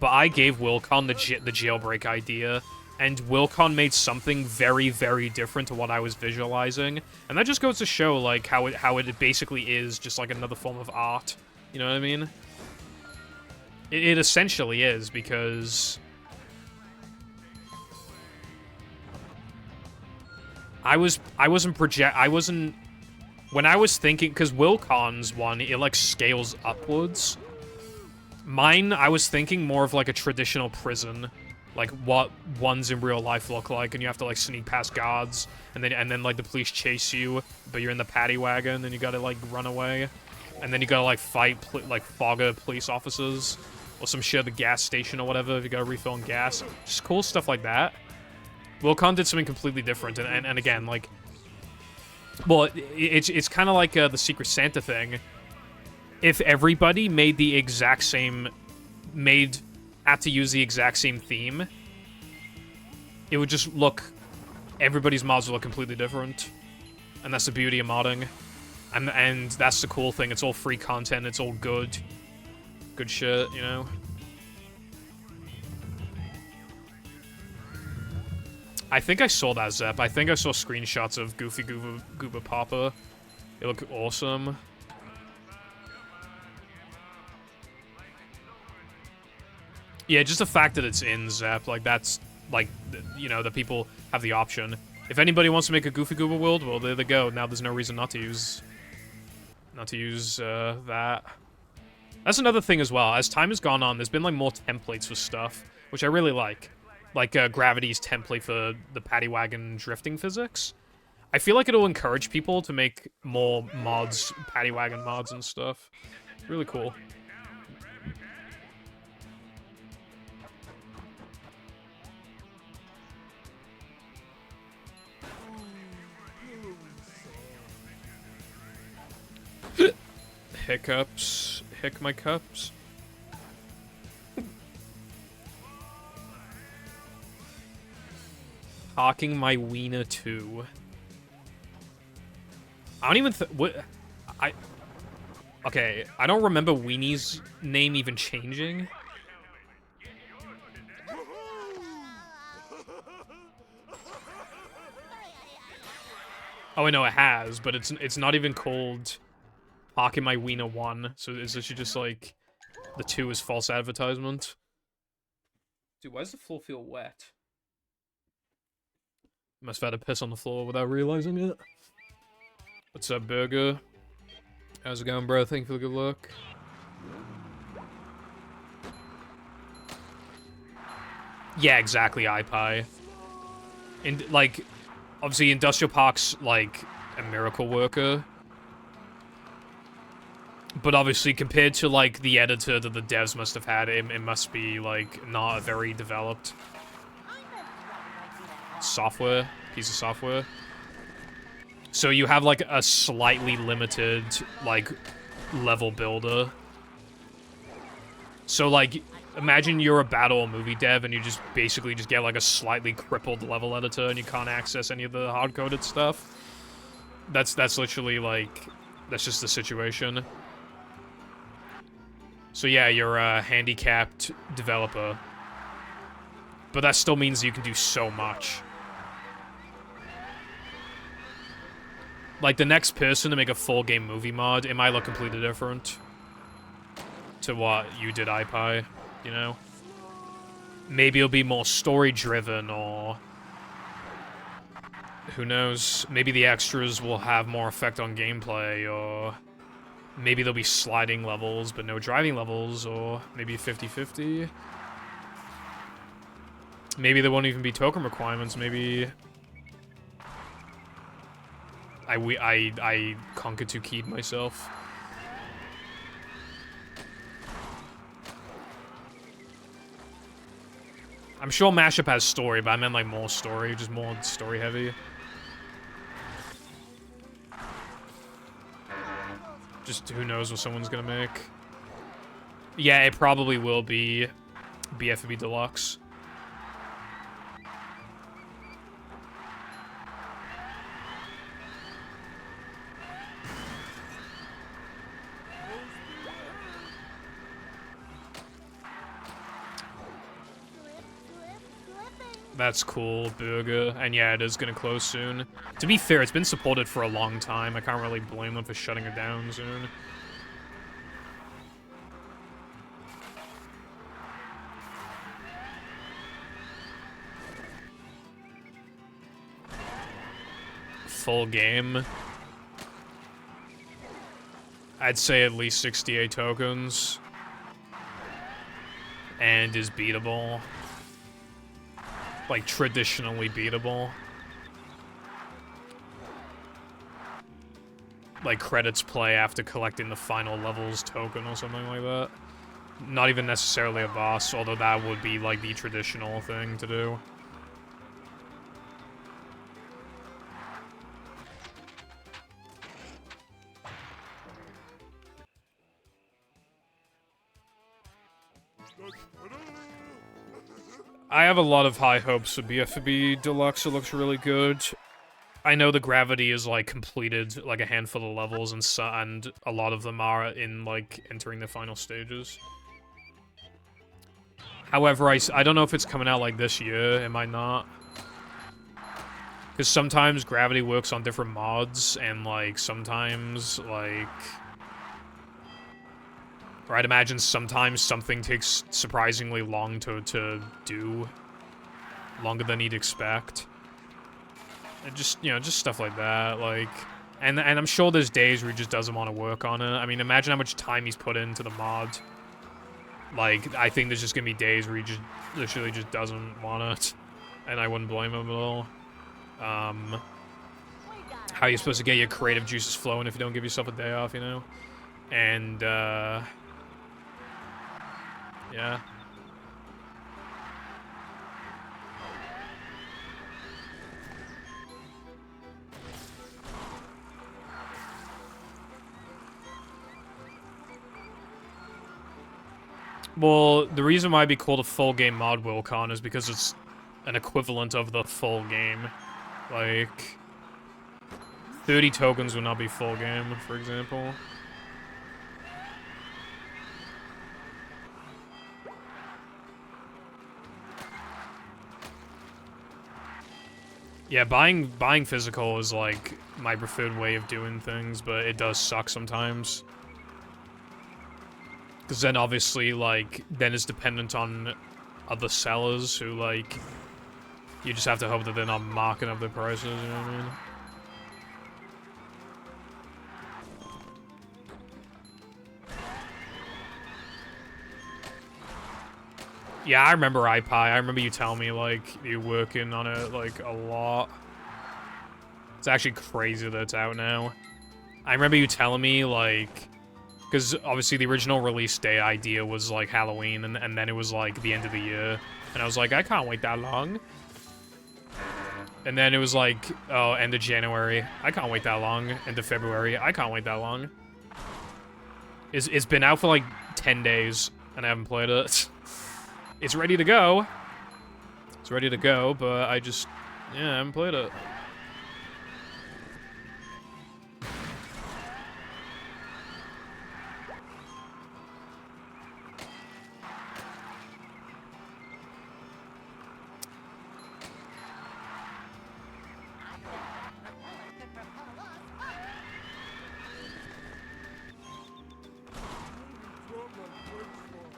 S2: but I gave Wilcon the jailbreak idea, and Wilcon made something very, very different to what I was visualizing. And that just goes to show, like, how it basically is just, like, another form of art. You know what I mean? It essentially is, because I wasn't when I was thinking, because Wilcon's one, it like scales upwards. Mine, I was thinking more of like a traditional prison, like what ones in real life look like, and you have to like sneak past guards, and then like the police chase you, but you're in the paddy wagon, and you gotta like run away, and then you gotta like fight like fogger police officers, or some shit at the gas station or whatever if you gotta refill on gas. Just cool stuff like that. Wilcon did something completely different, and again, like, well, it's kind of like the Secret Santa thing. If everybody made the exact same, had to use the exact same theme, it would just look, everybody's mods would look completely different. And that's the beauty of modding. And that's the cool thing, it's all free content, it's all good shit, you know? I think I saw that, Zep. I think I saw screenshots of Goofy Gooba Papa. It looked awesome. Yeah, just the fact that it's in Zep, like, that's, like, you know, that people have the option. If anybody wants to make a Goofy Gooba world, well, there they go. Now there's no reason not to use that. That's another thing as well. As time has gone on, there's been, like, more templates for stuff, which I really like. Like, Gravity's template for the paddy wagon drifting physics. I feel like it'll encourage people to make more mods, paddy wagon mods and stuff. It's really cool. Hiccups. Hick my cups. Hawking my wiener too. I don't even okay, I don't remember Weenie's name even changing. Oh, I know it has, but it's not even called Hawking My Wiener 1, so is this just like the 2 is false advertisement? Dude, why does the floor feel wet? Must have had to piss on the floor without realizing it. What's up, Burger? How's it going, bro? Thank you for the good luck. Yeah, exactly, iPie. And, like, obviously, Industrial Park's, like, a miracle worker. But obviously, compared to, like, the editor that the devs must have had, it must be, like, not a very developed software, piece of software. So you have, like, a slightly limited, like, level builder. So, like, imagine you're a battle or movie dev and you just basically just get, like, a slightly crippled level editor and you can't access any of the hard-coded stuff. That's literally, like, that's just the situation. So yeah, you're a handicapped developer. But that still means you can do so much. Like, the next person to make a full game movie mod, it might look completely different to what you did, iPie, you know? Maybe it'll be more story-driven, or who knows? Maybe the extras will have more effect on gameplay, or maybe there'll be sliding levels, but no driving levels, or maybe 50-50. Maybe there won't even be token requirements, maybe I conquered too keyed myself. I'm sure Mashup has story, but I meant like more story, just more story heavy. Just who knows what someone's gonna make. Yeah, it probably will be BFB Deluxe. That's cool, Burger. And yeah, it is gonna close soon. To be fair, it's been supported for a long time. I can't really blame them for shutting it down soon. full game, I'd say at least 68 tokens. And is beatable. Like, traditionally beatable. Like, credits play after collecting the final levels token or something like that. Not even necessarily a boss, although that would be, like, the traditional thing to do. I have a lot of high hopes for BFB Deluxe. It looks really good. I know the gravity is, like, completed, like, a handful of levels, and a lot of them are in, like, entering the final stages. However, I don't know if it's coming out, like, this year. It might not. Because sometimes gravity works on different mods, and, like, sometimes, like... Or I'd imagine sometimes something takes surprisingly long to do. Longer than you'd expect. And just, you know, just stuff like that, like... And I'm sure there's days where he just doesn't want to work on it. I mean, imagine how much time he's put into the mod. Like, I think there's just gonna be days where he just literally just doesn't want it. And I wouldn't blame him at all. How are you supposed to get your creative juices flowing if you don't give yourself a day off, you know? And, yeah. Well, the reason why it'd be called a full game mod Wilcon is because it's an equivalent of the full game. Like, 30 tokens would not be full game, for example. Yeah, buying physical is, like, my preferred way of doing things, but it does suck sometimes. Because then, obviously, like, then it's dependent on other sellers who, like, you just have to hope that they're not marking up their prices, you know what I mean? Yeah, I remember iPie. I remember you telling me, like, you're working on it, like, a lot. It's actually crazy that it's out now. I remember you telling me, like... Because, obviously, the original release day idea was, like, Halloween, and then it was, like, the end of the year. And I was like, I can't wait that long. And then it was, like, oh, end of January. I can't wait that long. End of February. I can't wait that long. It's been out for, like, 10 days, and I haven't played it. It's ready to go. It's ready to go, but I just... Yeah, I haven't played it.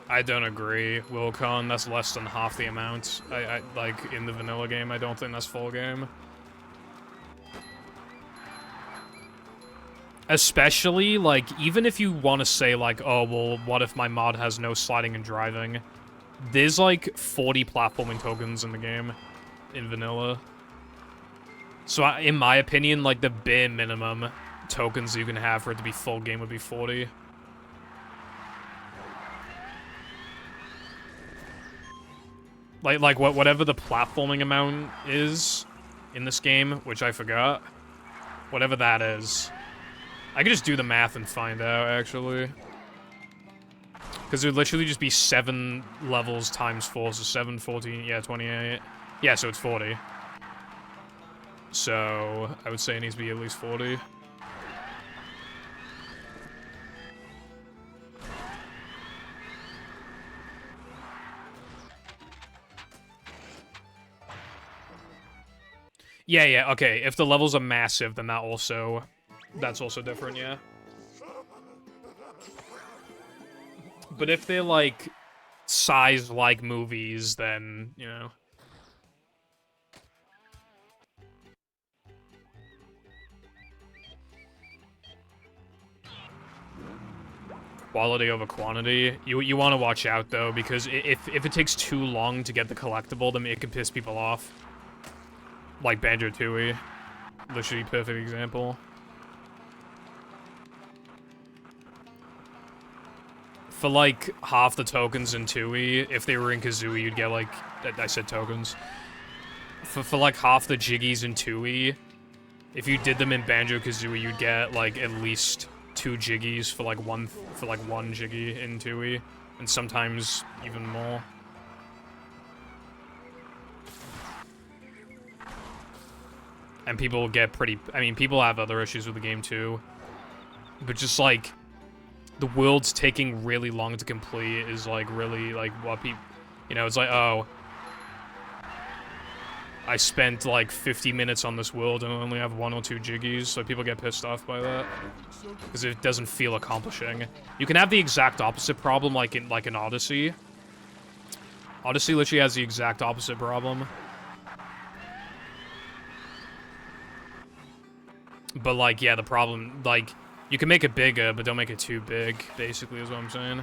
S2: I don't agree, Wilcon. That's less than half the amount. I like, in the vanilla game, I don't think that's full game. Especially, like, even if you want to say, like, oh, well, what if my mod has no sliding and driving? There's, like, 40 platforming tokens in the game, in vanilla. So, in my opinion, like, the bare minimum tokens you can have for it to be full game would be 40. Like whatever the platforming amount is in this game, which I forgot. Whatever that is. I could just do the math and find out, actually. Because it would literally just be 7 levels times 4, so 7, 14, yeah, 28. Yeah, so it's 40. So, I would say it needs to be at least 40. Yeah, okay. If the levels are massive, then that's also different, yeah. But if they're, like, size like movies, then, you know. quality over quantity. You want to watch out though, because if it takes too long to get the collectible, then it can piss people off. Like Banjo-Tooie, literally perfect example. For like half the tokens in Tooie, if they were in Kazooie, you'd get like I said tokens. For like half the jiggies in Tooie, if you did them in Banjo-Kazooie, you'd get like at least 2 jiggies for like one jiggy in Tooie, and sometimes even more. And people get pretty. I mean, people have other issues with the game too, but just like the world's taking really long to complete is like really like what people, you know, it's like, oh, I spent like 50 minutes on this world and I only have 1 or 2 jiggies, so people get pissed off by that because it doesn't feel accomplishing. You can have the exact opposite problem like in Odyssey. Odyssey literally has the exact opposite problem. But like, yeah, the problem, like, you can make it bigger, but don't make it too big, basically, is what I'm saying.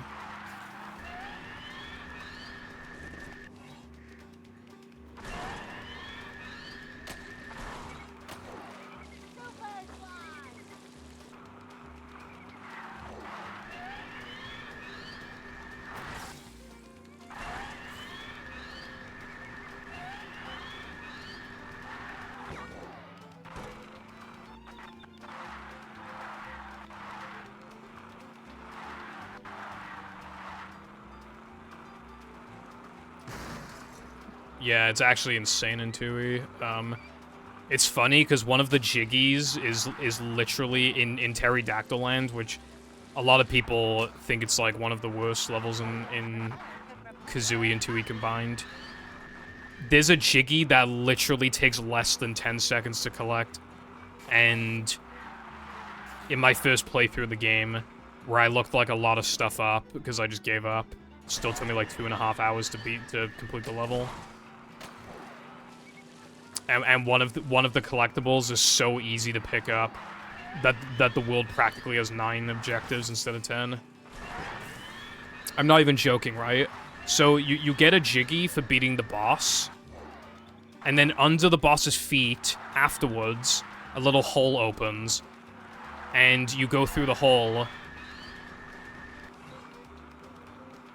S2: Yeah, it's actually insane in Tooie. It's funny because one of the jiggies is literally in Pterodactyl Land, which a lot of people think it's like one of the worst levels in Kazooie and Tooie combined. There's a jiggy that literally takes less than 10 seconds to collect, and in my first playthrough of the game, where I looked like a lot of stuff up because I just gave up, it still took me like 2.5 hours to complete the level. And one of the collectibles is so easy to pick up that the world practically has 9 objectives instead of 10. I'm not even joking, right? So you get a jiggy for beating the boss, and then under the boss's feet afterwards, a little hole opens, and you go through the hole,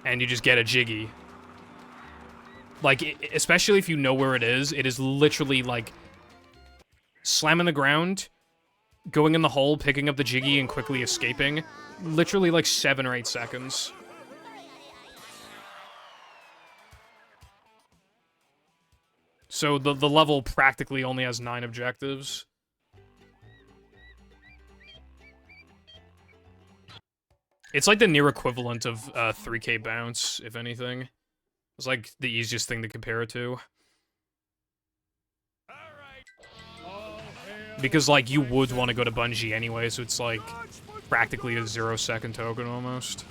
S2: and you just get a jiggy. Like, especially if you know where it is literally, like, slamming the ground, going in the hole, picking up the jiggy, and quickly escaping. Literally, like, 7 or 8 seconds. So, the level practically only has 9 objectives. It's like the near equivalent of 3K Bounce, if anything. It's like the easiest thing to compare it to. Because, like, you would want to go to Bungie anyway, so it's like practically a 0-second token almost.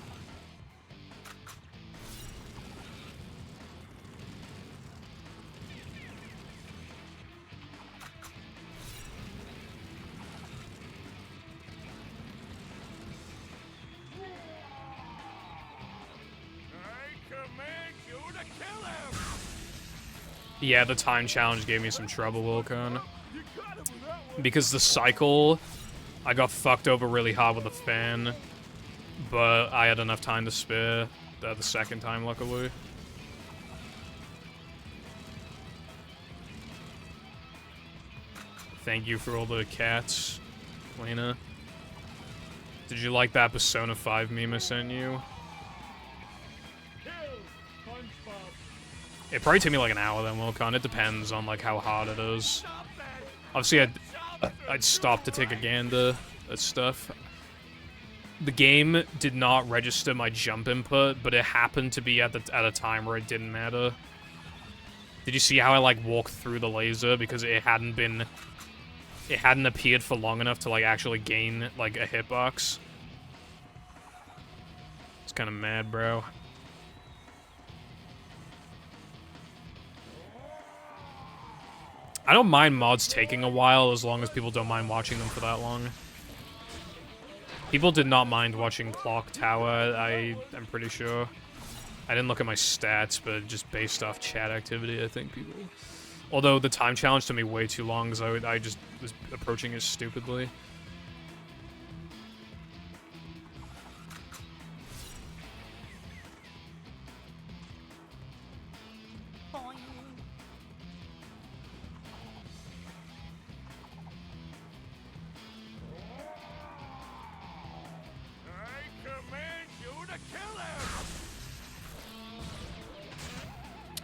S2: Yeah, the time challenge gave me some trouble, Wilcon. Because the cycle, I got fucked over really hard with a fan, but I had enough time to spare the second time, luckily. Thank you for all the cats, Lena. Did you like that Persona 5 meme I sent you? It probably took me like an hour then, Wilcon. It depends on like how hard it is. Obviously, I'd stop to take a gander at stuff. The game did not register my jump input, but it happened to be at a time where it didn't matter. Did you see how I like walked through the laser because it hadn't appeared for long enough to like actually gain like a hitbox? It's kind of mad, bro. I don't mind mods taking a while as long as people don't mind watching them for that long. People did not mind watching Clock Tower, I'm pretty sure. I didn't look at my stats, but just based off chat activity, I think people... Although the time challenge took me way too long, because I just was approaching it stupidly.
S3: Boing.
S4: I command you to kill him!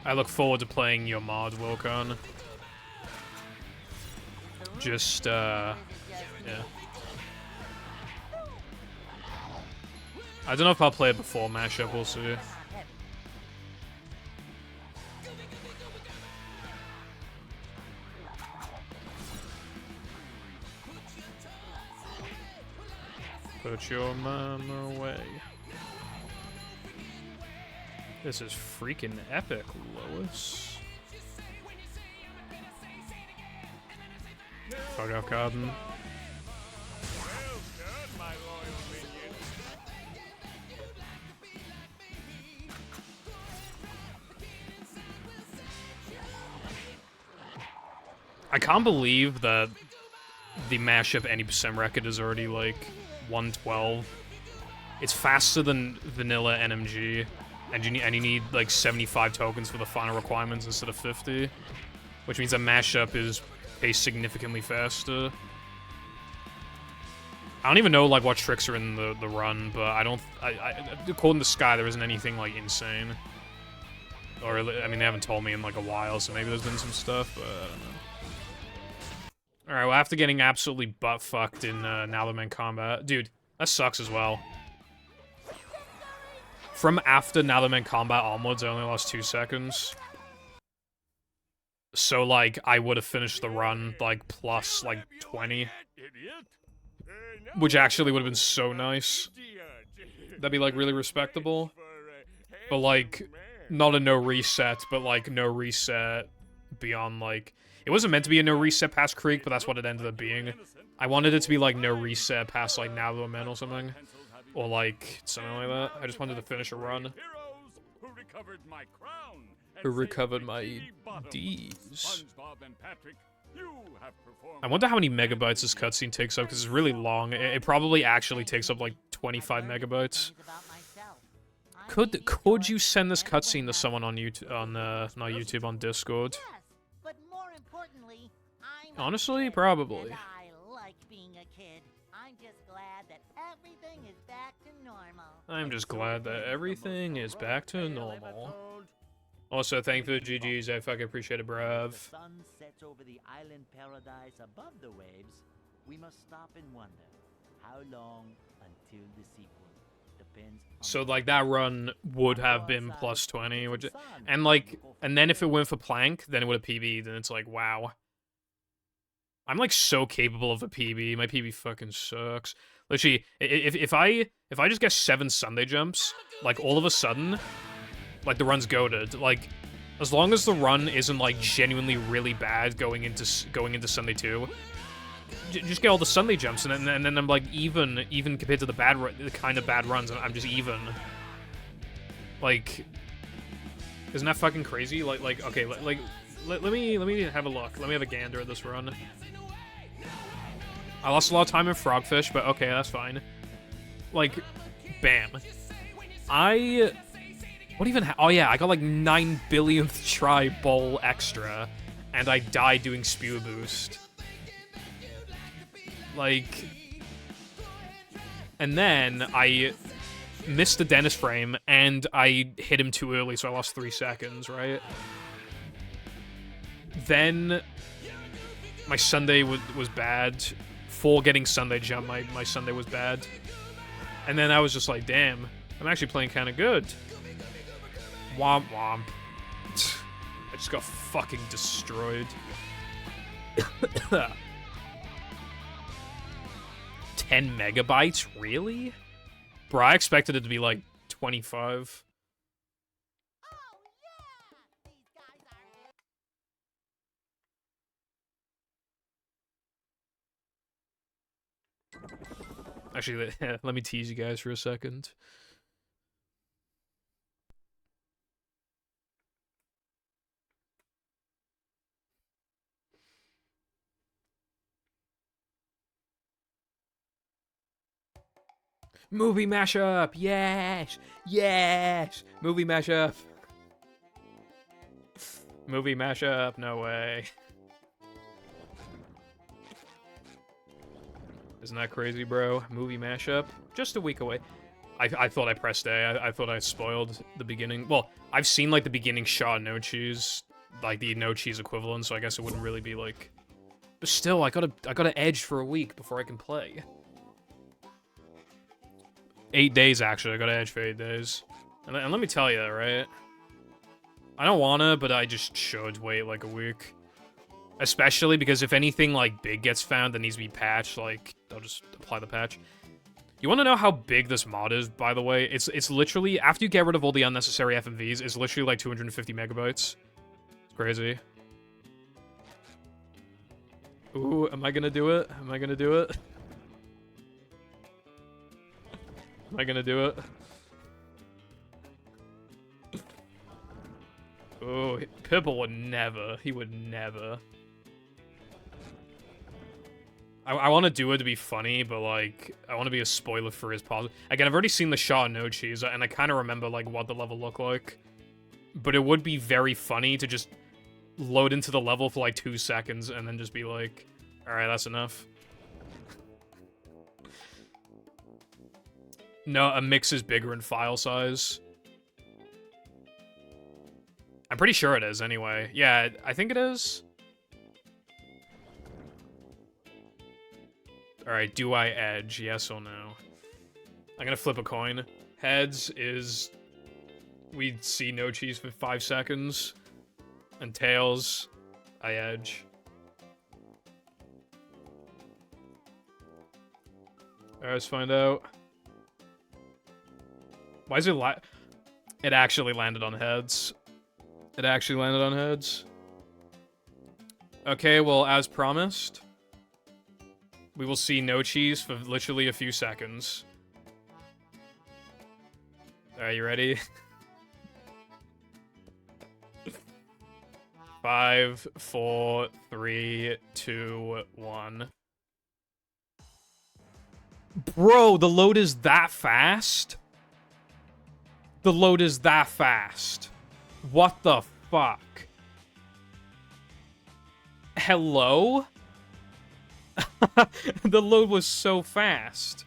S2: I look forward to playing your mod, Wilcon. Just, yeah. I don't know if I'll play it before mashup, we'll see. Put your man away. This is freaking epic, Lois. Fuck off, Cotton.
S4: Well done, my loyal minion.
S2: I can't believe that the mashup any percent record is already like 112. It's faster than vanilla NMG, and you need like 75 tokens for the final requirements instead of 50, which means that mashup is paced significantly faster. I don't even know like what tricks are in the run, but according to Sky, there isn't anything like insane. Or I mean, they haven't told me in like a while, so maybe there's been some stuff, but I don't know. Alright, well, after getting absolutely butt-fucked in Now the Men Combat... Dude, that sucks as well. From after Now the Men Combat onwards, I only lost 2 seconds. So, like, I would have finished the run, like, plus, like, 20. Which actually would have been so nice. That'd be, like, really respectable. But, like, not a no reset, but, like, no reset beyond, like... It wasn't meant to be a no reset past Creek, but that's what it ended up being. I wanted it to be like no reset past like Now the Men or something. Or like something like that. I just wanted to finish a run. Who recovered my D's. I wonder how many megabytes this cutscene takes up, because it's really long. It probably actually takes up like 25 megabytes. Could you send this cutscene to someone on YouTube, not YouTube, on Discord?
S3: But more importantly, I'm
S2: Honestly,
S3: a kid,
S2: probably.
S3: and I like being a kid. I'm just glad that everything is back to normal.
S2: I'm just glad that everything is back to normal. Also, thank you for the GGs. I fucking appreciate it, bruv.
S6: The sun sets over the island paradise above the waves. We must stop and wonder how long until the sequel. Depends on
S2: So, like, that run would have been plus 20, which, and, like, and then if it went for Plank, then it would have PB'd, and it's like, wow. I'm, like, so capable of a PB. My PB fucking sucks. Literally, if I just get 7 Sunday jumps, like, all of a sudden, like, the run's goated. Like, as long as the run isn't, like, genuinely really bad going into Sunday 2, just get all the Sunday jumps, and then I'm, like, even compared to the kind of bad runs, I'm just even. Like, isn't that fucking crazy? Like, okay, let me have a look. Let me have a gander at this run. I lost a lot of time in Frogfish, but okay, that's fine. Like, bam. What even oh yeah, I got like 9 billionth try bowl extra, and I died doing Spew Boost. Like, and then I missed the Dennis frame, and I hit him too early, so I lost 3 seconds, right? Then my Sunday was bad. For getting Sunday jump, my Sunday was bad. And then I was just like, damn, I'm actually playing kind of good. Womp womp. I just got fucking destroyed. 10 megabytes? Really? Bro, I expected it to be like 25.
S3: Oh yeah! These guys are
S2: Actually, let me tease you guys for a second. Movie mashup! Yes! Yes! Movie mashup! Movie mashup, no way. Isn't that crazy, bro? Movie mashup? Just a week away. I thought I pressed A. I thought I spoiled the beginning. Well, I've seen, like, the beginning shot no cheese. Like, the no cheese equivalent, so I guess it wouldn't really be, like... But still, I gotta edge for a week before I can play. 8 days, actually. I gotta edge for 8 days. And let me tell you, right? I don't wanna, but I just should wait, like, a week. Especially because if anything, like, big gets found that needs to be patched, like, I'll just apply the patch. You wanna know how big this mod is, by the way? It's literally, after you get rid of all the unnecessary FMVs, it's literally like 250 megabytes. It's crazy. Ooh, am I gonna do it? Am I gonna do it? Am I gonna do it? Oh, Pibble would never. He would never. I want to do it to be funny, but, like, I want to be as spoiler-free as possible. Again, I've already seen the shot no cheese, and I kind of remember, like, what the level looked like. But it would be very funny to just load into the level for, like, 2 seconds, and then just be like, alright, that's enough. No, a mix is bigger in file size. I'm pretty sure it is, anyway. Yeah, I think it is. Alright, do I edge? Yes or no? I'm gonna flip a coin. Heads is... we see no cheese for 5 seconds. And tails, I edge. Alright, let's find out. Why is it it actually landed on heads. It actually landed on heads. Okay, well, as promised... we will see no cheese for literally a few seconds. Alright, you ready? 5, 4, 3, 2, 1. Bro, the load is that fast? The load is that fast. What the fuck? Hello? The load was so fast.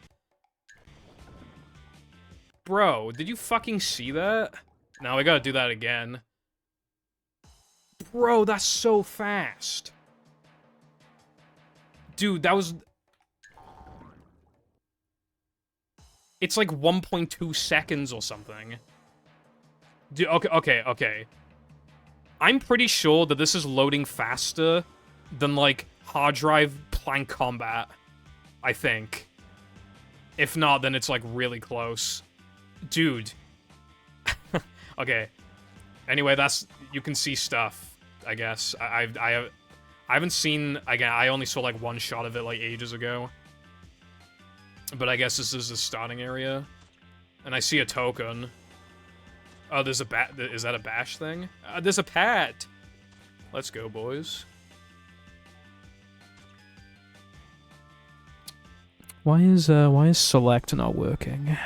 S2: Bro, did you fucking see that? Now we gotta do that again. Bro, that's so fast. Dude, that was... it's like 1.2 seconds or something. Dude, okay. I'm pretty sure that this is loading faster than, like, hard drive plank combat. I think. If not, then it's, like, really close. Dude. Okay. Anyway, that's... you can see stuff, I guess. I haven't seen... again, I only saw, like, one shot of it, like, ages ago. But I guess this is the starting area. And I see a token. Oh, there's a bat... is that a bash thing? There's a pet! Let's go, boys. Why is select not working?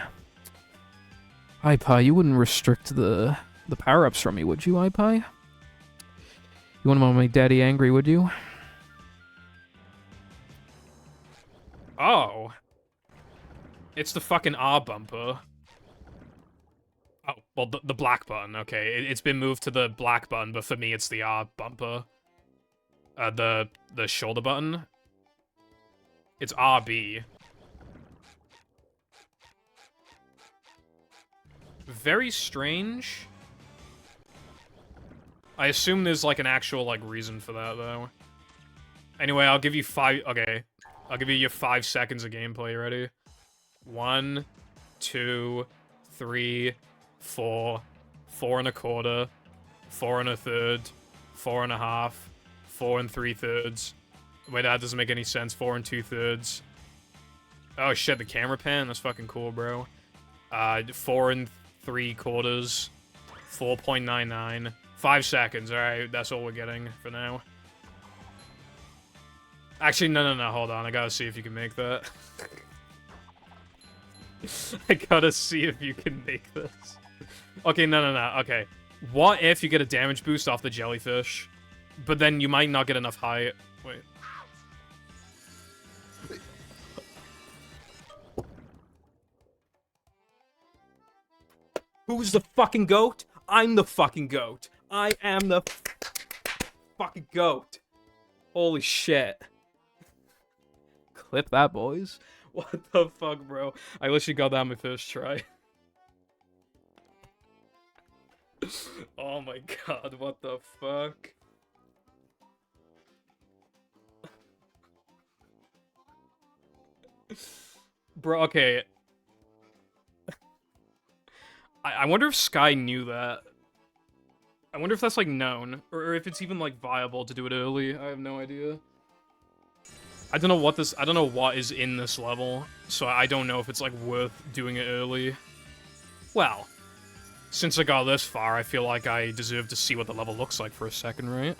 S2: iPie, you wouldn't restrict the power-ups from me, would you, iPie? You wouldn't want to make Daddy angry, would you? Oh. It's the fucking R bumper. Oh, well, the black button, okay. It's been moved to the black button, but for me, it's the R bumper. The shoulder button. It's RB. Very strange. I assume there's, like, an actual, like, reason for that, though. Anyway, I'll give you 5... okay. I'll give you your 5 seconds of gameplay. Ready? 1, 2, 3, 4, 4 1/4, 4 1/3, 4 1/2, 4 3/3. Wait, that doesn't make any sense. 4 2/3. Oh shit, the camera pan? That's fucking cool, bro. 4 3/4. 4.99. 5 seconds, alright, that's all we're getting for now. Actually, no, hold on, I gotta see if you can make that. I gotta see if you can make this. Okay, no, okay. What if you get a damage boost off the jellyfish, but then you might not get enough height? Wait. Who's the fucking goat? I'm the fucking goat. I am the fucking goat. Holy shit. Clip that, boys. What the fuck, bro? I literally got that on my first try. Oh my god, what the fuck? Bro, okay. I wonder if Sky knew that. I wonder if that's, like, known. Or if it's even, like, viable to do it early. I have no idea. I don't know what is in this level, so I don't know if it's, like, worth doing it early. Well, since I got this far, I feel like I deserve to see what the level looks like for a second, right?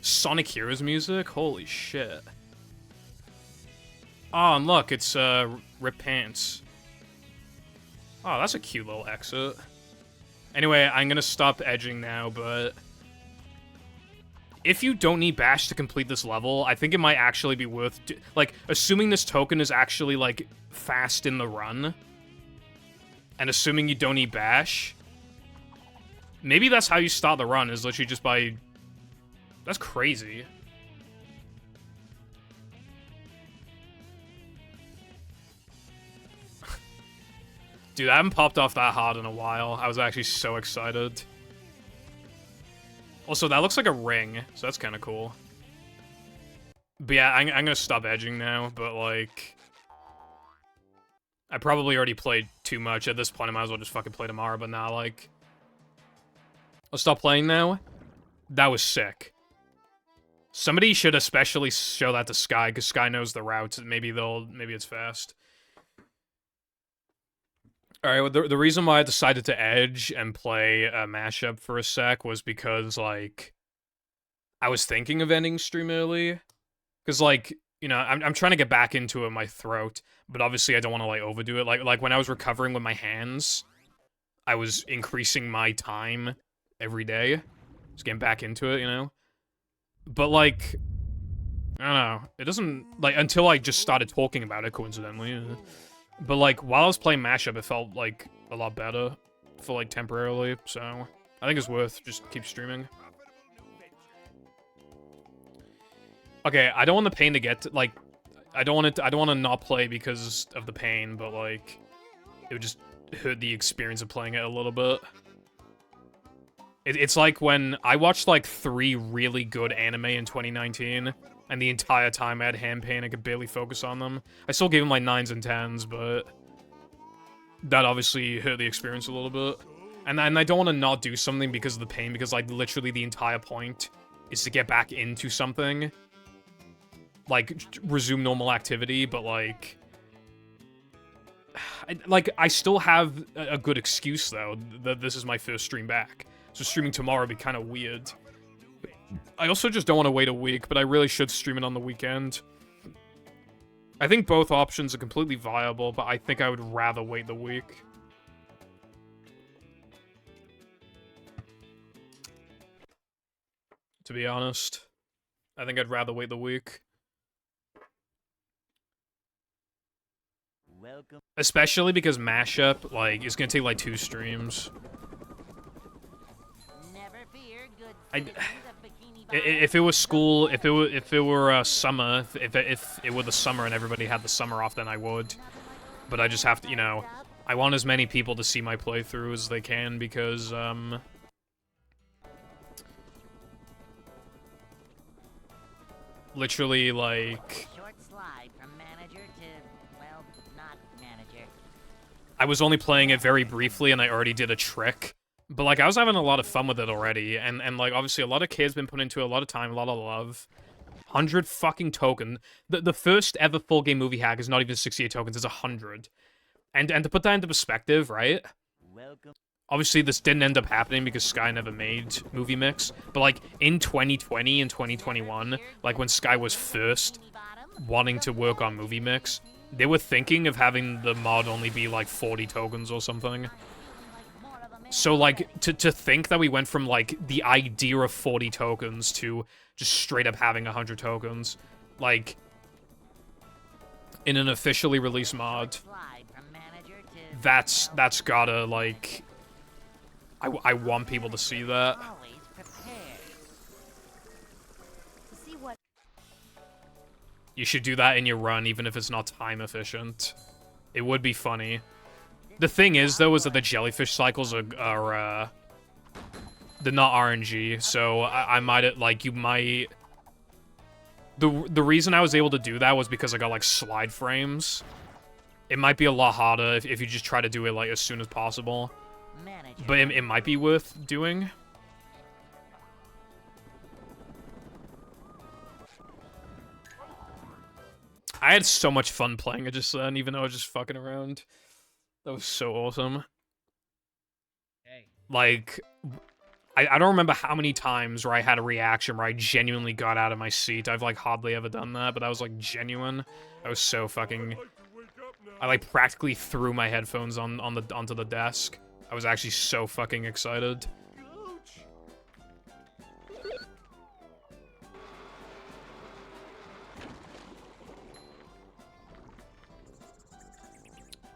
S2: Sonic Heroes music? Holy shit. Oh, and look, it's, Rip Pants. Oh, that's a cute little exit. Anyway, I'm gonna stop edging now, but if you don't need Bash to complete this level, I think it might actually be worth... like, assuming this token is actually, like, fast in the run, and assuming you don't need Bash, maybe that's how you start the run, is literally just by... That's crazy. Dude, I haven't popped off that hard in a while. I was actually so excited. Also, that looks like a ring, so that's kind of cool. But yeah, I'm gonna stop edging now, but like... I probably already played too much. At this point, I might as well just fucking play tomorrow, but now, like... I'll stop playing now. That was sick. Somebody should especially show that to Sky, because Sky knows the routes. Maybe it's fast. Alright, well, the reason why I decided to edge and play a mashup for a sec was because, like, I was thinking of ending stream early. Because, like, you know, I'm trying to get back into it in my throat, but obviously I don't want to, like, overdo it. Like when I was recovering with my hands, I was increasing my time every day. Just getting back into it, you know? But, like, I don't know. It doesn't, like, until I just started talking about it, coincidentally. But, like, while I was playing Mashup, it felt, like, a lot better for, like, temporarily, so I think it's worth just keep streaming. Okay, I don't want the pain to get to, like, I don't want to not play because of the pain, but, like, it would just hurt the experience of playing it a little bit. It's like when I watched, like, 3 really good anime in 2019, and the entire time I had hand pain, I could barely focus on them. I still gave them, like, 9s and 10s, but that obviously hurt the experience a little bit. And I don't want to not do something because of the pain, because, like, literally the entire point is to get back into something. Like, resume normal activity, but, like... I still have a good excuse, though, that this is my first stream back. So streaming tomorrow would be kind of weird. I also just don't want to wait a week, but I really should stream it on the weekend. I think both options are completely viable, but I think I would rather wait the week. To be honest, I think I'd rather wait the week.
S6: Welcome.
S2: Especially because Mashup, like, is gonna take, like, 2 streams.
S3: Never fear, good
S2: I...
S3: citizens of Bikini Bottom.
S2: If it was school, if it were summer, if it were the summer and everybody had the summer off, then I would. But I just have to, you know, I want as many people to see my playthrough as they can because, literally, like...
S3: Short slide from manager to, well, not manager.
S2: I was only playing it very briefly and I already did a trick But, like, I was having a lot of fun with it already, and like, obviously a lot of kids been put into it, a lot of time, a lot of love. 100 fucking token. The first ever full game movie hack is not even 68 tokens, it's 100. And to put that into perspective, right?
S6: Welcome.
S2: Obviously, this didn't end up happening because Sky never made Movie Mix. But, like, in 2020 and 2021, like, when Sky was first wanting to work on Movie Mix, they were thinking of having the mod only be, like, 40 tokens or something. So, like, to think that we went from, like, the idea of 40 tokens to just straight up having 100 tokens, like, in an officially released mod, that's gotta, like... I want people to see that.
S3: Always prepared. To see what
S2: You should do that in your run, even if it's not time efficient. It would be funny. The thing is, though, is that the jellyfish cycles are they're not RNG, so I might, like, you might... The reason I was able to do that was because I got, like, slide frames. It might be a lot harder if you just try to do it, like, as soon as possible. But it might be worth doing. I had so much fun playing it just then, even though I was just fucking around. That was so awesome.
S6: Hey.
S2: Like, I don't remember how many times where I had a reaction where I genuinely got out of my seat. I've, like, hardly ever done that, but that was, like, genuine. I was so fucking... I, like, practically threw my headphones onto the desk. I was actually so fucking excited.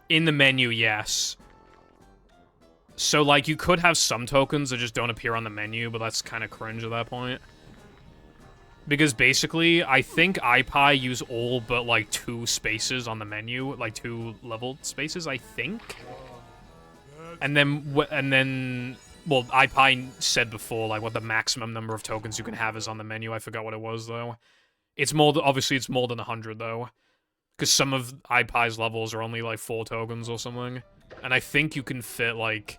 S2: In the menu, yes. So, like, you could have some tokens that just don't appear on the menu, but that's kind of cringe at that point. Because basically, I think iPie use all but, like, 2 spaces on the menu. Like, 2 leveled spaces, I think. And then, well, iPie said before, like, what the maximum number of tokens you can have is on the menu. I forgot what it was, though. It's more, obviously, it's more than 100, though. Because some of iPie's levels are only, like, 4 tokens or something. And I think you can fit, like,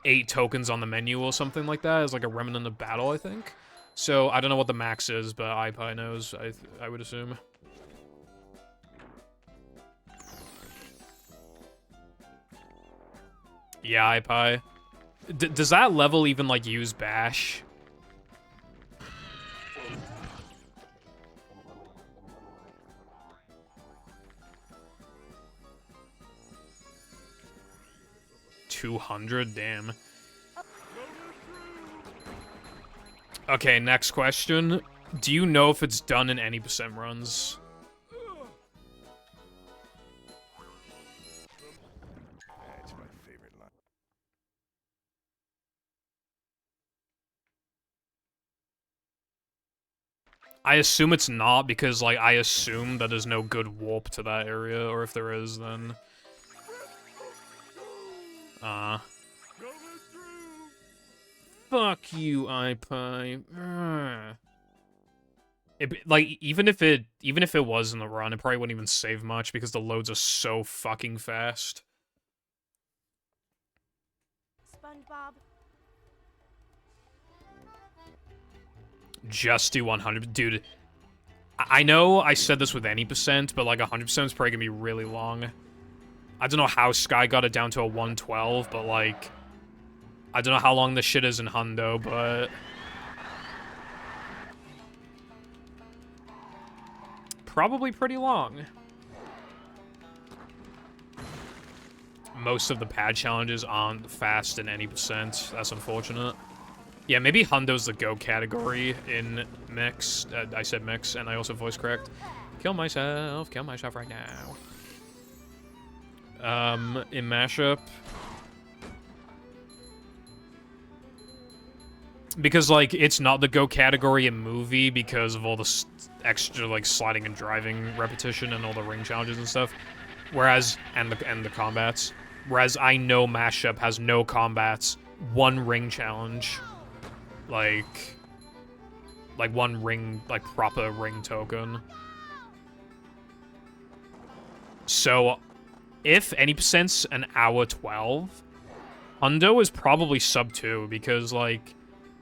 S2: 8 tokens on the menu or something like that as, like, a remnant of battle, I think. So, I don't know what the max is, but iPie knows, I would assume. Yeah, iPie. Does that level even, like, use Bash? $200? Damn. Okay, next question. Do you know if it's done in any percent runs?
S4: That's my favorite line.
S2: I assume it's not, because, like, I assume that there's no good warp to that area, or if there is, then... Fuck you, iPie. Like, even if it was in the run, it probably wouldn't even save much, because the loads are so fucking fast.
S3: SpongeBob.
S2: Just do 100. Dude, I know I said this with any percent, but, like, 100% is probably gonna be really long. I don't know how Sky got it down to a 112, but, like... I don't know how long this shit is in Hundo, but... Probably pretty long. Most of the pad challenges aren't fast in any percent. That's unfortunate. Yeah, maybe Hundo's the go category in Mix. I said Mix, and I also voice correct. Kill myself right now. In Mashup... Because, like, it's not the go category in movie because of all the extra, like, sliding and driving repetition and all the ring challenges and stuff. Whereas, and the combats. Whereas I know Mashup has no combats, 1 ring challenge. Like, one ring, like, proper ring token. So, if any percent's an hour 12, Hundo is probably sub 2 because, like,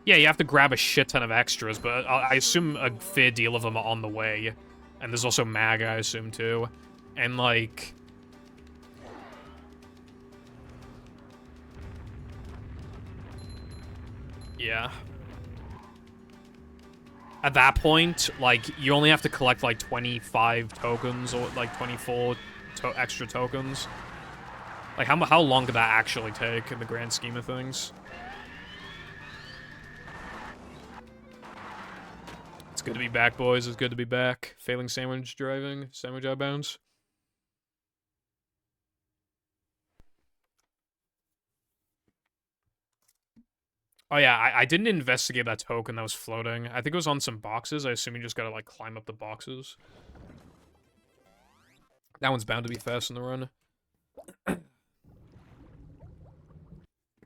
S2: yeah, you have to grab a shit ton of extras, but I assume a fair deal of them are on the way. And there's also mag, I assume, too. And, like... yeah. At that point, like, you only have to collect, like, 25 tokens, or, like, 24 extra tokens. Like, how long could that actually take in the grand scheme of things? It's good to be back, boys. It's good to be back. Failing sandwich driving. Sandwich outbounds. Oh yeah, I didn't investigate that token that was floating. I think it was on some boxes. I assume you just gotta, like, climb up the boxes. That one's bound to be fast in the run.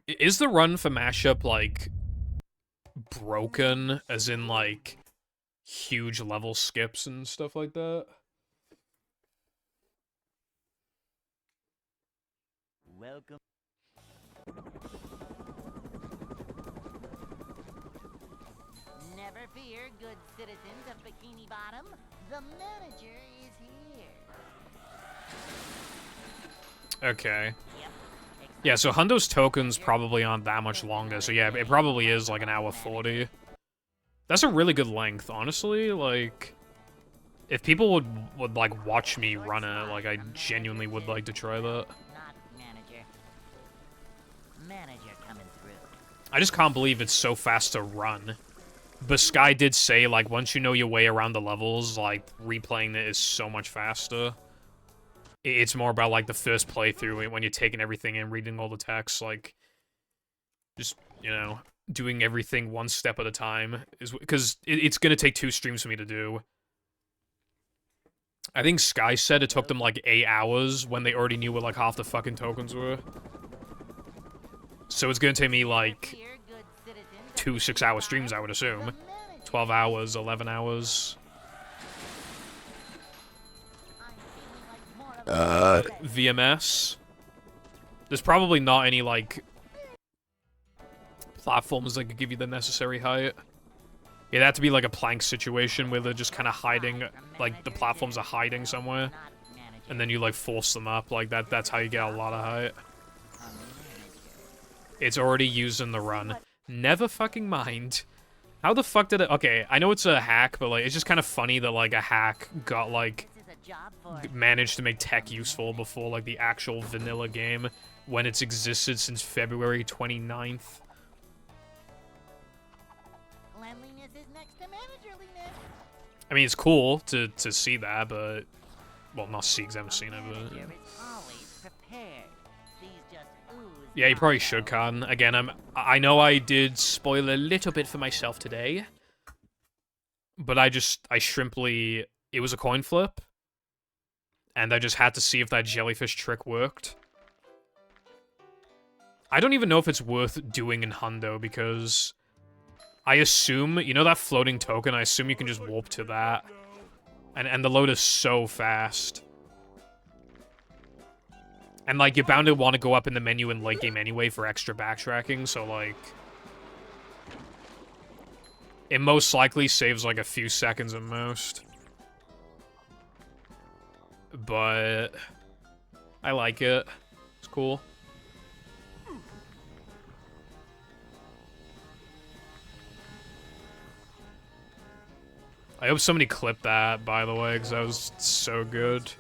S2: Is the run for mashup, like, broken? As in, like, huge level skips and stuff like that?
S6: Welcome.
S3: Never fear, good citizens of Bikini Bottom. The manager is here.
S2: Okay.
S3: Yep.
S2: Yeah, so Hundo's tokens probably aren't that much longer, so yeah, it probably is like an hour 40. That's a really good length, honestly. Like, if people would like watch me run it, like I genuinely would like to try that.
S3: Not manager. Manager coming through.
S2: I just can't believe it's so fast to run. But Sky did say, like, once you know your way around the levels, like, replaying it is so much faster. It's more about, like, the first playthrough when you're taking everything in, reading all the text, like, just, you know, doing everything one step at a time. Because it's gonna take 2 streams for me to do. I think Sky said it took them, like, 8 hours when they already knew what, like, half the fucking tokens were. So it's gonna take me, like, 2 6-hour streams, I would assume. 12 hours, 11 hours. VMS. There's probably not any, like, platforms that could give you the necessary height. It'd have to be, like, a plank situation where they're just kind of hiding, like, the platforms are hiding somewhere. And then you, like, force them up. Like, that's how you get a lot of height. It's already used in the run. Never fucking mind. How the fuck did it... Okay, I know it's a hack, but, like, it's just kind of funny that, like, a hack got, like, managed to make tech useful before, like, the actual vanilla game when it's existed since February 29th.
S3: Cleanliness is next to managerliness.
S2: I mean, it's cool to see that, but... Well, not see because I haven't seen it, but...
S3: Manager is always prepared. These just ooze
S2: Yeah, you probably
S3: knowledge.
S2: should, Con. Again, I know I did spoil a little bit for myself today. But I shrimply... It was a coin flip. And I just had to see if that jellyfish trick worked. I don't even know if it's worth doing in Hundo, because... I assume... You know that floating token? I assume you can just warp to that. And the load is so fast. And, like, you're bound to want to go up in the menu in late game anyway for extra backtracking, so, like... It most likely saves, like, a few seconds at most. But... I like it. It's cool. I hope somebody clipped that, by the way, because that was so good.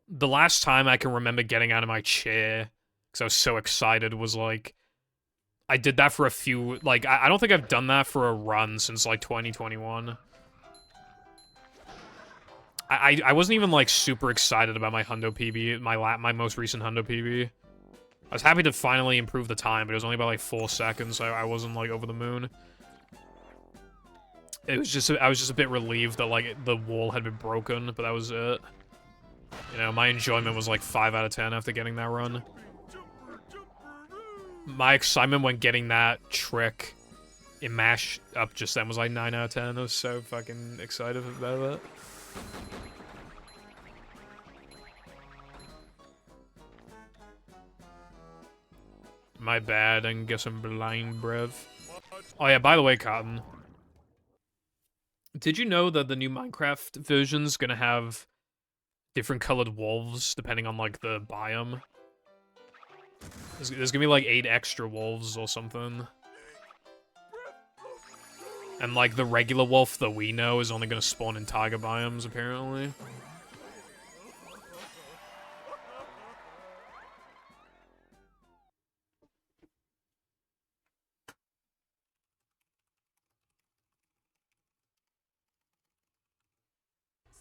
S2: The last time I can remember getting out of my chair, because I was so excited, was, like... I did that for a few... Like, I don't think I've done that for a run since, like, 2021. I wasn't even, like, super excited about my Hundo PB, my most recent Hundo PB. I was happy to finally improve the time, but it was only about, like, 4 seconds, so I wasn't, like, over the moon. It was just... I was just a bit relieved that, like, the wall had been broken, but that was it. You know, my enjoyment was, like, 5 out of 10 after getting that run. My excitement when getting that trick in Mash up just then was, like, 9 out of 10. I was so fucking excited about that. My bad, I guess I'm blind, bruv. Oh yeah, by the way, Cotton. Did you know that the new Minecraft version's gonna have different colored wolves depending on, like, the biome? There's gonna be, like, 8 extra wolves or something. And, like, the regular wolf that we know is only gonna spawn in taiga biomes, apparently.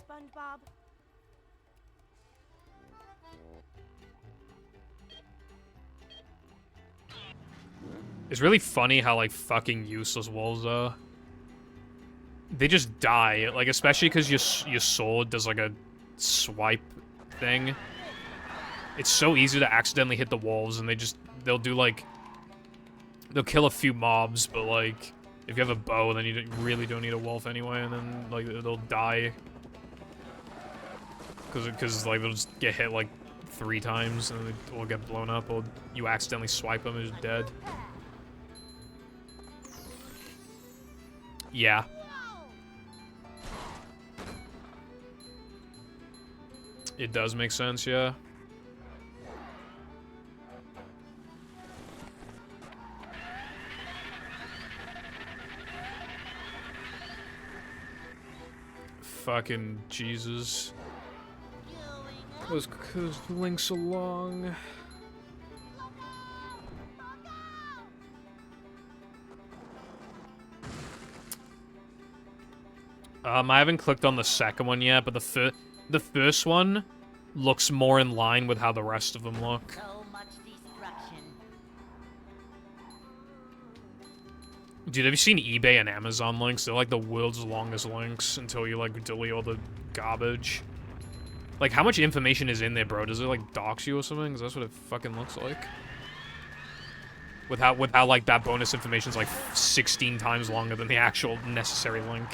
S7: SpongeBob.
S2: It's really funny how, like, fucking useless wolves are. They just die, like, especially because your sword does, like, a swipe thing. It's so easy to accidentally hit the wolves, and they'll do, like... They'll kill a few mobs, but, like, if you have a bow, then you really don't need a wolf anyway, and then, like, they'll die. Because, like, they'll just get hit, like, 3 times, and they will get blown up, or you accidentally swipe them and it's dead. Yeah. It does make sense, yeah. Fucking Jesus. Those links along. I haven't clicked on the second one yet, but the first one looks more in line with how the rest of them look.
S3: So much destruction.
S2: Dude, have you seen eBay and Amazon links? They're like the world's longest links until you, like, delete all the garbage. Like, how much information is in there, bro? Does it, like, dox you or something? 'Cause that's what it fucking looks like. With how, like, that bonus information's, like, 16 times longer than the actual necessary link.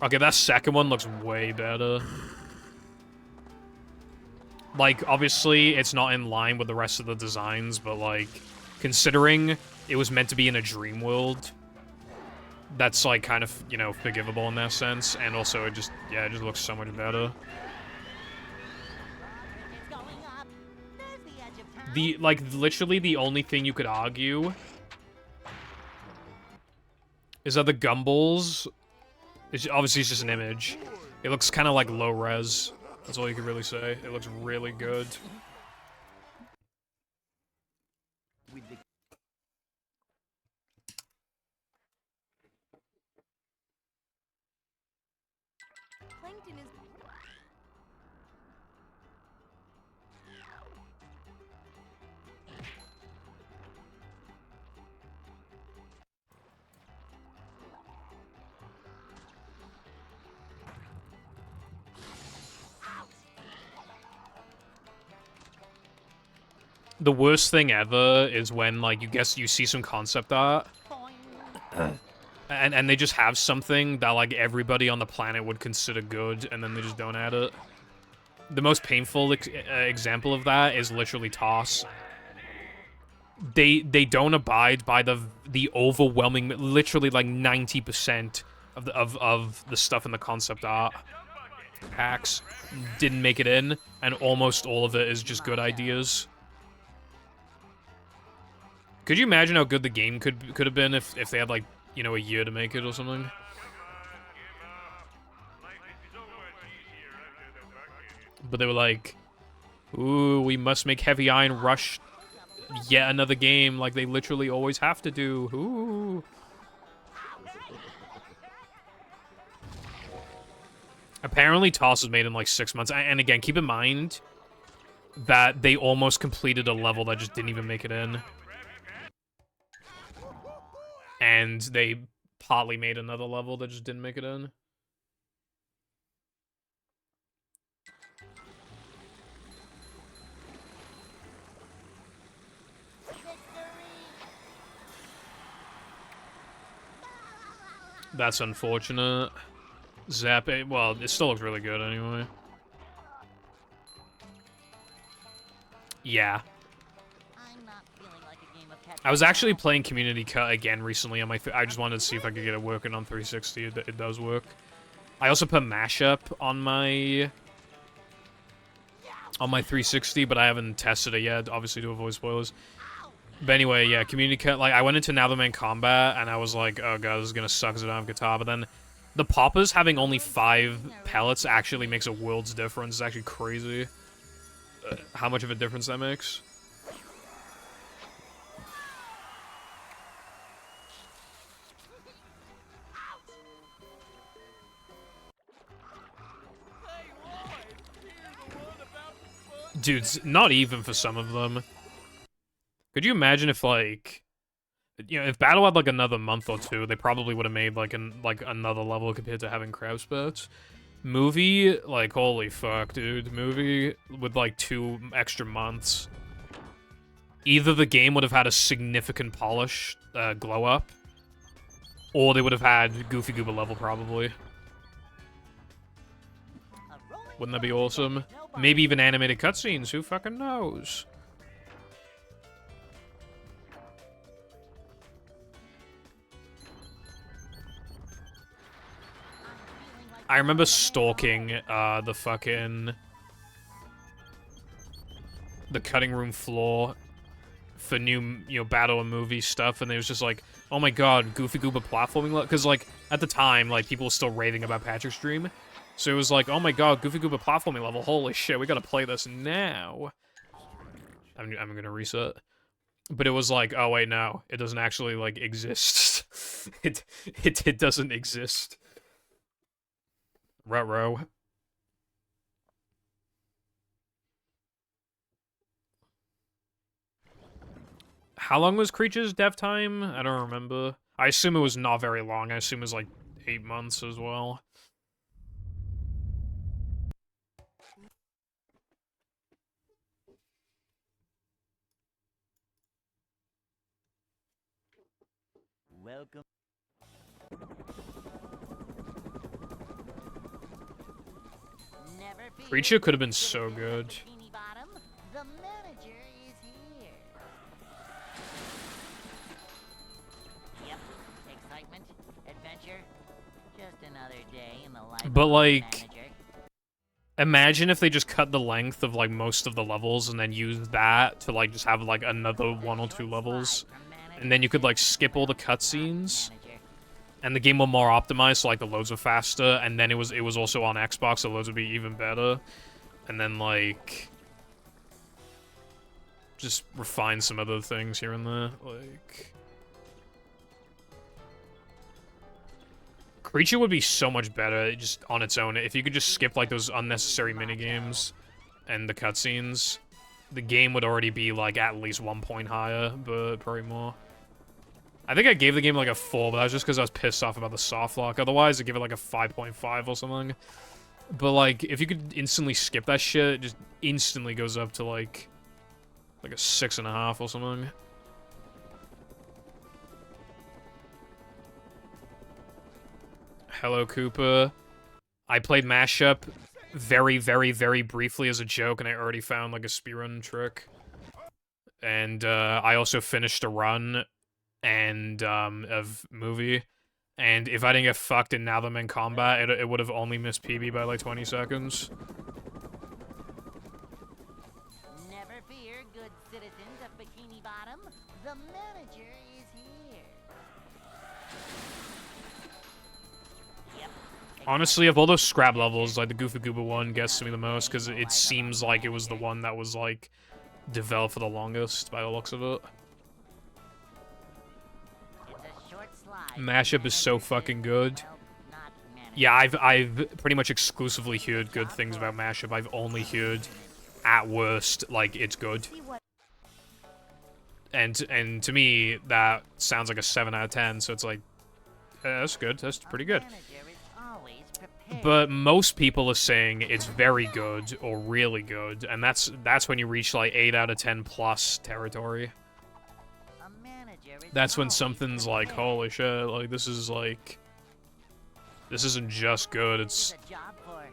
S2: Okay, that second one looks way better. Like, obviously, it's not in line with the rest of the designs, but, like, considering it was meant to be in a dream world, that's, like, kind of, you know, forgivable in that sense. And also, it just looks so much better.
S3: It's going up. There's the edge of town.
S2: Like, literally the only thing you could argue is that the Gumballs, obviously it's just an image. It looks kind of like low res. That's all you could really say. It looks really good.
S6: With the
S7: Plankton is.
S2: The worst thing ever is when, like, you see some concept art, and they just have something that, like, everybody on the planet would consider good, and then they just don't add it. The most painful example of that is literally Toss. They don't abide by the overwhelming, literally like 90% of the stuff in the concept art packs didn't make it in, and almost all of it is just good ideas. Could you imagine how good the game could have been if they had, like, you know, a year to make it or something? But they were like, ooh, we must make Heavy Iron Rush yet another game like they literally always have to do. Ooh. Apparently Toss was made in like 6 months. And again, keep in mind that they almost completed a level that just didn't even make it in. And they partly made another level that just didn't make it in. That's unfortunate. Zap, well, it still looks really good anyway. Yeah.
S3: I'm not feeling like a game of catch.
S2: I was actually playing Community Cut again recently on my. I just wanted to see if I could get it working on 360. It does work. I also put Mashup on my 360, but I haven't tested it yet, obviously to avoid spoilers. But anyway, yeah, Community Cut. Like, I went into Now the Man Combat, and I was like, oh god, this is gonna suck because I don't have guitar. But then the poppers having only 5 pellets actually makes a world's difference. It's actually crazy how much of a difference that makes. Dudes, not even for some of them. Could you imagine if, like, you know, if Battle had like another month or two, they probably would have made like another level compared to having crab spurts. Movie, like, holy fuck, dude. Movie with like 2 extra months. Either the game would have had a significant polish, glow up, or they would have had Goofy Goober level probably. Wouldn't that be awesome? Maybe even animated cutscenes, who fucking knows? I remember stalking, the cutting room floor for new, you know, battle and movie stuff, and it was just like, oh my god, Goofy Goober platforming, because, like, at the time, like, people were still raving about Patrick's Dream, so it was like, oh my god, Goofy Goober platforming level, holy shit, we gotta play this now. I'm gonna reset. But it was like, oh wait, no, it doesn't actually, like, exist. it doesn't exist. Ruh-roh. How long was Creature's dev time? I don't remember. I assume it was not very long. I assume it was like 8 months as well.
S6: Welcome.
S3: Never fear,
S2: Creature could have been so good.
S3: Bikini Bottom. The manager is here.
S1: Yep. Excitement, adventure, just another day in the life
S2: But,
S1: of a
S2: like,
S1: manager.
S2: imagine if they just cut the length of, like, most of the levels and then use that to, like, just have, like, another 1 or 2 levels. And then you could, like, skip all the cutscenes. And the game were more optimized, so, like, the loads were faster. And then it was also on Xbox, so loads would be even better. And then, like, just refine some other things here and there. Like, Creature would be so much better just on its own. If you could just skip, like, those unnecessary minigames and the cutscenes, the game would already be, like, at least 1 point higher, but probably more. I think I gave the game, like, a 4, but that was just because I was pissed off about the soft lock. Otherwise, I'd give it, like, a 5.5 or something. But, like, if you could instantly skip that shit, it just instantly goes up to, like a 6.5 or something. Hello, Koopa. I played Mashup very, very, very briefly as a joke, and I already found, like, a speedrun trick. And, I also finished a run and of movie, and if I didn't get fucked in Now the Man Combat, it would have only missed PB by like 20 seconds.
S3: Never fear, good citizens of Bikini Bottom. The manager is here.
S1: Yep.
S2: Honestly, of all those scrap levels, like the Goofy Goober one gets to me the most, because it seems like it was the one that was like developed for the longest by the looks of it. Mashup is so fucking good. Yeah, I've pretty much exclusively heard good things about Mashup. I've only heard, at worst, like, it's good. And to me, that sounds like a 7 out of 10, so it's like, that's good, that's pretty good. But most people are saying it's very good, or really good, and that's when you reach, like, 8 out of 10 plus territory. That's when something's like, holy shit, like, this is, like, This isn't just good,
S3: It's
S2: it's
S3: a job for.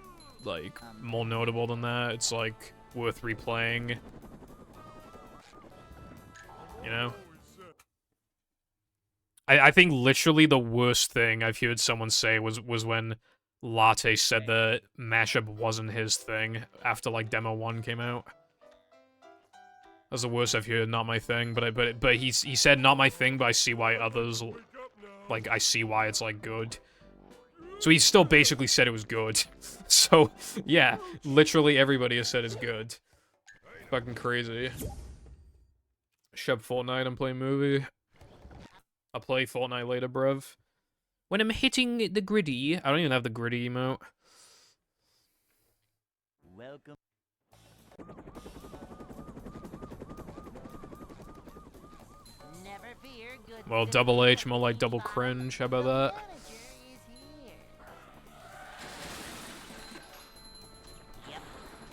S2: like more notable than that. It's like worth replaying. You know? I think literally the worst thing I've heard someone say was when Latte said that mashup wasn't his thing after like demo 1 came out. That's the worst I've heard, not my thing, but he said not my thing, but I see why others like I see why it's like good. So he still basically said it was good. So yeah, literally everybody has said it's good. Fucking crazy. Shove Fortnite, I'm playing movie. I'll play Fortnite later, bruv. When I'm hitting the griddy, I don't even have the griddy emote.
S6: Welcome.
S3: Never fear, good
S2: Well, double H, more like double cringe. How about that?
S3: manager is here. Yep.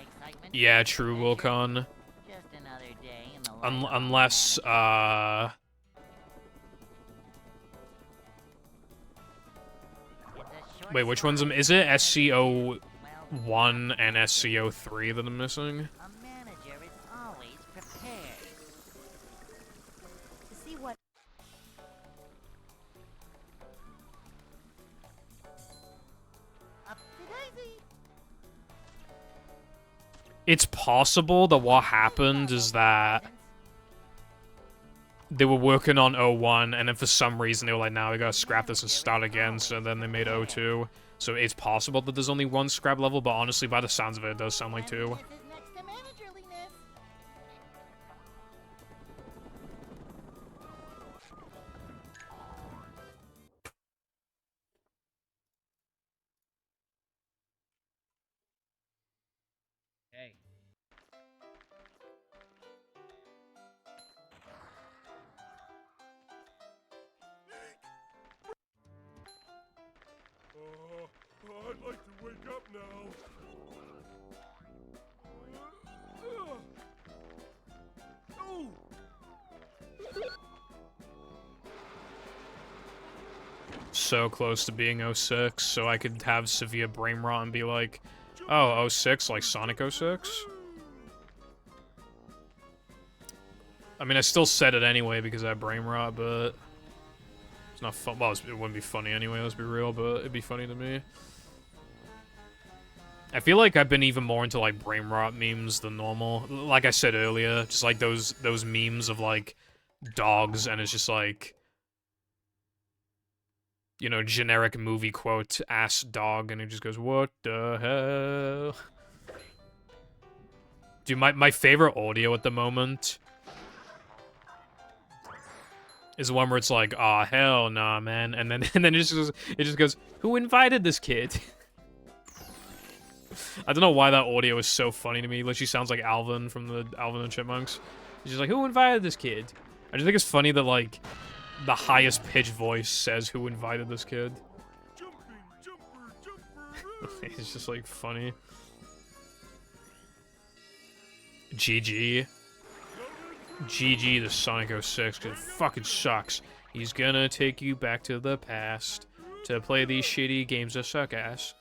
S3: Excitement.
S2: Yeah, true,
S3: adventure,
S2: Wilcon.
S3: Just another day in the life of a
S2: Unless,
S3: manager. It's a short
S2: wait, which one's
S3: slide.
S2: is it? SCO1
S3: Well,
S2: and SCO3 that I'm missing?
S3: a manager is always prepared.
S7: To see what
S3: Up to Daisy.
S2: It's possible that what happened is that they were working on O1, and then for some reason they were like, now we gotta scrap this and start again, so then they made O2. So it's possible that there's only one scrap level, but honestly, by the sounds of it, it does sound like 2.
S3: Cleanliness is next to managerliness.
S6: Hey.
S4: I'd like to wake up now. Oh!
S2: So close to being 06, so I could have severe brain rot and be like, oh, 06, like Sonic 06? I mean, I still said it anyway because I have brain rot, but it's not fun. Well, it wouldn't be funny anyway, let's be real, but it'd be funny to me. I feel like I've been even more into, like, brain rot memes than normal. Like I said earlier, just, like, those memes of, like, dogs, and it's just, like, you know, generic movie quote, ass dog, and it just goes, what the hell? Dude, my favorite audio at the moment is the one where it's like, aw, hell nah, man, and then it just goes, who invited this kid? I don't know why that audio is so funny to me. It literally sounds like Alvin from the Alvin and the Chipmunks. He's just like, who invited this kid? I just think it's funny that, like, the highest pitched voice says who invited this kid.
S4: Jumping, jumper, jumper.
S2: It's just, like, funny. GG. GG to Sonic 06, because it fucking sucks. He's gonna take you back to the past to play these shitty games that suck ass.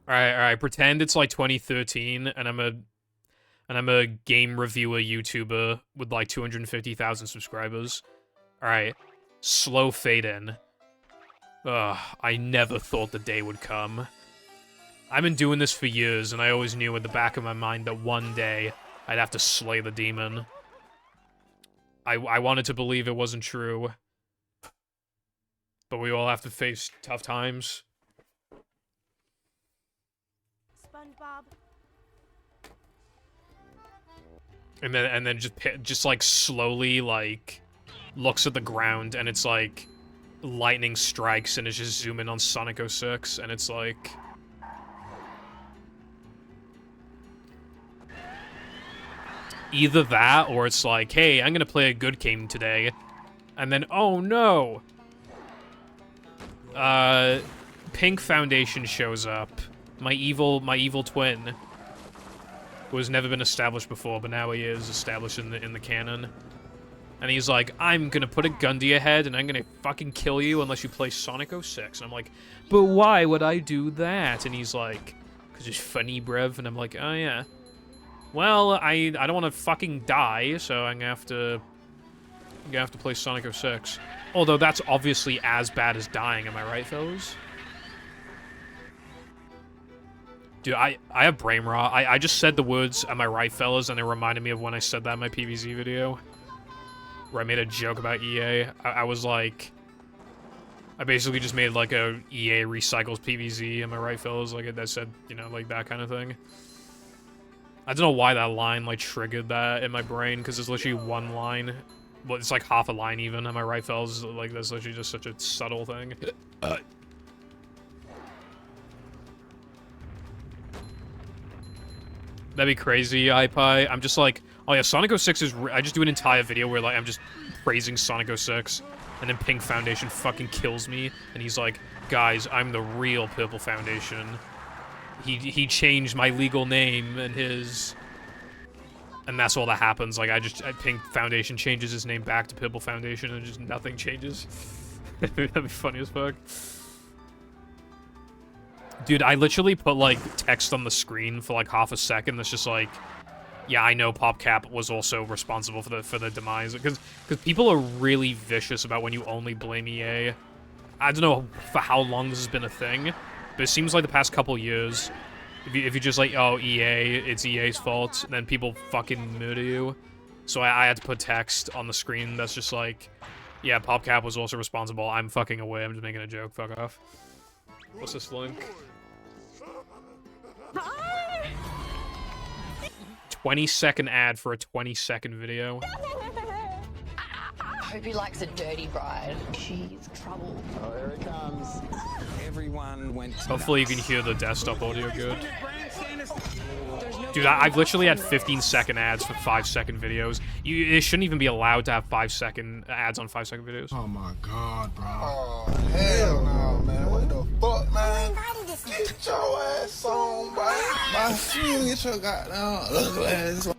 S2: Alright, pretend it's like 2013 and I'm a game reviewer YouTuber with like 250,000 subscribers. Alright. Slow fade in. Ugh, I never thought the day would come. I've been doing this for years, and I always knew at the back of my mind that one day I'd have to slay the demon. I wanted to believe it wasn't true. But we all have to face tough times.
S7: SpongeBob.
S2: And then just like slowly like looks at the ground, and it's like lightning strikes, and it's just zooming on Sonic 06, and it's like either that or it's like, hey, I'm gonna play a good game today, and then oh no, Pink Foundation shows up, my evil twin, who has never been established before, but now he is established in the canon. And he's like, I'm gonna put a gun to your head and I'm gonna fucking kill you unless you play Sonic 06. And I'm like, but why would I do that? And he's like, because it's funny, bruv. And I'm like, oh yeah. Well, I don't want to fucking die, so I'm gonna have to play Sonic 06. Although that's obviously as bad as dying, am I right, fellas? Dude, I have brain rot. I just said the words, am I right, fellas? And it reminded me of when I said that in my PvZ video. Where I made a joke about EA. I was like... I basically just made like a EA recycles PvZ, am I right, fellas? Like that said, you know, like that kind of thing. I don't know why that line like triggered that in my brain, because it's literally one line. Well, it's like half a line even, am I right, fellas? Like that's literally just such a subtle thing. That'd be crazy, iPie. I'm just like, oh yeah, Sonic 06 is... I just do an entire video where like I'm just praising Sonic 06. And then Pink Foundation fucking kills me, and he's like, guys, I'm the real Purple Foundation. He changed my legal name and his... And that's all that happens. Like, Pink Foundation changes his name back to Purple Foundation, and just nothing changes. That'd be funny as fuck. Dude, I literally put, like, text on the screen for, like, half a second that's just like... Yeah, I know PopCap was also responsible for the demise, because people are really vicious about when you only blame EA. I don't know for how long this has been a thing, but it seems like the past couple years, if you just like, oh, EA, it's EA's fault, then people fucking murder you. So I had to put text on the screen that's just like, yeah, PopCap was also responsible. I'm fucking away. I'm just making a joke. Fuck off. What's this link? 20-second ad for a 20-second video.
S8: I hope he likes a dirty bride. She's trouble.
S9: Oh, here it comes. Everyone went.
S2: Hopefully you can hear the desktop audio good. Dude, I've literally had 15-second ads for 5-second videos. It shouldn't even be allowed to have 5-second ads on 5-second videos.
S4: Oh my god, bro.
S9: Oh, hell no, man. What the fuck, man? Get your ass on, bro. Get your goddamn ugly ass.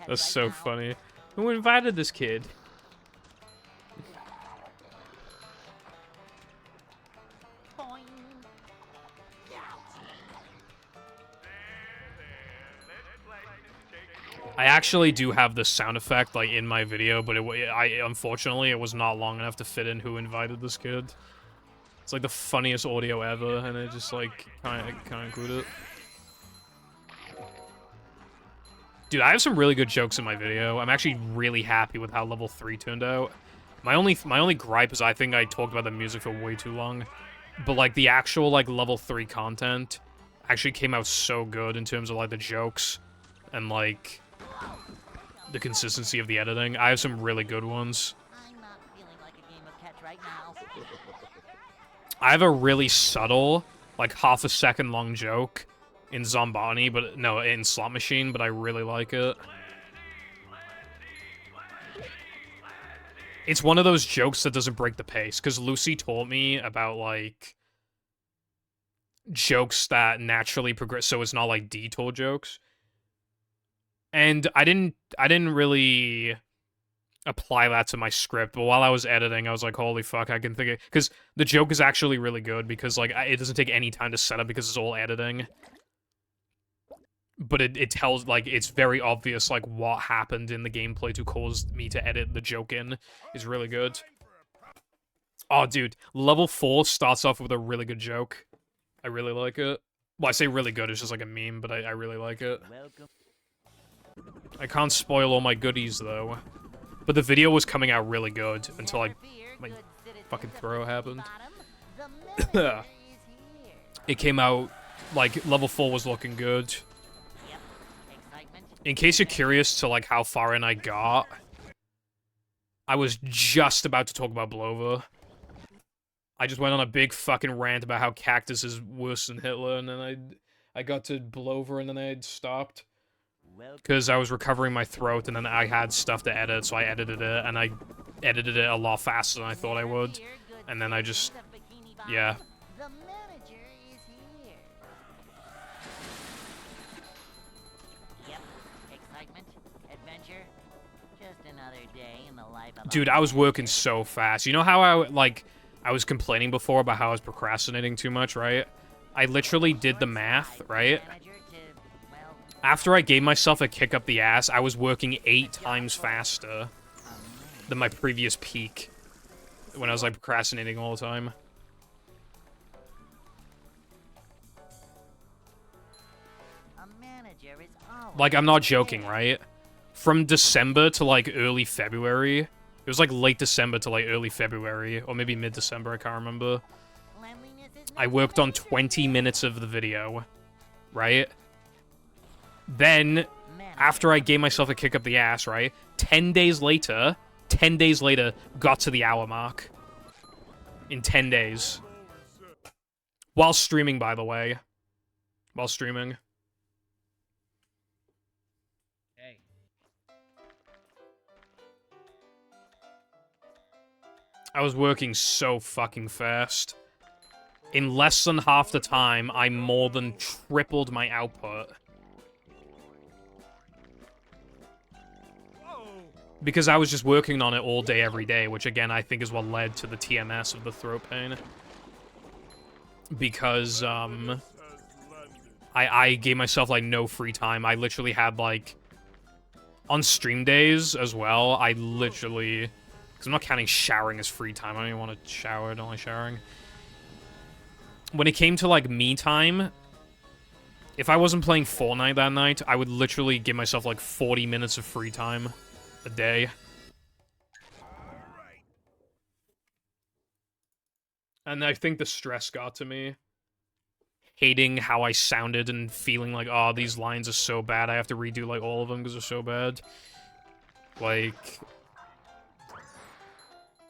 S2: That's so funny. Who invited this kid? I actually do have the sound effect like in my video, but unfortunately it was not long enough to fit in who invited this kid. It's like the funniest audio ever, and I just like can't include it. Dude, I have some really good jokes in my video. I'm actually really happy with how level 3 turned out. My only gripe is I think I talked about the music for way too long, but like the actual like level 3 content actually came out so good in terms of like the jokes and like the consistency of the editing. I have some really good ones.
S3: I'm not feeling like a game of catch right now.
S2: I have a really subtle, like half a second long joke in Zombani, but no, in Slot Machine, but I really like it. It's one of those jokes that doesn't break the pace, because Lucy told me about, like, jokes that naturally progress, so it's not like detour jokes. And I didn't really apply that to my script, but while I was editing, I was like, holy fuck, I can think of... Because the joke is actually really good, because, like, it doesn't take any time to set up because it's all editing. But it tells, like, it's very obvious, like, what happened in the gameplay to cause me to edit the joke in is really good. Oh, dude, level 4 starts off with a really good joke. I really like it. Well, I say really good, it's just like a meme, but I really like it. I can't spoil all my goodies, though. But the video was coming out really good until, like, my fucking throw happened. It came out, like, level 4 was looking good. In case you're curious to, like, how far in I got, I was just about to talk about Blover. I just went on a big fucking rant about how Cactus is worse than Hitler, and then I got to Blover, and then I had stopped. Because I was recovering my throat, and then I had stuff to edit, so I edited it, and I edited it a lot faster than I thought I would. And then I just... yeah.
S3: The manager is here. Yep, excitement, adventure, just another
S1: another day in the life of
S2: Dude,
S1: a
S2: I was working
S1: manager.
S2: so fast. You know how I was complaining before about how I was procrastinating too much, right? I literally did the math, right?
S1: Manager to, well,
S2: After I gave myself a kick up the ass, I was working 8 times faster than my previous peak when I was like procrastinating all the time.
S1: a manager is always
S2: Like, I'm not joking,
S1: prepared.
S2: right? From December to like early February, it was like late December to like early February, or maybe mid-December, I can't remember.
S1: Cleanliness is
S2: I
S1: next
S2: worked
S1: to
S2: on
S1: maintenance.
S2: 20 minutes of the video, right? Then,
S1: Manager.
S2: after I gave myself a kick up the ass, right? 10 days later, got to the hour mark. In 10 days. While streaming, by the way. While streaming.
S6: Hey.
S2: I was working so fucking fast. In less than half the time, I more than tripled my output. Because I was just working on it all day, every day, which again, I think is what led to the TMS of the throat pain. Because, I gave myself, like, no free time. I literally had, like... On stream days, as well, I literally... Because I'm not counting showering as free time. I don't even want to shower, I don't like showering. When it came to, like, me time... If I wasn't playing Fortnite that night, I would literally give myself, like, 40 minutes of free time a day. And I think the stress got to me. Hating how I sounded and feeling like, oh, these lines are so bad. I have to redo, like, all of them because they're so bad. Like...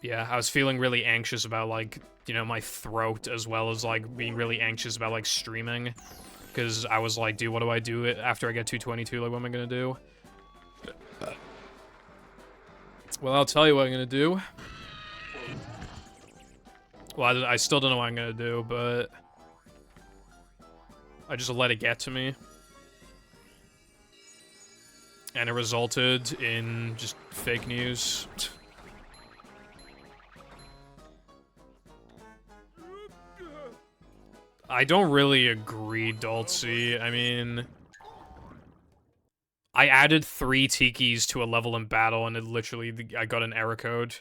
S2: Yeah, I was feeling really anxious about, like, you know, my throat, as well as, like, being really anxious about, like, streaming. Because I was like, dude, what do I do after I get 222? Like, what am I gonna do? Well, I'll tell you what I'm gonna do. Well, I still don't know what I'm gonna do, but... I just let it get to me. And it resulted in just fake news. I don't really agree, Dolce. I mean... I added 3 tikis to a level in battle, and it literally, I got an error code.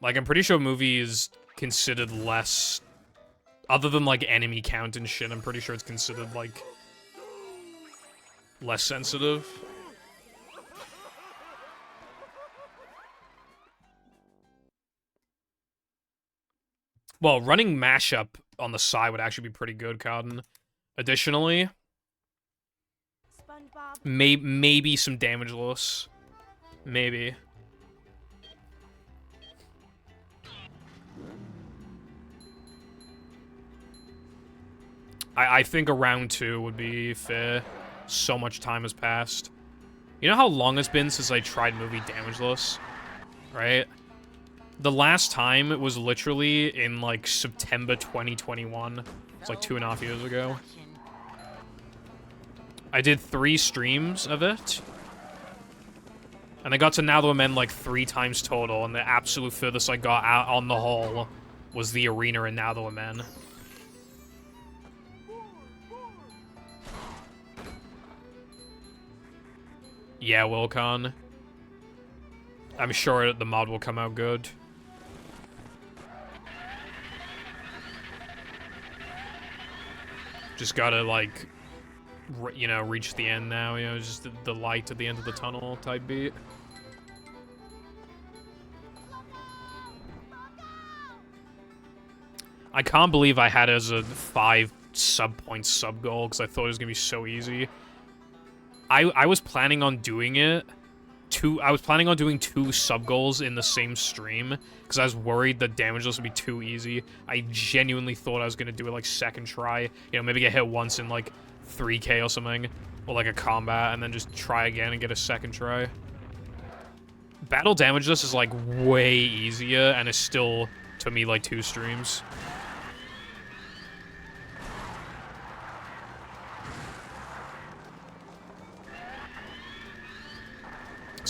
S2: Like, I'm pretty sure movie is considered less... Other than, like, enemy count and shit, I'm pretty sure it's considered, like... less sensitive. Well, running mashup on the side would actually be pretty good, Carden. Additionally...
S7: SpongeBob.
S2: Maybe some damage loss. Maybe. I think a round 2 would be fair. So much time has passed. You know how long it's been since I tried movie damageless? Right? The last time it was literally in, like, September 2021. It's like 2.5 years ago. I did 3 streams of it. And I got to Now the Men like 3 times total, and the absolute furthest I got out on the whole was the arena in Now the Men. Yeah, Wilcon. I'm sure the mod will come out good. Just gotta, like, you know, reach the end now, you know, just the light at the end of the tunnel type beat. I can't believe I had it as a 5 sub-point sub-goal, because I thought it was gonna be so easy. I was planning on doing it. I was planning on doing 2 sub-goals in the same stream, because I was worried that damageless would be too easy. I genuinely thought I was gonna do it, like, second try. You know, maybe get hit once in, like, 3K or something, or like a combat, and then just try again and get a second try. Battle damageless is, like, way easier, and it still took me, like, 2 streams.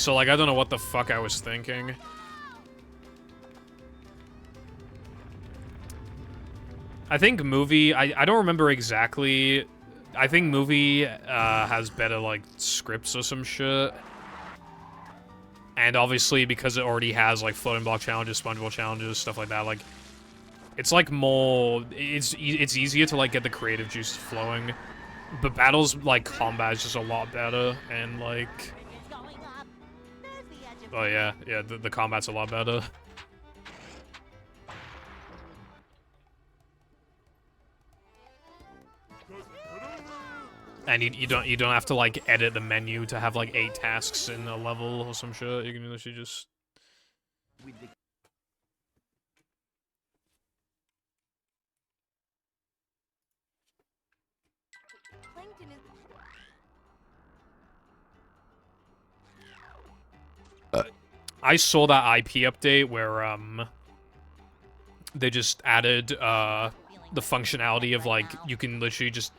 S2: So, like, I don't know what the fuck I was thinking. I think movie... I don't remember exactly... I think movie has better, like, scripts or some shit. And obviously, because it already has, like, floating block challenges, sponge ball challenges, stuff like that, like... It's, like, more... It's easier to, like, get the creative juices flowing. But battles, like, combat is just a lot better, and, like...
S3: It's going up. There's the edge of
S2: Oh, yeah, the combat's a lot better. And you don't have to, like, edit the menu to have, like, 8 tasks in a level or some shit. You can literally just...
S6: With the
S7: Plankton is.
S2: I saw that IP update where, they just added, the functionality of, like, you can literally just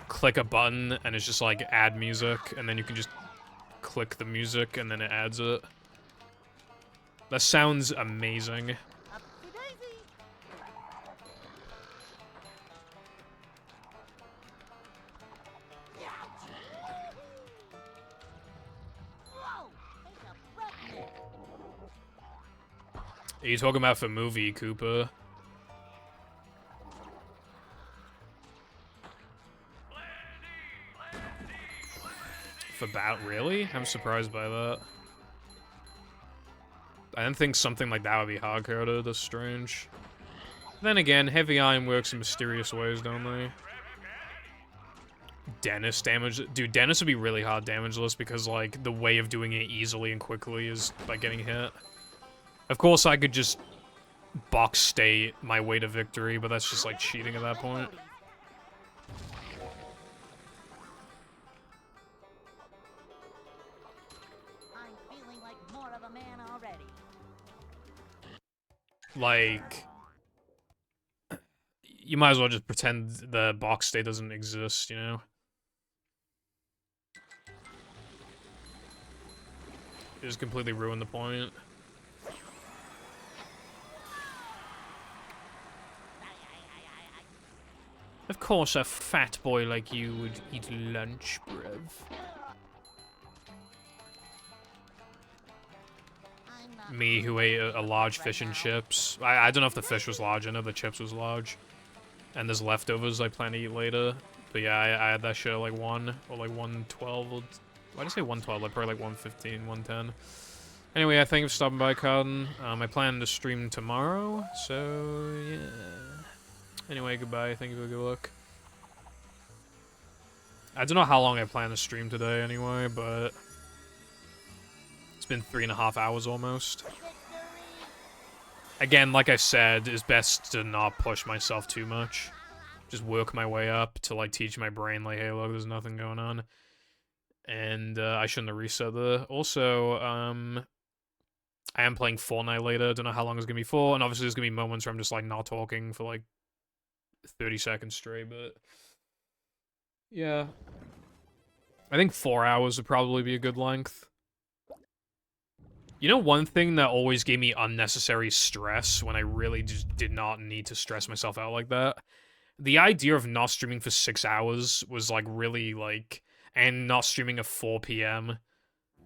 S2: click a button and it's just, like, add music, and then you can just click the music and then it adds it. That sounds amazing.
S3: Upsy daisy. Whoa! Take a breath, man.
S2: Are you talking about for movie, Cooper? For bat, really? I'm surprised by that. I didn't think something like that would be hard-coded. That's strange. Then again, heavy iron works in mysterious ways, don't they? Dennis damage. Dude, Dennis would be really hard damageless because, like, the way of doing it easily and quickly is by getting hit. Of course, I could just box state my way to victory, but that's just, like, cheating at that point.
S3: I'm feeling like more of a man already.
S2: Like, you might as well just pretend the box state doesn't exist, you know? It just completely ruined the point. Of course, a fat boy like you would eat lunch, bruv.
S3: I'm not
S2: Me, who ate a large fish and chips. I don't know if the fish was large, I know the chips was large. And there's leftovers I plan to eat later. But yeah, I had that shit at like 1, or like 112, or... Why did I say 112? Like probably like 115, 110. Anyway, I thank you for stopping by, Cotton. I plan to stream tomorrow, so yeah. Anyway, goodbye. Thank you for the good luck. I don't know how long I plan to stream today anyway, but... It's been 3.5 hours almost. Again, like I said, it's best to not push myself too much. Just work my way up to, like, teach my brain, like, hey, look, there's nothing going on. And, I shouldn't have reset there. Also, I am playing Fortnite later. Don't know how long it's gonna be for. And obviously there's gonna be moments where I'm just, like, not talking for, like, 30 seconds straight, but... Yeah. I think 4 hours would probably be a good length. You know one thing that always gave me unnecessary stress when I really just did not need to stress myself out like that? The idea of not streaming for 6 hours was, like, really, like... And not streaming at 4 p.m.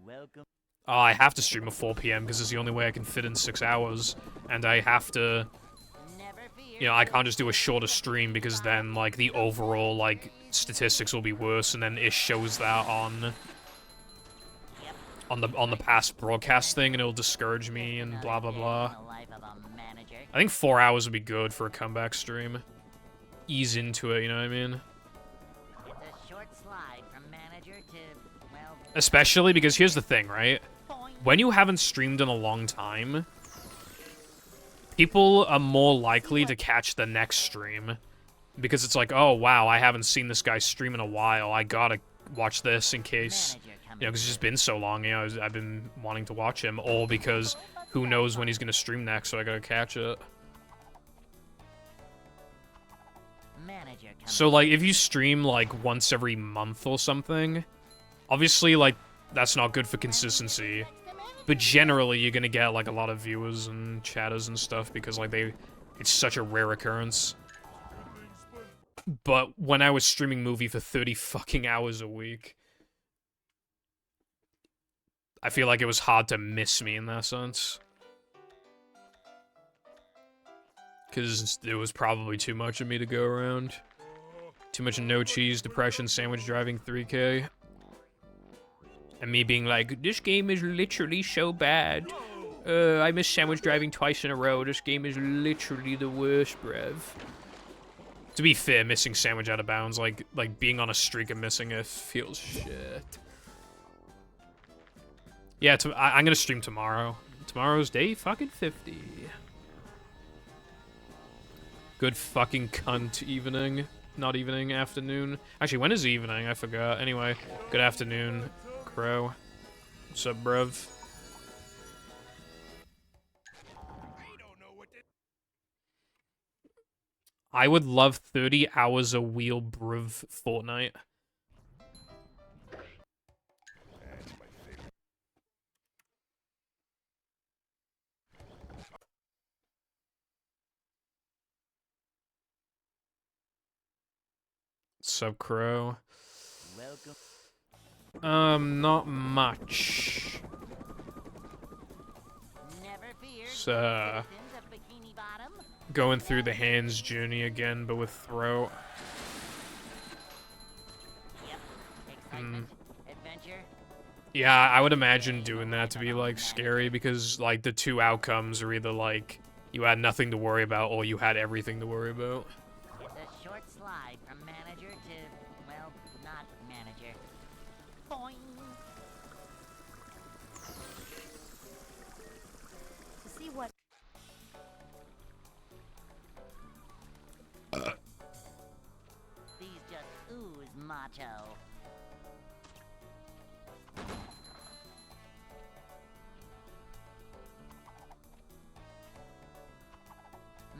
S6: welcome.
S2: Oh, I have to stream at 4 p.m. because it's the only way I can fit in 6 hours. And I have to...
S3: never fear.
S2: You know, I can't just do a shorter stream because then, like, the overall, like, statistics will be worse, and then it shows that on the past broadcast thing, and it'll discourage me, and blah, blah, blah. I think 4 hours would be good for a comeback stream. Ease into it, you know what I mean?
S3: It's a short slide from manager to, well,
S2: Especially because here's the thing, right?
S3: point.
S2: When you haven't streamed in a long time, people are more likely to catch the next stream. Because it's like, oh, wow, I haven't seen this guy stream in a while. I gotta watch this in case, you know, because it's just been so long, you know, I've been wanting to watch him. Or because who knows when he's gonna stream next, so I gotta catch it.
S3: Manager coming.
S2: So, like, if you stream, like, once every month or something, obviously, like, that's not good for consistency. But generally, you're gonna get, like, a lot of viewers and chatters and stuff because, like, it's such a rare occurrence. But when I was streaming movie for 30 fucking hours a week, I feel like it was hard to miss me in that sense. Because there was probably too much of me to go around. Too much no cheese, depression, sandwich driving 3K. And me being like, this game is literally so bad. I missed sandwich driving twice in a row. This game is literally the worst, bruv. To be fair, missing sandwich out of bounds, like being on a streak of missing it feels shit. Yeah, I'm gonna stream tomorrow. Tomorrow's day fucking 50. Good fucking cunt evening. Not evening, afternoon. Actually, when is evening? I forgot. Anyway, good afternoon, Crow. What's up, bruv? I would love 30 hours a wheel, bruv, Fortnite. Sub Crow.
S6: Welcome.
S2: Not much.
S3: Never fear.
S2: It's,
S3: citizens of Bikini Bottom.
S2: going through the hands journey again, but with throw.
S3: Yep. Excitement, adventure.
S2: Yeah, I would imagine doing that to be, like, scary, because, like, the two outcomes are either, like, you had nothing to worry about, or you had everything to worry about.
S3: The short slide from manager to, well, not manager. Boing.
S7: To see what
S3: These just ooze macho.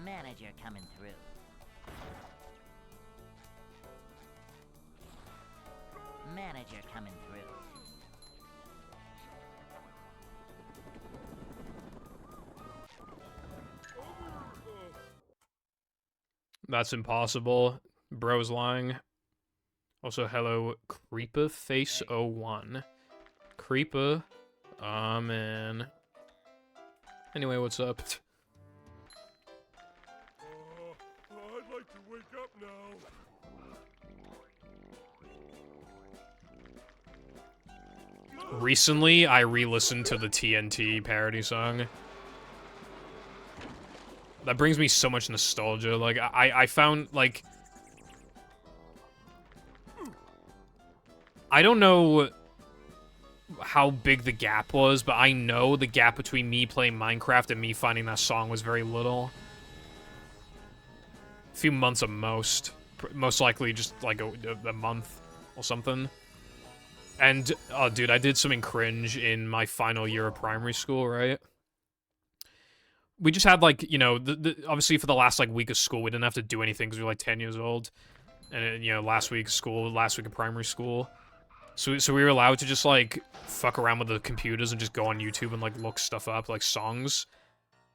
S3: Manager coming through. Manager coming through.
S2: That's impossible. Bro's lying. Also, hello, Creeper Face 01. Creeper. Aw, man. Anyway, what's up?
S4: I'd like to wake up now.
S2: Recently, I re-listened to the TNT parody song. That brings me so much nostalgia. Like, I found, like... I don't know how big the gap was, but I know the gap between me playing Minecraft and me finding that song was very little. A few months at most. Most likely just, like, a month or something. And, oh, dude, I did something cringe in my final year of primary school, right? We just had, like, you know, obviously for the last, like, week of school, we didn't have to do anything because we were, like, 10 years old. And, you know, last week of primary school. So we were allowed to just, like, fuck around with the computers and just go on YouTube and, like, look stuff up, like, songs.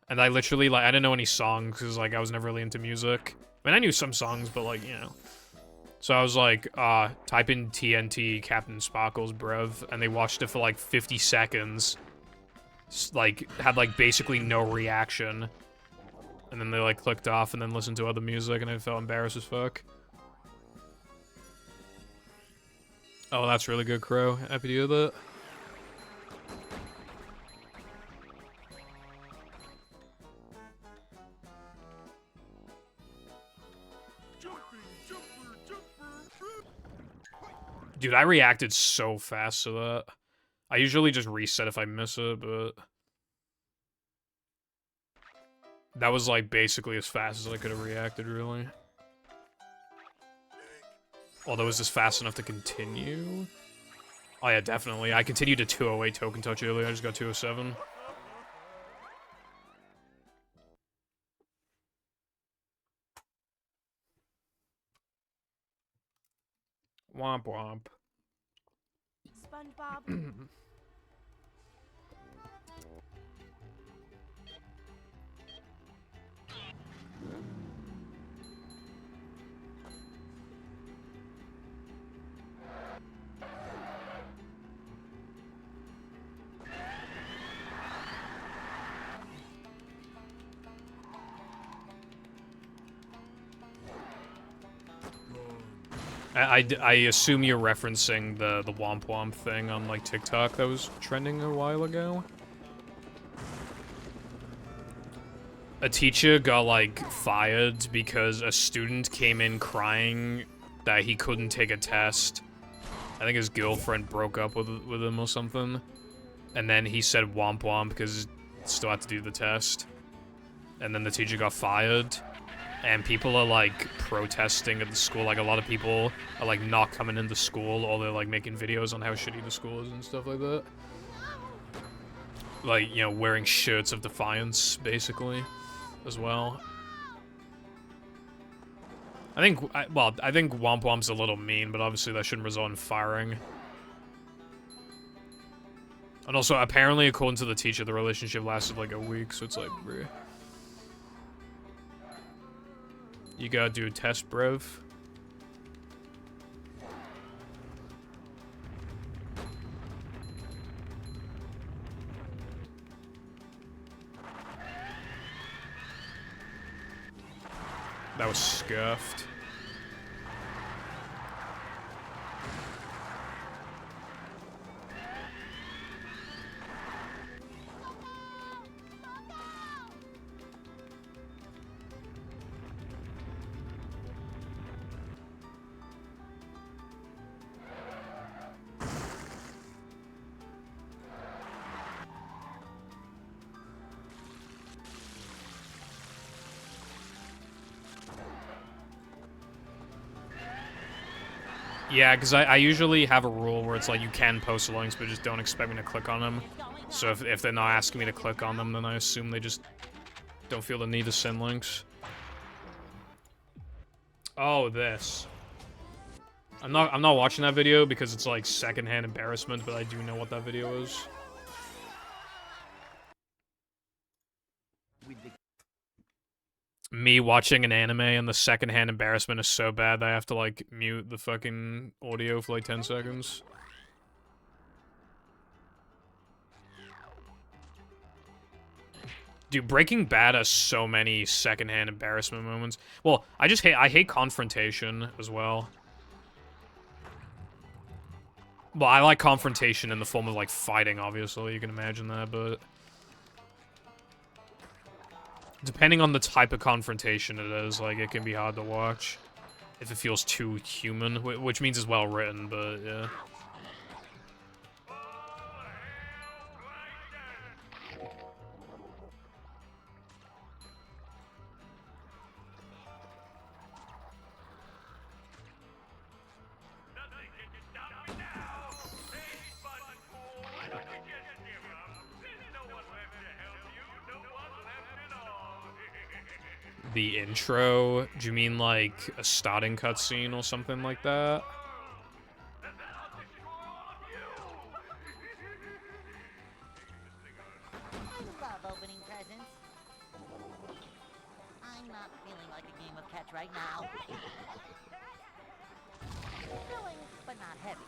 S2: And I literally, like, I didn't know any songs because, like, I was never really into music. I mean, I knew some songs, but, like, you know. So I was like, type in TNT Captain Sparkles, bruv. And they watched it for, like, 50 seconds. Like, had, like, basically no reaction. And then they, like, clicked off and then listened to other music, and I felt embarrassed as fuck. Oh, that's really good, Crow. Happy to hear that. Dude, I reacted so fast to that. I usually just reset if I miss it, but... that was, like, basically as fast as I could have reacted, really. Although, was this fast enough to continue? Oh, yeah, definitely. I continued to 208 Token Touch earlier, I just got 207. Womp womp.
S7: SpongeBob?
S2: I assume you're referencing the Womp Womp thing on, like, TikTok that was trending a while ago. A teacher got, like, fired because a student came in crying that he couldn't take a test. I think his girlfriend broke up with him or something. And then he said Womp Womp because he still had to do the test. And then the teacher got fired. And people are, like, protesting at the school. Like, a lot of people are, like, not coming into school, or they're, like, making videos on how shitty the school is and stuff like that. Like, you know, wearing shirts of defiance, basically, as well. I think Womp Womp's a little mean, but obviously that shouldn't result in firing. And also, apparently, according to the teacher, the relationship lasted, like, a week, so it's like, bruh. You gotta do a test, bruv. That was scuffed. Yeah, because I usually have a rule where it's like you can post links, but just don't expect me to click on them. So if they're not asking me to click on them, then I assume they just don't feel the need to send links. Oh, this. I'm not watching that video because it's like secondhand embarrassment, but I do know what that video is. Me watching an anime and the secondhand embarrassment is so bad that I have to, like, mute the fucking audio for, like, 10 seconds. Dude, Breaking Bad has so many secondhand embarrassment moments. Well, I hate confrontation as well. Well, I like confrontation in the form of, like, fighting, obviously. You can imagine that, but depending on the type of confrontation it is, like, it can be hard to watch if it feels too human, which means it's well written, but yeah. The intro? Do you mean like a starting cutscene or something like that?
S3: I love opening presents. I'm not feeling like a game of catch right now. Filling, but not heavy.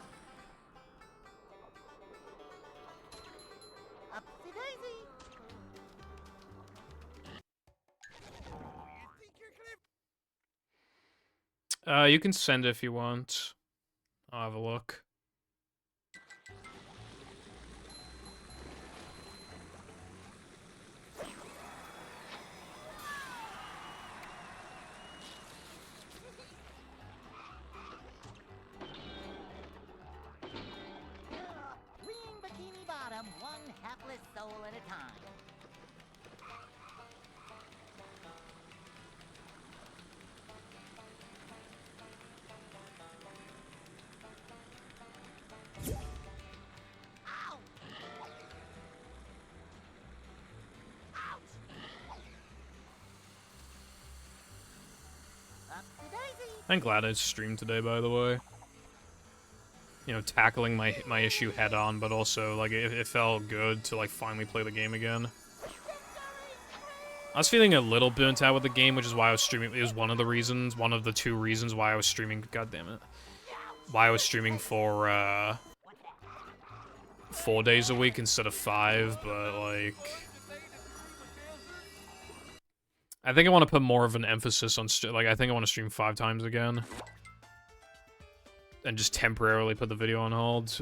S3: Upsy daisy.
S2: You can send it if you want. I'll have a look.
S3: Green bikini bottom, one hapless soul at a time.
S2: I'm glad I streamed today, by the way. You know, tackling my issue head on, but also, like, it felt good to, like, finally play the game again. I was feeling a little burnt out with the game, which is why I was streaming. It was one of the 2 reasons why I was streaming, god damn it. Why I was streaming for, 4 days a week instead of 5, but, like, I think I want to put more of an emphasis on, like, I think I want to stream 5 times again. and just temporarily put the video on hold.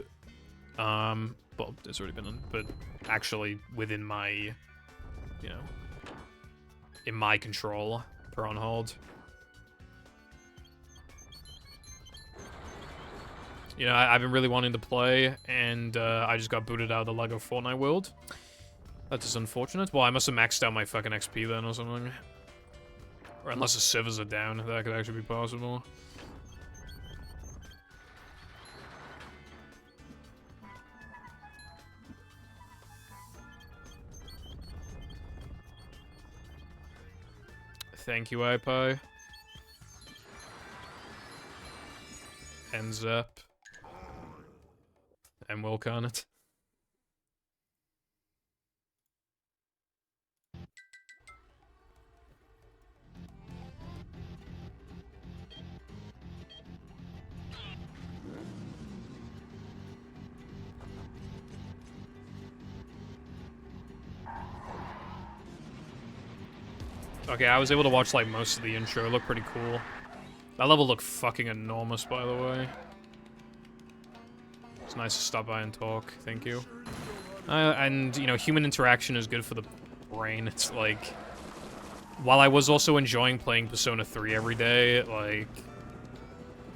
S2: Well, it's already been on, but actually within my, you know, in my control, put on hold. You know, I've been really wanting to play, and I just got booted out of the LEGO Fortnite world. That is unfortunate. Well, I must have maxed out my fucking XP then or something. Or unless the servers are down, that could actually be possible. Thank you, iPie. And Zep. And Wilk on it. Okay, I was able to watch, like, most of the intro. It looked pretty cool. That level looked fucking enormous, by the way. It's nice to stop by and talk. Thank you. And, you know, human interaction is good for the brain. It's like... While I was also enjoying playing Persona 3 every day, like...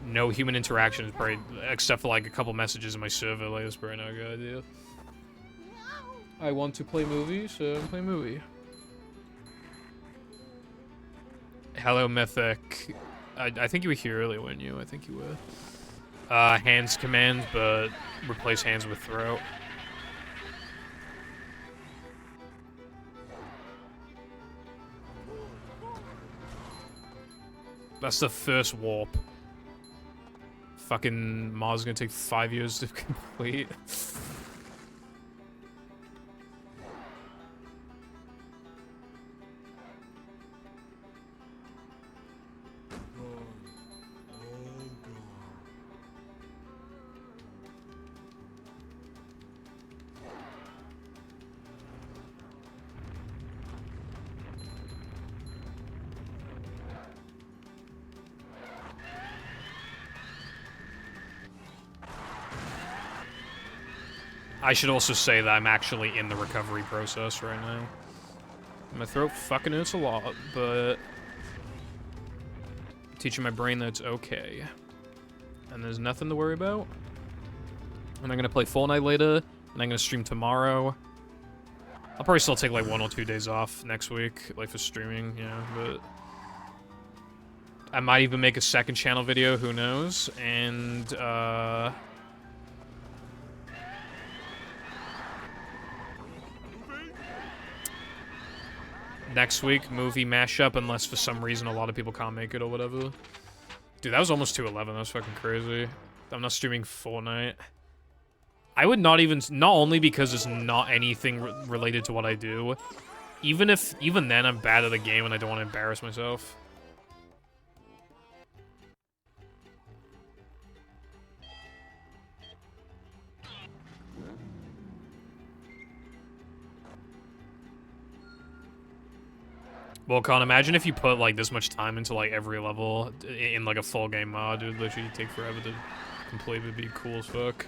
S2: No human interaction is probably... Except for, like, a couple messages in my server, like, it's probably not a good idea. I want to play movies, so play movie. Hello, Mythic. I think you were here earlier, weren't you? I think you were. Hands command, but replace hands with throat. That's the first warp. Fucking Mars is gonna take 5 years to complete. I should also say that I'm actually in the recovery process right now. My throat fucking hurts a lot, but... I'm teaching my brain that it's okay. And there's nothing to worry about. And I'm gonna play Fortnite later, and I'm gonna stream tomorrow. I'll probably still take like 1 or 2 days off next week, like for streaming, you know, but... I might even make a second channel video, who knows, and, next week, movie mashup, unless for some reason a lot of people can't make it or whatever. Dude, that was almost 2:11. That was fucking crazy. I'm not streaming Fortnite. I would not even... Not only because it's not anything related to what I do. Even then, I'm bad at the game and I don't want to embarrass myself. Well, Con, imagine if you put, like, this much time into, like, every level in, like, a full game mod. Dude, literally take forever to complete. It'd be cool as fuck.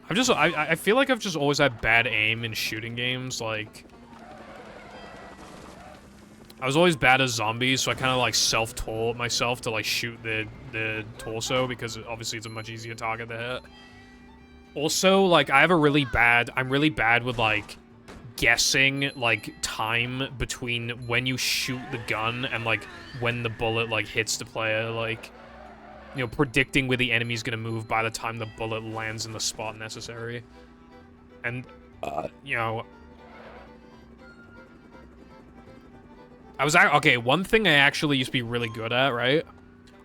S2: I feel like I've just always had bad aim in shooting games, like... I was always bad at zombies, so I kind of, like, self-taught myself to, like, shoot the torso, because obviously it's a much easier target to hit. Also, like, I'm really bad with, like, guessing, like, time between when you shoot the gun and, like, when the bullet, like, hits the player, like, you know, predicting where the enemy's gonna move by the time the bullet lands in the spot necessary. And, you know... Okay, one thing I actually used to be really good at, right?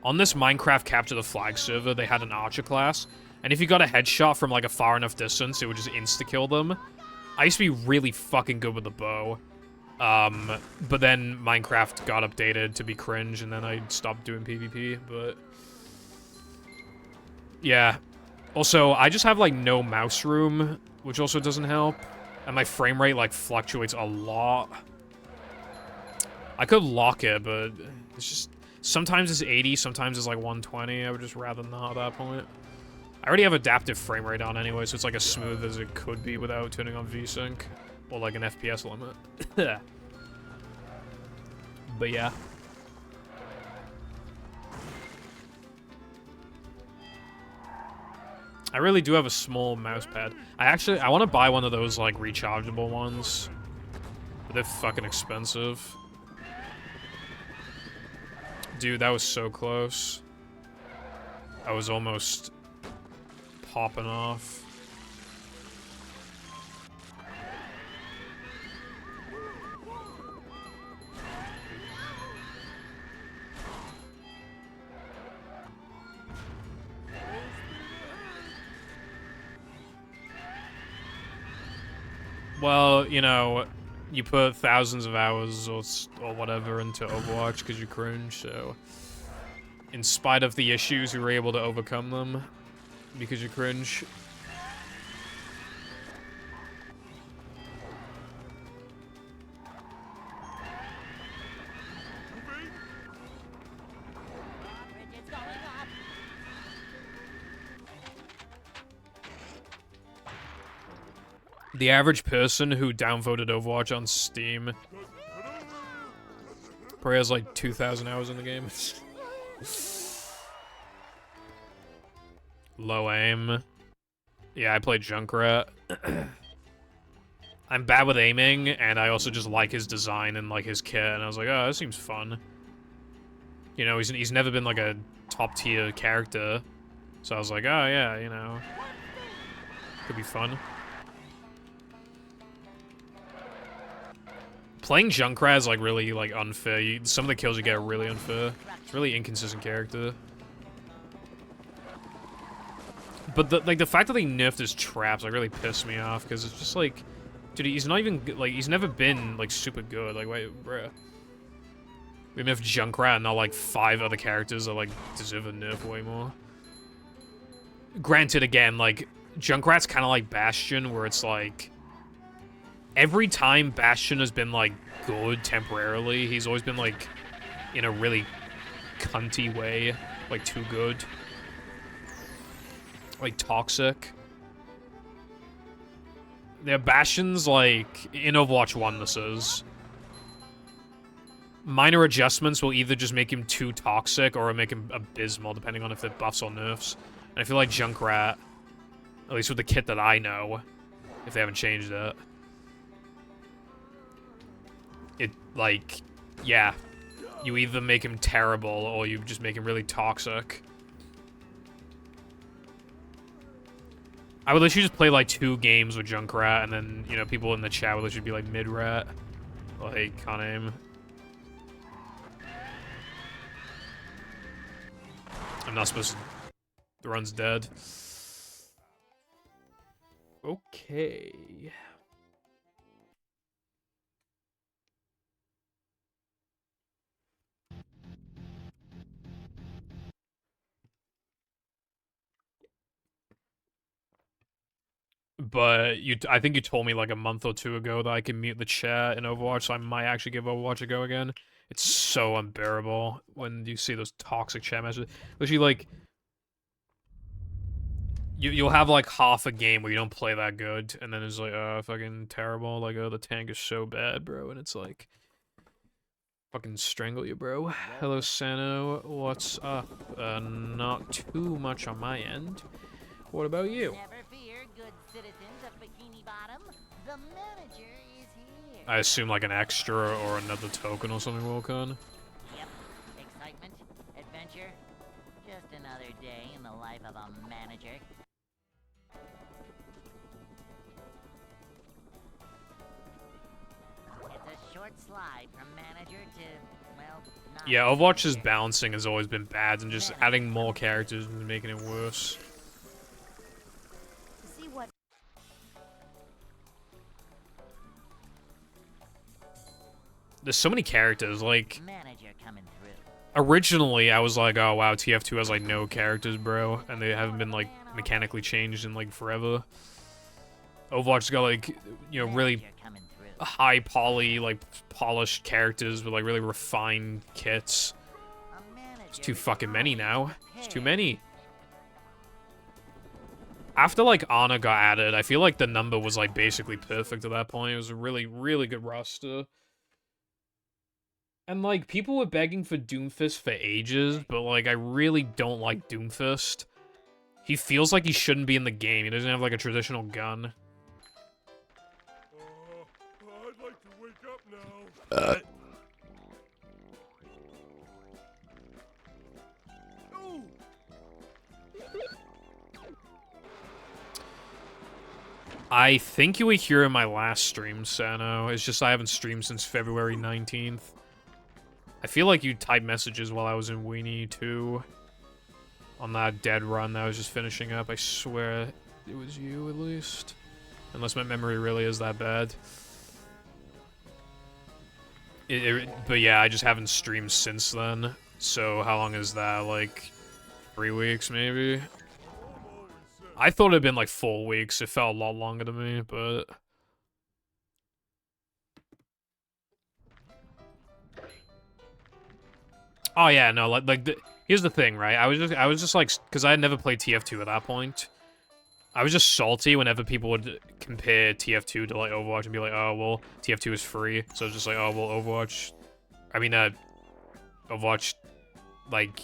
S2: On this Minecraft Capture the Flag server, they had an archer class. And if you got a headshot from, like, a far enough distance, it would just insta-kill them. I used to be really fucking good with the bow. But then Minecraft got updated to be cringe, and then I stopped doing PvP, but... Yeah. Also, I just have, like, no mouse room, which also doesn't help. And my frame rate, like, fluctuates a lot. I could lock it, but it's just... Sometimes it's 80, sometimes it's like 120. I would just rather not at that point. I already have adaptive frame rate on anyway, so it's like as smooth as it could be without turning on VSync. Or like an FPS limit. But yeah. I really do have a small mouse pad. I want to buy one of those like rechargeable ones. But they're fucking expensive. Dude, that was so close. I was almost popping off. Well, you know, you put thousands of hours or whatever into Overwatch because you cringe, so... In spite of the issues, you were able to overcome them because you cringe.
S3: Bridges going up.
S2: The average person who downvoted Overwatch on Steam probably has like 2,000 hours in the game. Low aim. Yeah, I played Junkrat. I'm bad with aiming, and I also just like his design and like his kit, and I was like, oh, that seems fun. You know, he's never been like a top tier character, so I was like, oh yeah, you know, could be fun. Playing Junkrat is like really like unfair. Some of the kills you get are really unfair. It's a really inconsistent character. But the fact that they nerfed his traps like really pissed me off because it's just like, dude, he's not even like he's never been like super good. Like, wait, bruh. We nerfed Junkrat and now like 5 other characters that like deserve a nerf way more. Granted, again, like Junkrat's kind of like Bastion, where it's like every time Bastion has been like good temporarily, he's always been like in a really cunty way, like too good. Like, toxic. They're Bastions, like, in Overwatch 1, this is. Minor adjustments will either just make him too toxic or make him abysmal, depending on if it buffs or nerfs. And I feel like Junkrat, at least with the kit that I know, if they haven't changed it, like, yeah. You either make him terrible or you just make him really toxic. I would literally just play like 2 games with Junkrat, and then, you know, people in the chat would literally be like mid-rat. Like, can't aim. I'm not supposed to... The run's dead. Okay. But I think you told me like a month or 2 ago that I can mute the chat in Overwatch, so I might actually give Overwatch a go again. It's so unbearable when you see those toxic chat messages. Literally, like, you'll have like half a game where you don't play that good, and then it's like, oh, fucking terrible. Like, oh, the tank is so bad, bro, and it's like, fucking strangle you, bro. Hello, Sano. What's up? Not too much on my end. What about you?
S3: Never fear, good citizens of Bikini Bottom. The manager is here.
S2: I assume like an extra or another token or something will come.
S1: Yep. Excitement, adventure, just another day in the life of a manager. It's a short slide from manager to, well, not
S2: Yeah, Overwatch's
S1: manager.
S2: balancing has always been bad, and just adding more characters and making it worse.
S7: See what?
S2: There's so many characters, like,
S1: Manager coming through.
S2: originally I was like, oh wow, TF2 has like no characters, bro, and they haven't been like mechanically changed in like forever. Overwatch got like, you know, really
S1: Manager coming through.
S2: high poly, like, polished characters with, like, really refined kits. It's too fucking many now. It's too many. After, like, Ana got added, I feel like the number was, like, basically perfect at that point. It was a really, really good roster. And, like, people were begging for Doomfist for ages, but, like, I really don't like Doomfist. He feels like he shouldn't be in the game. He doesn't have, like, a traditional gun.
S4: I'd like to wake up now. Ooh.
S2: I think you were here in my last stream, Sano. It's just I haven't streamed since February 19th. I feel like you typed messages while I was in Weenie, too. On that dead run that I was just finishing up. I swear it was you, at least. Unless my memory really is that bad. But yeah, I just haven't streamed since then. So how long is that? Like 3 weeks, maybe? I thought it'd been like 4 weeks. It felt a lot longer to me, but... Oh yeah, no, here's the thing, right? I was just like, because I had never played TF2 at that point. I was just salty whenever people would compare TF2 to like Overwatch and be like, oh well, TF2 is free, so it's just like, oh well, Overwatch, like,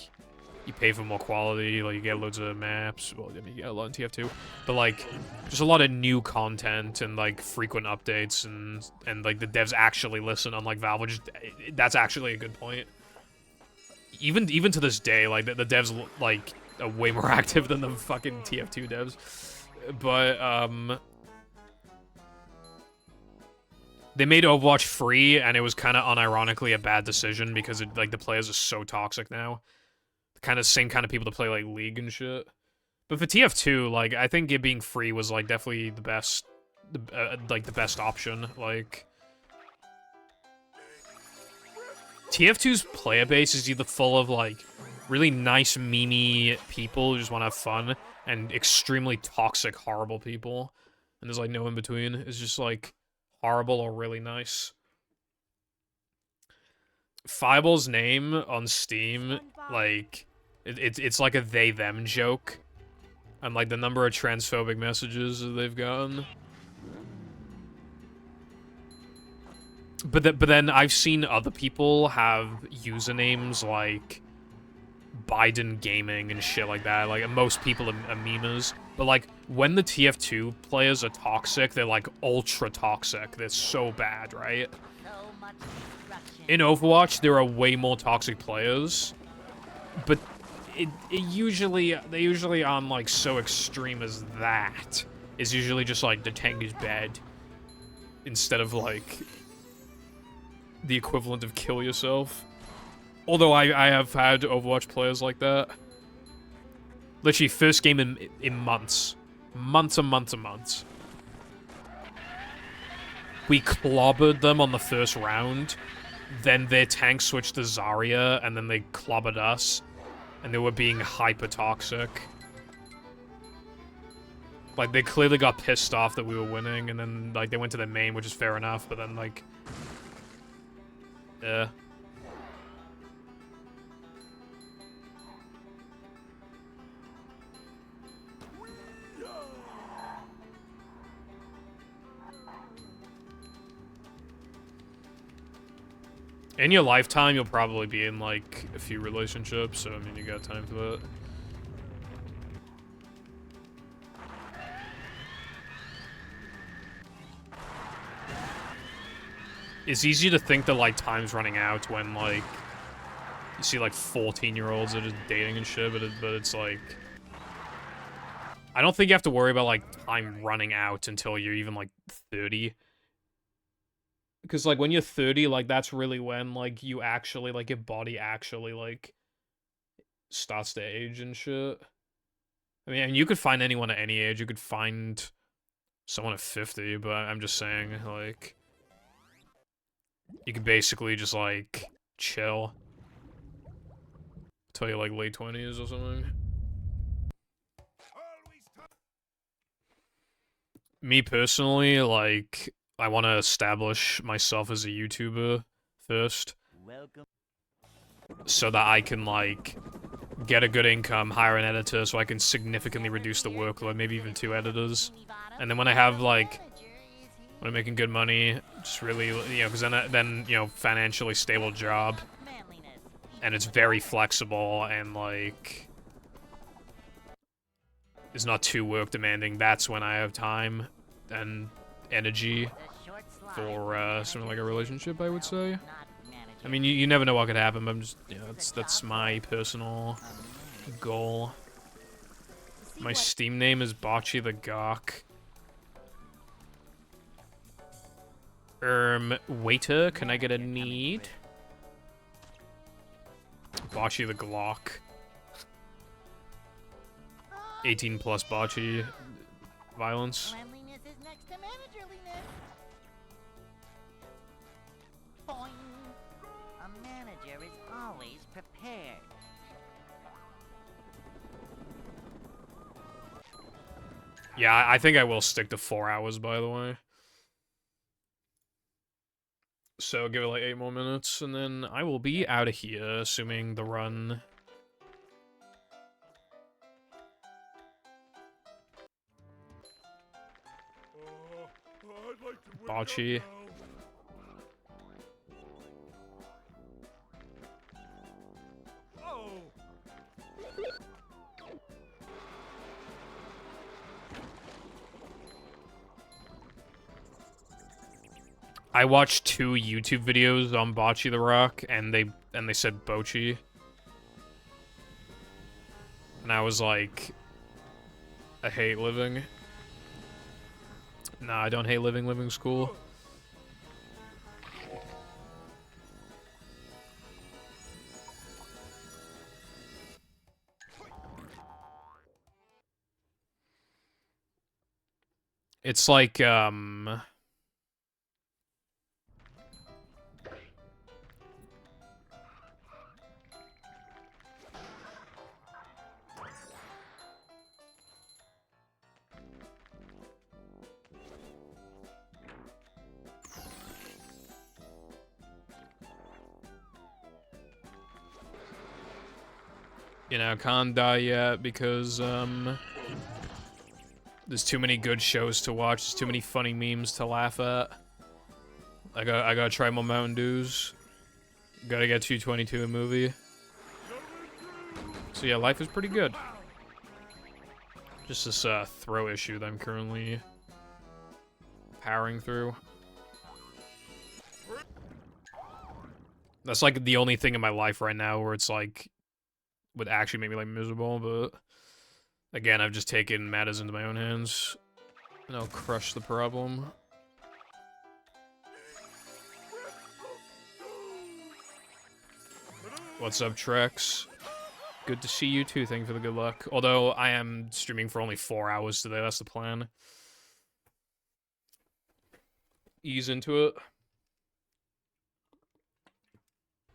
S2: you pay for more quality, like you get loads of maps. Well, I mean, you get a lot in TF2, but like, just a lot of new content and like frequent updates and like the devs actually listen, unlike Valve, which that's actually a good point. Even to this day, like, the devs, like, are way more active than the fucking TF2 devs. But, they made Overwatch free, and it was kind of unironically a bad decision, because, like, the players are so toxic now. Same kind of people that play, like, League and shit. But for TF2, like, I think it being free was, like, definitely the best, the best option, like... TF2's player base is either full of, like, really nice, memey people who just want to have fun, and extremely toxic, horrible people. And there's, like, no in between. It's just, like, horrible or really nice. Fireball's name on Steam, like, it's like a they-them joke. And, like, the number of transphobic messages that they've gotten. But then I've seen other people have usernames like Biden Gaming and shit like that. Like, most people are memers. But, like, when the TF2 players are toxic, they're, like, ultra toxic. They're so bad, right? In Overwatch, there are way more toxic players. But they usually aren't, like, so extreme as that. It's usually just, like, the tank is bad. Instead of, like... the equivalent of kill yourself. Although I have had Overwatch players like that. Literally, first game in months. Months and months and months. We clobbered them on the first round. Then their tank switched to Zarya, and then they clobbered us. And they were being hyper-toxic. Like, they clearly got pissed off that we were winning, and then, like, they went to their main, which is fair enough, but then, like... yeah. In your lifetime, you'll probably be in, like, a few relationships, so, I mean, you got time for that. It's easy to think that, like, time's running out when, like, you see, like, 14-year-olds that are just dating and shit, but it's, like... I don't think you have to worry about, like, time running out until you're even, like, 30. Because, like, when you're 30, like, that's really when, like, you actually, like, your body actually, like, starts to age and shit. I mean, you could find anyone at any age. You could find someone at 50, but I'm just saying, like... you could basically just, like, chill. Till you're, like, late 20s or something. Me, personally, like, I want to establish myself as a YouTuber first,
S6: Welcome.
S2: so that I can, like, get a good income, hire an editor, so I can significantly reduce the workload, maybe even 2 editors. And then when I have, like, when I'm making good money, just really, you know, because then, you know, financially stable job, and it's very flexible, and, like, it's not too work demanding, that's when I have time and energy for, something like a relationship, I would say. I mean, you never know what could happen, but I'm just, you know, that's my personal goal. My Steam name is Bocce the Gawk. Waiter, can I get a need? Bocce the Glock. 18 plus bocce violence.
S3: Cleanliness is next to managerliness. Boing.
S1: A manager is always prepared.
S2: Yeah, I think I will stick to 4 hours, by the way. So give it like 8 more minutes, and then I will be out of here, assuming the run...
S4: I'd like to wake
S2: Bocce.
S4: up now. Oh.
S2: I watched 2 YouTube videos on Bocce the Rock, and they said Bocce. And I was like, I hate living. Nah, I don't hate living. Living's cool. It's like, you know, can't die yet because, there's too many good shows to watch, there's too many funny memes to laugh at. I gotta try more Mountain Dews. Gotta get 222 a movie. So yeah, life is pretty good. Just this, throw issue that I'm currently powering through. That's like the only thing in my life right now where it's like, would actually make me like miserable, but again, I've just taken matters into my own hands, and I'll crush the problem. What's up, Trex? Good to see you too, thank you for the good luck. Although, I am streaming for only 4 hours today, that's the plan. Ease into it.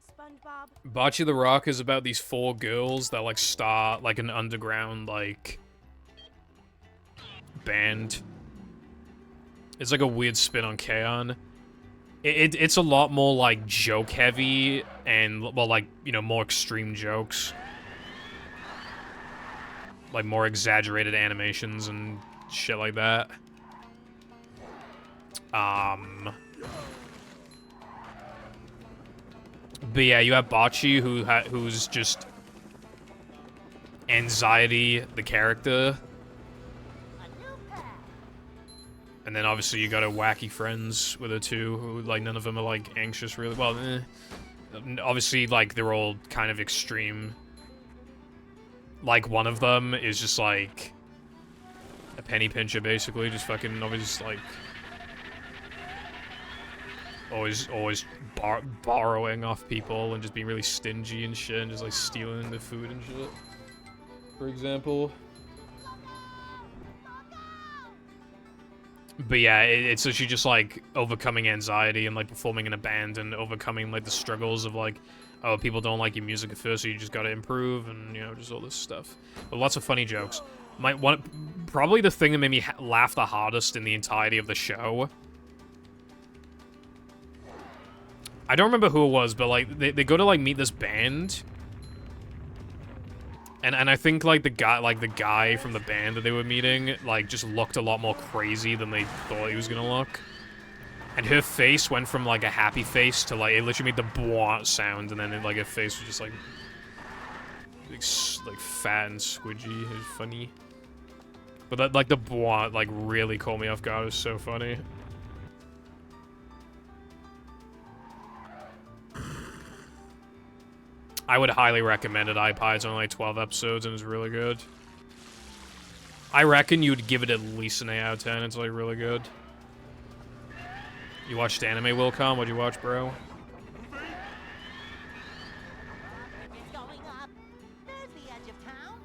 S7: SpongeBob.
S2: Bocce the Rock is about these 4 girls that, like, start, like, an underground, like, band. It's like a weird spin on K-On! It's a lot more, like, joke-heavy, and, well, like, you know, more extreme jokes. Like, more exaggerated animations and shit like that. But yeah, you have Bocce, who's just Anxiety, the character. And then obviously you got a wacky friends with her too, who, like, none of them are, like, anxious really. Well, obviously, like, they're all kind of extreme. Like, one of them is just, like, a penny pincher, basically, just fucking always, like, always borrowing off people and just being really stingy and shit, and just, like, stealing the food and shit, for example. But yeah, so she just, like, overcoming anxiety and, like, performing in a band and overcoming, like, the struggles of, like, oh, people don't like your music at first, so you just gotta improve, and, you know, just all this stuff. But lots of funny jokes. Probably the thing that made me laugh the hardest in the entirety of the show I don't remember who it was, but like they go to like meet this band. And I think like the guy from the band that they were meeting like just looked a lot more crazy than they thought he was gonna look. And her face went from like a happy face to like it literally made the bwah sound, and then like her face was just like fat and squidgy. It was funny. But that like the bwah like really caught me off guard. It was so funny. I would highly recommend it. iPie. It's only like 12 episodes and it's really good. I reckon you'd give it at least an 8 out of 10. It's like really good. You watched anime, Wilcom? What'd you watch, bro?
S3: It's going up. There's the edge of town.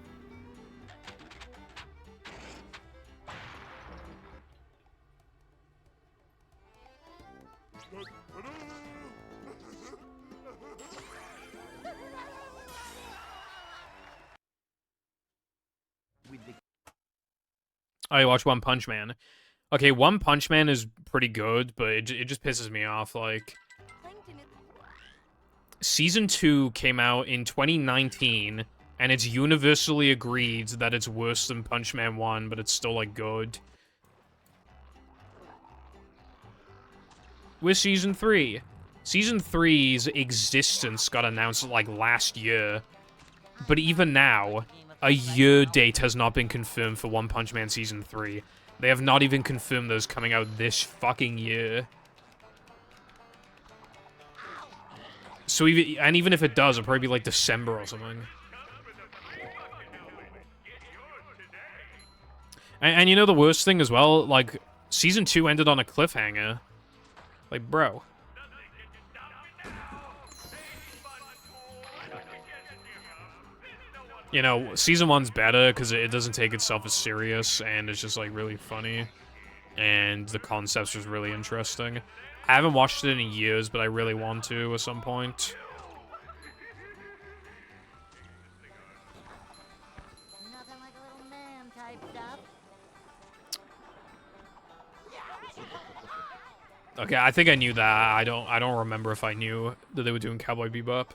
S2: Oh, you watch One Punch Man. Okay, One Punch Man is pretty good, but it just pisses me off. Like, Season 2 came out in 2019, and it's universally agreed that it's worse than Punch Man 1, but it's still, like, good. With Season 3. Season 3's existence got announced, like, last year. But even now, a year date has not been confirmed for One Punch Man Season 3. They have not even confirmed those coming out this fucking year. So even if it does, it'll probably be like December or something. And you know the worst thing as well? Like, Season 2 ended on a cliffhanger. Like, bro. You know, Season 1's better because it doesn't take itself as serious, and it's just, like, really funny. And the concepts was really interesting. I haven't watched it in years, but I really want to at some point.
S3: Nothing like a little man type stuff.
S2: Okay, I think I knew that. I don't remember if I knew that they were doing Cowboy Bebop.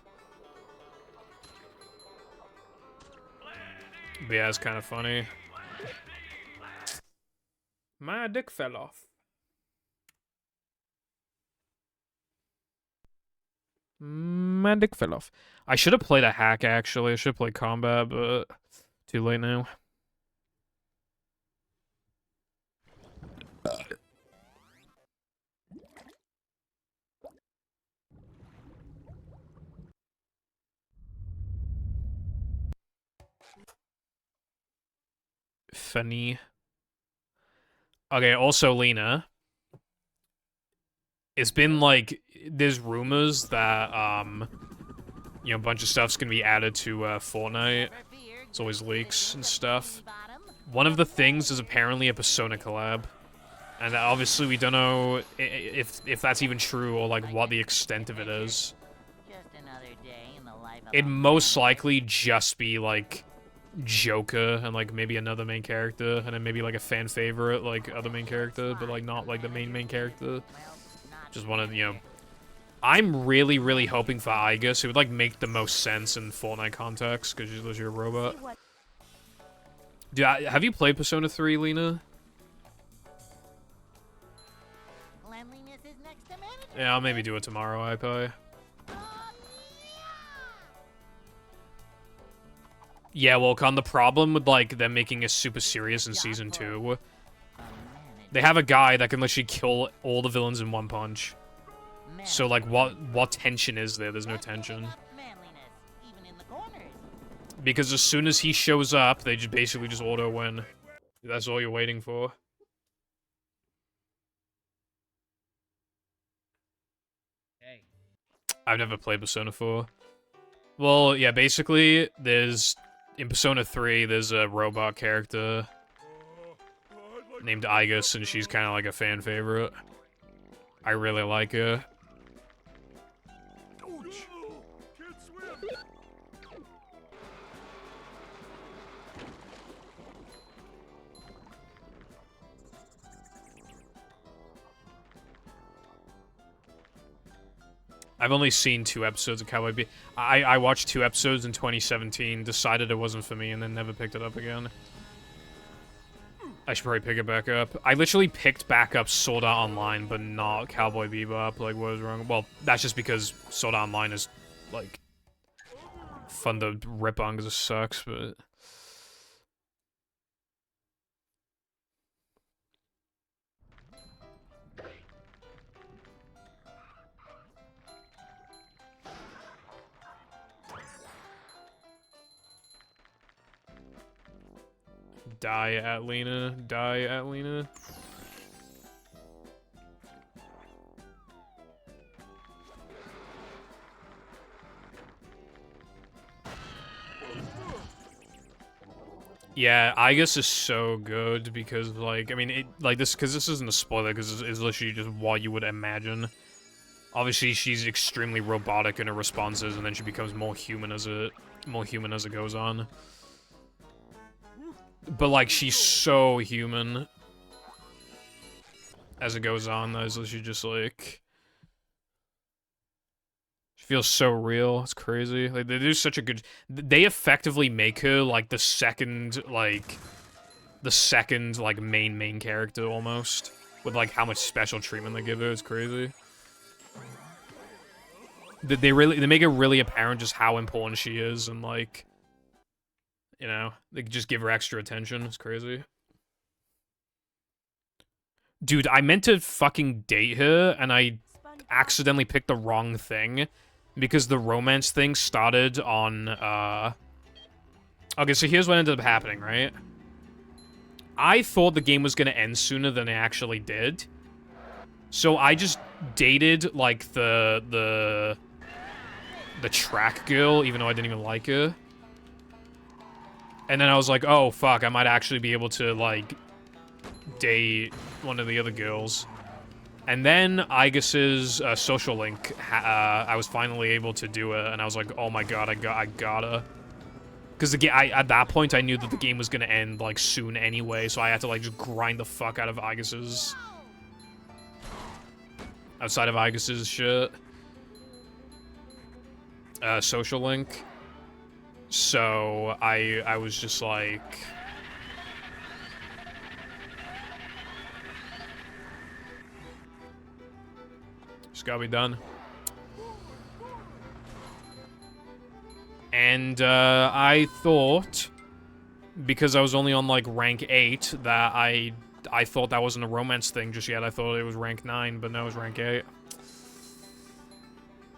S2: But yeah, it's kind of funny. My dick fell off. My dick fell off. I should have played a hack, actually. I should have played combat, but too late now. Funny. Okay, also, Lena. It's been, like, there's rumors that, you know, a bunch of stuff's gonna be added to, Fortnite. It's always leaks and stuff. One of the things is apparently a Persona collab. And obviously we don't know if that's even true or, like, what the extent of it is.
S3: Just another day in the life of
S2: It'd
S3: a
S2: most
S3: man.
S2: likely just be, like, Joker and, like, maybe another main character, and then maybe, like, a fan favorite, like, other main character, but, like, not, like, the main character. Just one of, you know... I'm really, really hoping for Igus. It would, like, make the most sense in Fortnite context, because she's literally a robot. Dude, have you played Persona 3, Lena?
S3: Cleanliness is next to management.
S2: Yeah, I'll maybe do it tomorrow, iPie. Yeah, well, Con, the problem with, like, them making it super serious in Season 2... They have a guy that can literally kill all the villains in one punch. So, like, what tension is there? There's no tension.
S3: Manliness, even in the corners.
S2: Because as soon as he shows up, they just basically just auto-win. That's all you're waiting for.
S6: Hey.
S2: I've never played Persona 4. Well, yeah, basically, there's... In Persona 3, there's a robot character named Igus, and she's kind of like a fan favorite. I really like her.
S4: Ouch! Can't swim!
S2: I've only seen 2 episodes of Cowboy Bebop. I watched 2 episodes in 2017, decided it wasn't for me, and then never picked it up again. I should probably pick it back up. I literally picked back up Sword Art Online, but not Cowboy Bebop. Like, what was wrong? Well, that's just because Sword Art Online is, like, fun to rip on because it sucks, but... Die, Atlena. Die, Atlena. Yeah, Igus is so good because, like, I mean, this isn't a spoiler because it's literally just what you would imagine. Obviously, she's extremely robotic in her responses, and then she becomes more human as it goes on. But, like, she's so human as it goes on, that is literally just, like... She feels so real. It's crazy. Like, they do such a good... They effectively make her, like, the second, like, main character, almost. With, like, how much special treatment they give her. It's crazy. They make it really apparent just how important she is, and, like... You know, they just give her extra attention. It's crazy. Dude, I meant to fucking date her, and I accidentally picked the wrong thing. Because the romance thing started on, Okay, so here's what ended up happening, right? I thought the game was gonna end sooner than it actually did. So I just dated, like, the track girl, even though I didn't even like her. And then I was like, oh, fuck, I might actually be able to, like, date one of the other girls. And then Igus's social link, I was finally able to do it, and I was like, oh my god, I gotta. Because at that point, I knew that the game was gonna end, like, soon anyway, so I had to, like, just grind the fuck out of Igus's... Outside of Igus's shit. Social link. So, I was just like... Just gotta be done. And, I thought, because I was only on, like, rank 8, that I thought that wasn't a romance thing just yet. I thought it was rank 9, but no, it was rank 8.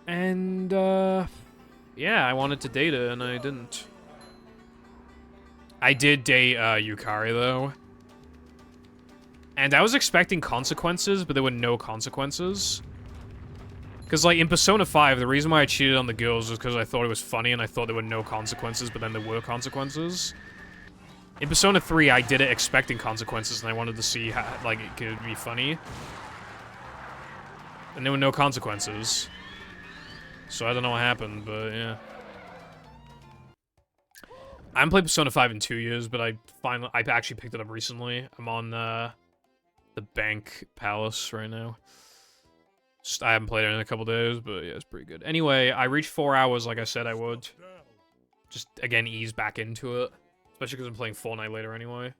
S2: And, yeah, I wanted to date her, and I didn't. I did date, Yukari, though. And I was expecting consequences, but there were no consequences. Because, like, in Persona 5, the reason why I cheated on the girls was because I thought it was funny, and I thought there were no consequences, but then there were consequences. In Persona 3, I did it expecting consequences, and I wanted to see how, like, it could be funny. And there were no consequences. So I don't know what happened, but yeah. I haven't played Persona 5 in 2 years, but I actually picked it up recently. I'm on, the Bank Palace right now. Just, I haven't played it in a couple days, but yeah, it's pretty good. Anyway, I reached 4 hours like I said I would. Just, again, ease back into it. Especially because I'm playing Fortnite later anyway.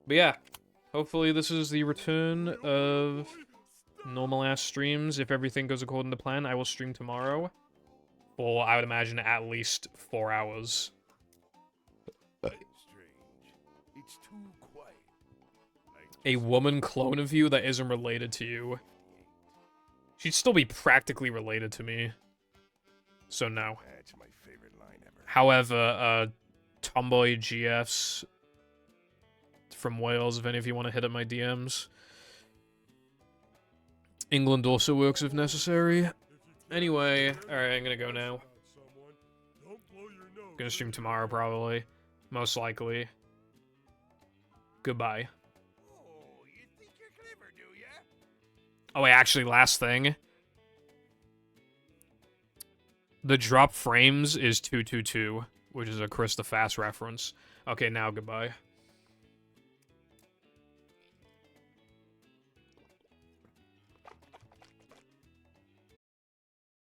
S2: But yeah, hopefully this is the return of normal-ass streams. If everything goes according to plan, I will stream tomorrow. For, I would imagine, at least 4 hours.
S4: It's too quiet.
S2: A woman clone of you that isn't related to you. She'd still be practically related to me. So no.
S4: That's my favorite line ever.
S2: However, Tomboy GFs from Wales, if any of you want to hit up my DMs. England also works if necessary. Anyway, alright, I'm gonna go now. Gonna stream tomorrow, probably. Most likely. Goodbye.
S4: Oh, you think you're clever, do ya?
S2: Oh, wait, actually, last thing. The drop frames is 222, which is a Chris the Fast reference. Okay, now goodbye.